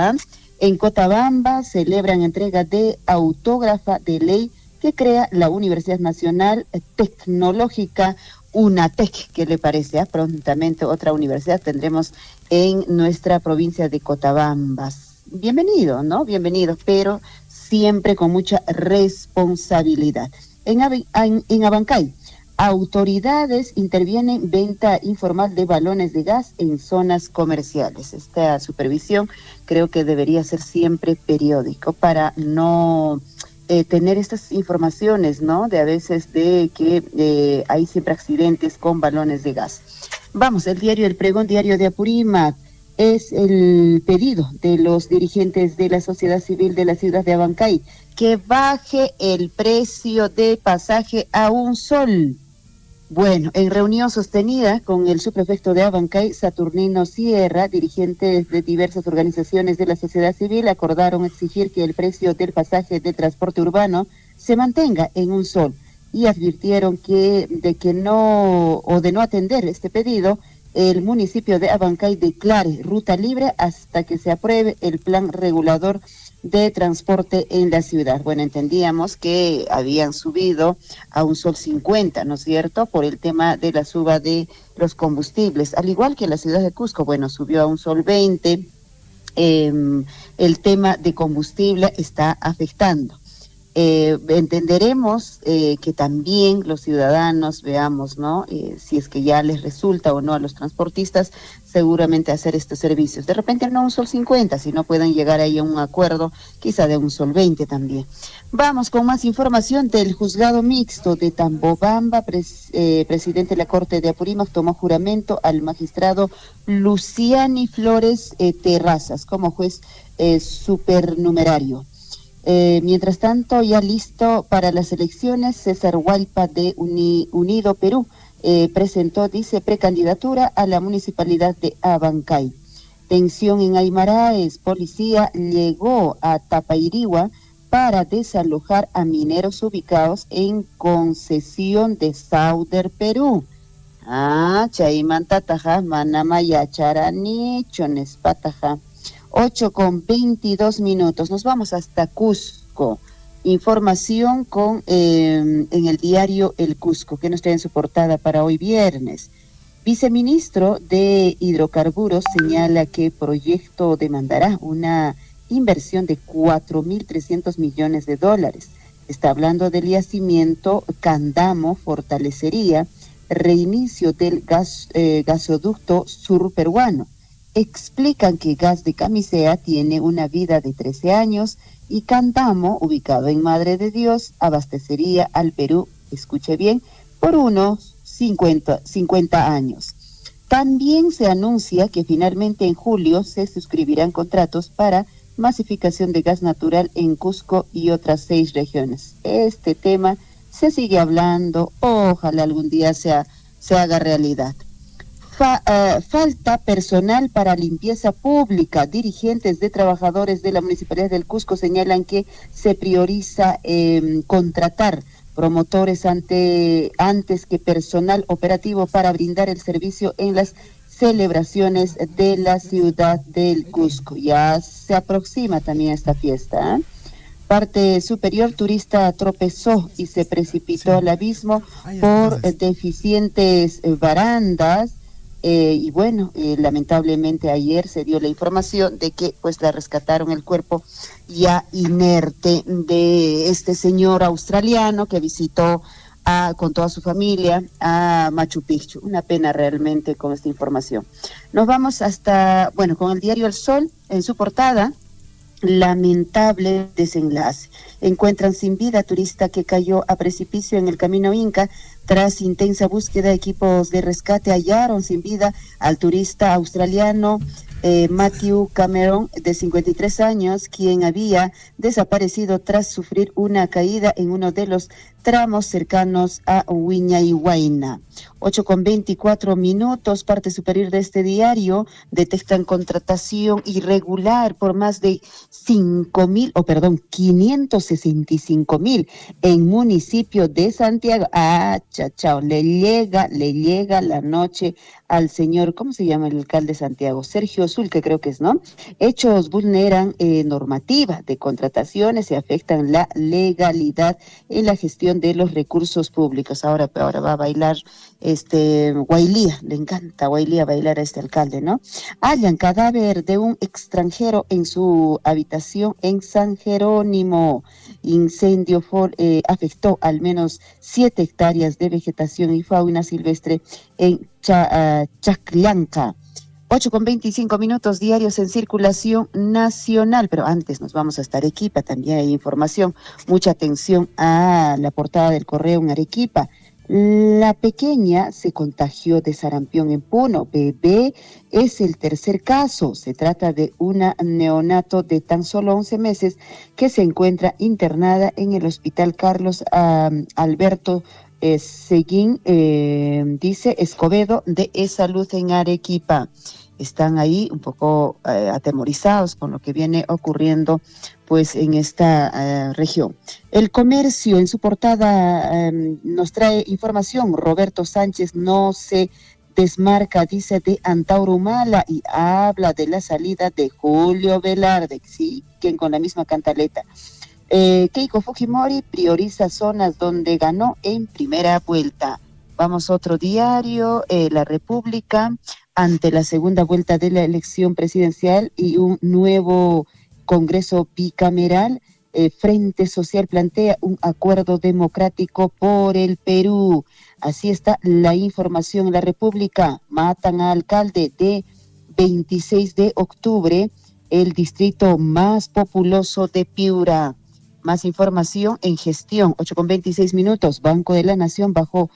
En Cotabamba celebran entrega de autógrafa de ley que crea la Universidad Nacional Tecnológica UNATEC. ¿Qué le parece? Prontamente otra universidad tendremos en nuestra provincia de Cotabamba. Bienvenido, ¿no? Bienvenido, pero siempre con mucha responsabilidad. En Abancay, autoridades intervienen venta informal de balones de gas en zonas comerciales. Esta supervisión creo que debería ser siempre periódico para no tener estas informaciones, ¿no? De a veces de que hay siempre accidentes con balones de gas. Vamos, el diario El Pregón, diario de Apurímac, es el pedido de los dirigentes de la sociedad civil de la ciudad de Abancay que baje el precio de pasaje a $1. Bueno, en reunión sostenida con el subprefecto de Abancay, Saturnino Sierra, dirigentes de diversas organizaciones de la sociedad civil acordaron exigir que el precio del pasaje de transporte urbano se mantenga en $1 y advirtieron que de no atender este pedido, el municipio de Abancay declare ruta libre hasta que se apruebe el plan regulador de transporte en la ciudad. Bueno, entendíamos que habían subido a $1.50, ¿no es cierto?, por el tema de la suba de los combustibles, al igual que la ciudad de Cusco, bueno, subió a $1.20. El tema de combustible está afectando. Entenderemos que también los ciudadanos veamos, ¿no? Si es que ya les resulta o no a los transportistas seguramente hacer estos servicios. De repente no $1.50, si no pueden llegar ahí a un acuerdo, quizá de $1.20 también. Vamos con más información del juzgado mixto de Tambobamba. Presidente de la Corte de Apurímac tomó juramento al magistrado Luciani Flores Terrazas como juez supernumerario. Mientras tanto, ya listo para las elecciones, César Hualpa de Unido Perú presentó, dice, precandidatura a la municipalidad de Abancay. Tensión en Aymaraes, policía llegó a Tapairihua para desalojar a mineros ubicados en concesión de Sauder, Perú. Chaimantataja, Manamaya, Charani, Chonespataja. 8:22. Nos vamos hasta Cusco. Información en el diario El Cusco, que nos trae en su portada para hoy viernes. Viceministro de Hidrocarburos señala que proyecto demandará una inversión de $4.300 millones. Está hablando del yacimiento Candamo, fortalecería reinicio del gasoducto sur peruano. Explican que Gas de Camisea tiene una vida de 13 años y Candamo, ubicado en Madre de Dios, abastecería al Perú, escuche bien, por unos 50 años. También se anuncia que finalmente en julio se suscribirán contratos para masificación de gas natural en Cusco y otras 6 regiones. Este tema se sigue hablando, ojalá algún día se haga realidad. Falta personal para limpieza pública. Dirigentes de trabajadores de la Municipalidad del Cusco señalan que se prioriza contratar promotores antes que personal operativo para brindar el servicio en las celebraciones de la ciudad del Cusco. Ya se aproxima también esta fiesta. Parte superior turista tropezó y se precipitó al abismo por deficientes barandas. Y bueno, lamentablemente ayer se dio la información de que pues la rescataron el cuerpo ya inerte de este señor australiano que visitó con toda su familia a Machu Picchu. Una pena realmente con esta información. Nos vamos con el diario El Sol en su portada. Lamentable desenlace. Encuentran sin vida turista que cayó a precipicio en el camino Inca. Tras intensa búsqueda, equipos de rescate hallaron sin vida al turista australiano Matthew Cameron, de 53 años, quien había desaparecido tras sufrir una caída en uno de los tramos cercanos a Huayna. 8:24, parte superior de este diario, detectan contratación irregular por más de 565,000 en municipio de Santiago. Chao, le llega la noche al señor, ¿cómo se llama el alcalde de Santiago? Sergio Zulque, creo que es, ¿no? Hechos vulneran normativa de contrataciones y afectan la legalidad en la gestión de los recursos públicos. Ahora va a bailar Guailía, le encanta Guailía bailar a este alcalde, ¿no? Hallan cadáver de un extranjero en su habitación en San Jerónimo. Incendio afectó al menos 7 hectáreas de vegetación y fauna silvestre en Chaclanca. 8:25, diarios en circulación nacional, pero antes nos vamos hasta Arequipa, también hay información. Mucha atención a la portada del Correo en Arequipa. La pequeña se contagió de sarampión en Puno. Bebé es el tercer caso. Se trata de una neonato de tan solo 11 meses que se encuentra internada en el Hospital Carlos Alberto Seguín, dice Escobedo, de E-Salud en Arequipa. Están ahí un poco atemorizados con lo que viene ocurriendo pues en esta región. El Comercio en su portada nos trae información. Roberto Sánchez no se desmarca, dice, de Antauro Humala y habla de la salida de Julio Velarde, siguen con la misma cantaleta. Keiko Fujimori prioriza zonas donde ganó en primera vuelta. Vamos a otro diario, La República, ante la segunda vuelta de la elección presidencial y un nuevo Congreso bicameral, Frente Social plantea un acuerdo democrático por el Perú. Así está la información en La República. Matan a alcalde de 26 de octubre, el distrito más populoso de Piura. Más información en Gestión, 8:26, Banco de la Nación bajo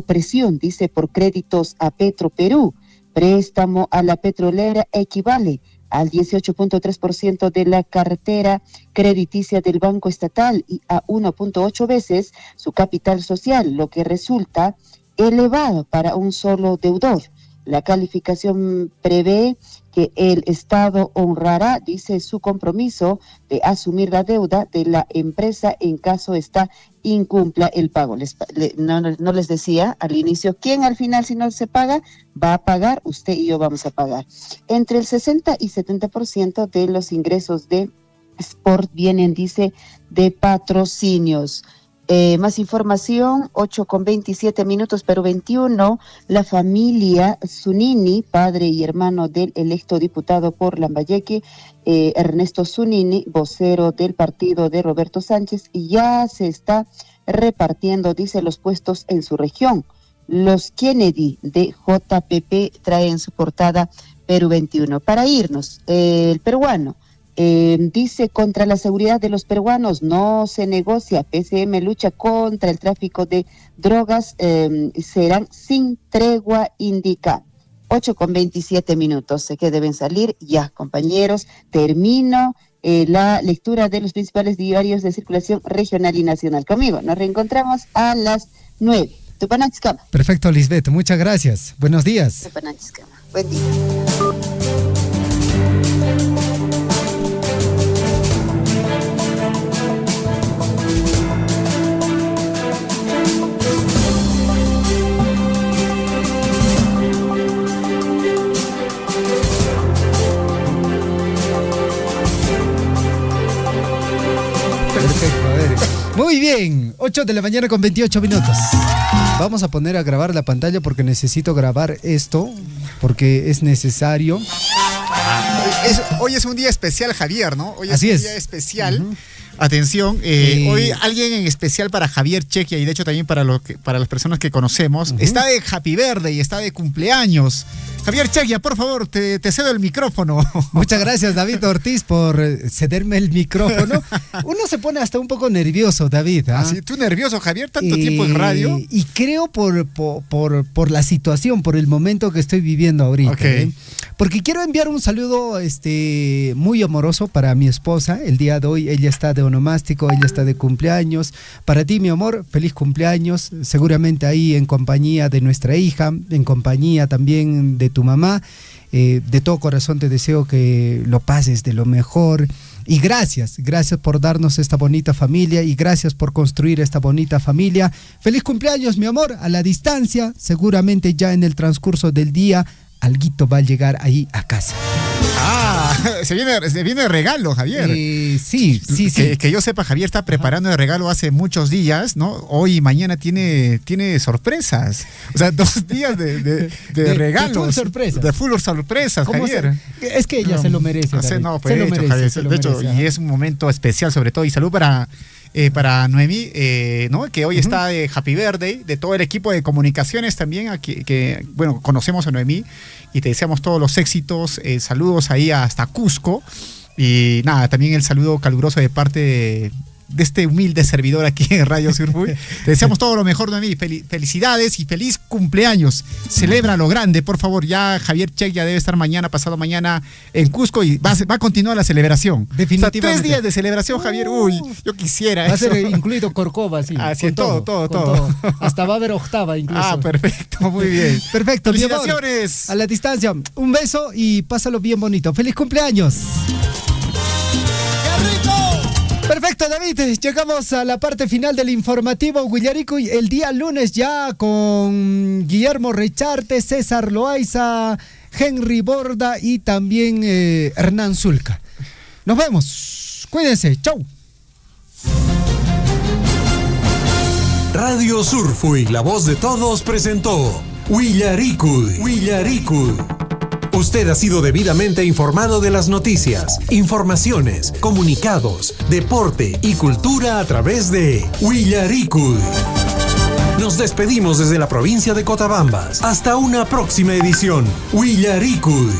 presión, dice, por créditos a Petroperú. Préstamo a la petrolera equivale al 18.3% de la cartera crediticia del Banco Estatal y a 1.8 veces su capital social, lo que resulta elevado para un solo deudor. La calificación prevé que el Estado honrará, dice, su compromiso de asumir la deuda de la empresa en caso esta incumpla el pago. No les decía al inicio, ¿quién al final, si no se paga, va a pagar? Usted y yo vamos a pagar. Entre el 60 y 70% de los ingresos de Sport vienen, dice, de patrocinios. Más información, 8:27, Perú 21, la familia Zunini, padre y hermano del electo diputado por Lambayeque, Ernesto Zunini, vocero del partido de Roberto Sánchez, y ya se está repartiendo, dice, los puestos en su región. Los Kennedy de JPP traen su portada Perú 21. Para irnos, el peruano. Dice, contra la seguridad de los peruanos no se negocia. PCM lucha contra el tráfico de drogas, serán sin tregua, indica. 8:27, sé que deben salir ya, compañeros. Termino la lectura de los principales diarios de circulación regional y nacional. Conmigo nos reencontramos a las 9. Tupanachkama. Perfecto, Lisbeth, muchas gracias. Buenos días. Tupanachkama. Buen día. Muy bien, 8:28 a.m. Vamos a poner a grabar la pantalla porque necesito grabar esto, porque es necesario. Hoy es un día especial, Javier, ¿no? Hoy es Así un es. día especial. Atención, hoy alguien en especial para Javier Chequia y de hecho también para las personas que conocemos, está de Happy Birthday y está de cumpleaños. Javier Chequia, por favor, te cedo el micrófono. Muchas gracias, David Ortiz, por cederme el micrófono. Uno se pone hasta un poco nervioso, David. ¿Así? ¿Tú nervioso, Javier? ¿Tanto tiempo en radio? Y creo por la situación, por el momento que estoy viviendo ahorita. Okay. Porque quiero enviar un saludo muy amoroso para mi esposa. El día de hoy ella está de onomástico, ella está de cumpleaños. Para ti, mi amor, feliz cumpleaños. Seguramente ahí en compañía de nuestra hija, en compañía también de tu mamá. De todo corazón te deseo que lo pases de lo mejor. Y gracias por darnos esta bonita familia y gracias por construir esta bonita familia. Feliz cumpleaños, mi amor, a la distancia. Seguramente ya en el transcurso del día alguito va a llegar ahí a casa. Se viene el regalo, Javier. Sí. Que yo sepa, Javier está preparando el regalo hace muchos días, ¿no? Hoy y mañana tiene sorpresas. O sea, 2 días de regalos. De full sorpresas. De full sorpresas, Javier. Es que ella se lo merece, David. No, pues, de hecho, y es un momento especial sobre todo. Y salud para Noemí, ¿no? Que hoy está de Happy Birthday, de todo el equipo de comunicaciones también, que conocemos a Noemí y te deseamos todos los éxitos, saludos ahí hasta Cusco y nada, también el saludo caluroso de parte de este humilde servidor aquí en Radio Surfui. Te deseamos todo lo mejor, Noemí. Felicidades y feliz cumpleaños. Celebra lo grande, por favor. Ya Javier Check ya debe estar pasado mañana en Cusco y va a continuar la celebración. Definitivamente. O sea, 3 días de celebración, Javier. Uy, yo quisiera Va eso. a ser incluido Corcova, sí. Así, todo. Hasta va a haber octava incluso. Perfecto, muy bien. Perfecto, felicitaciones. A la distancia, un beso y pásalo bien bonito. ¡Feliz cumpleaños! Perfecto, David, llegamos a la parte final del informativo Huillaricuy, el día lunes ya con Guillermo Recharte, César Loaiza, Henry Borda y también Hernán Zulca. Nos vemos, cuídense, chau. Radio Surfui, la voz de todos, presentó Huillaricuy. Usted ha sido debidamente informado de las noticias, informaciones, comunicados, deporte y cultura a través de Huillaricuy. Nos despedimos desde la provincia de Cotabambas. Hasta una próxima edición. Huillaricuy.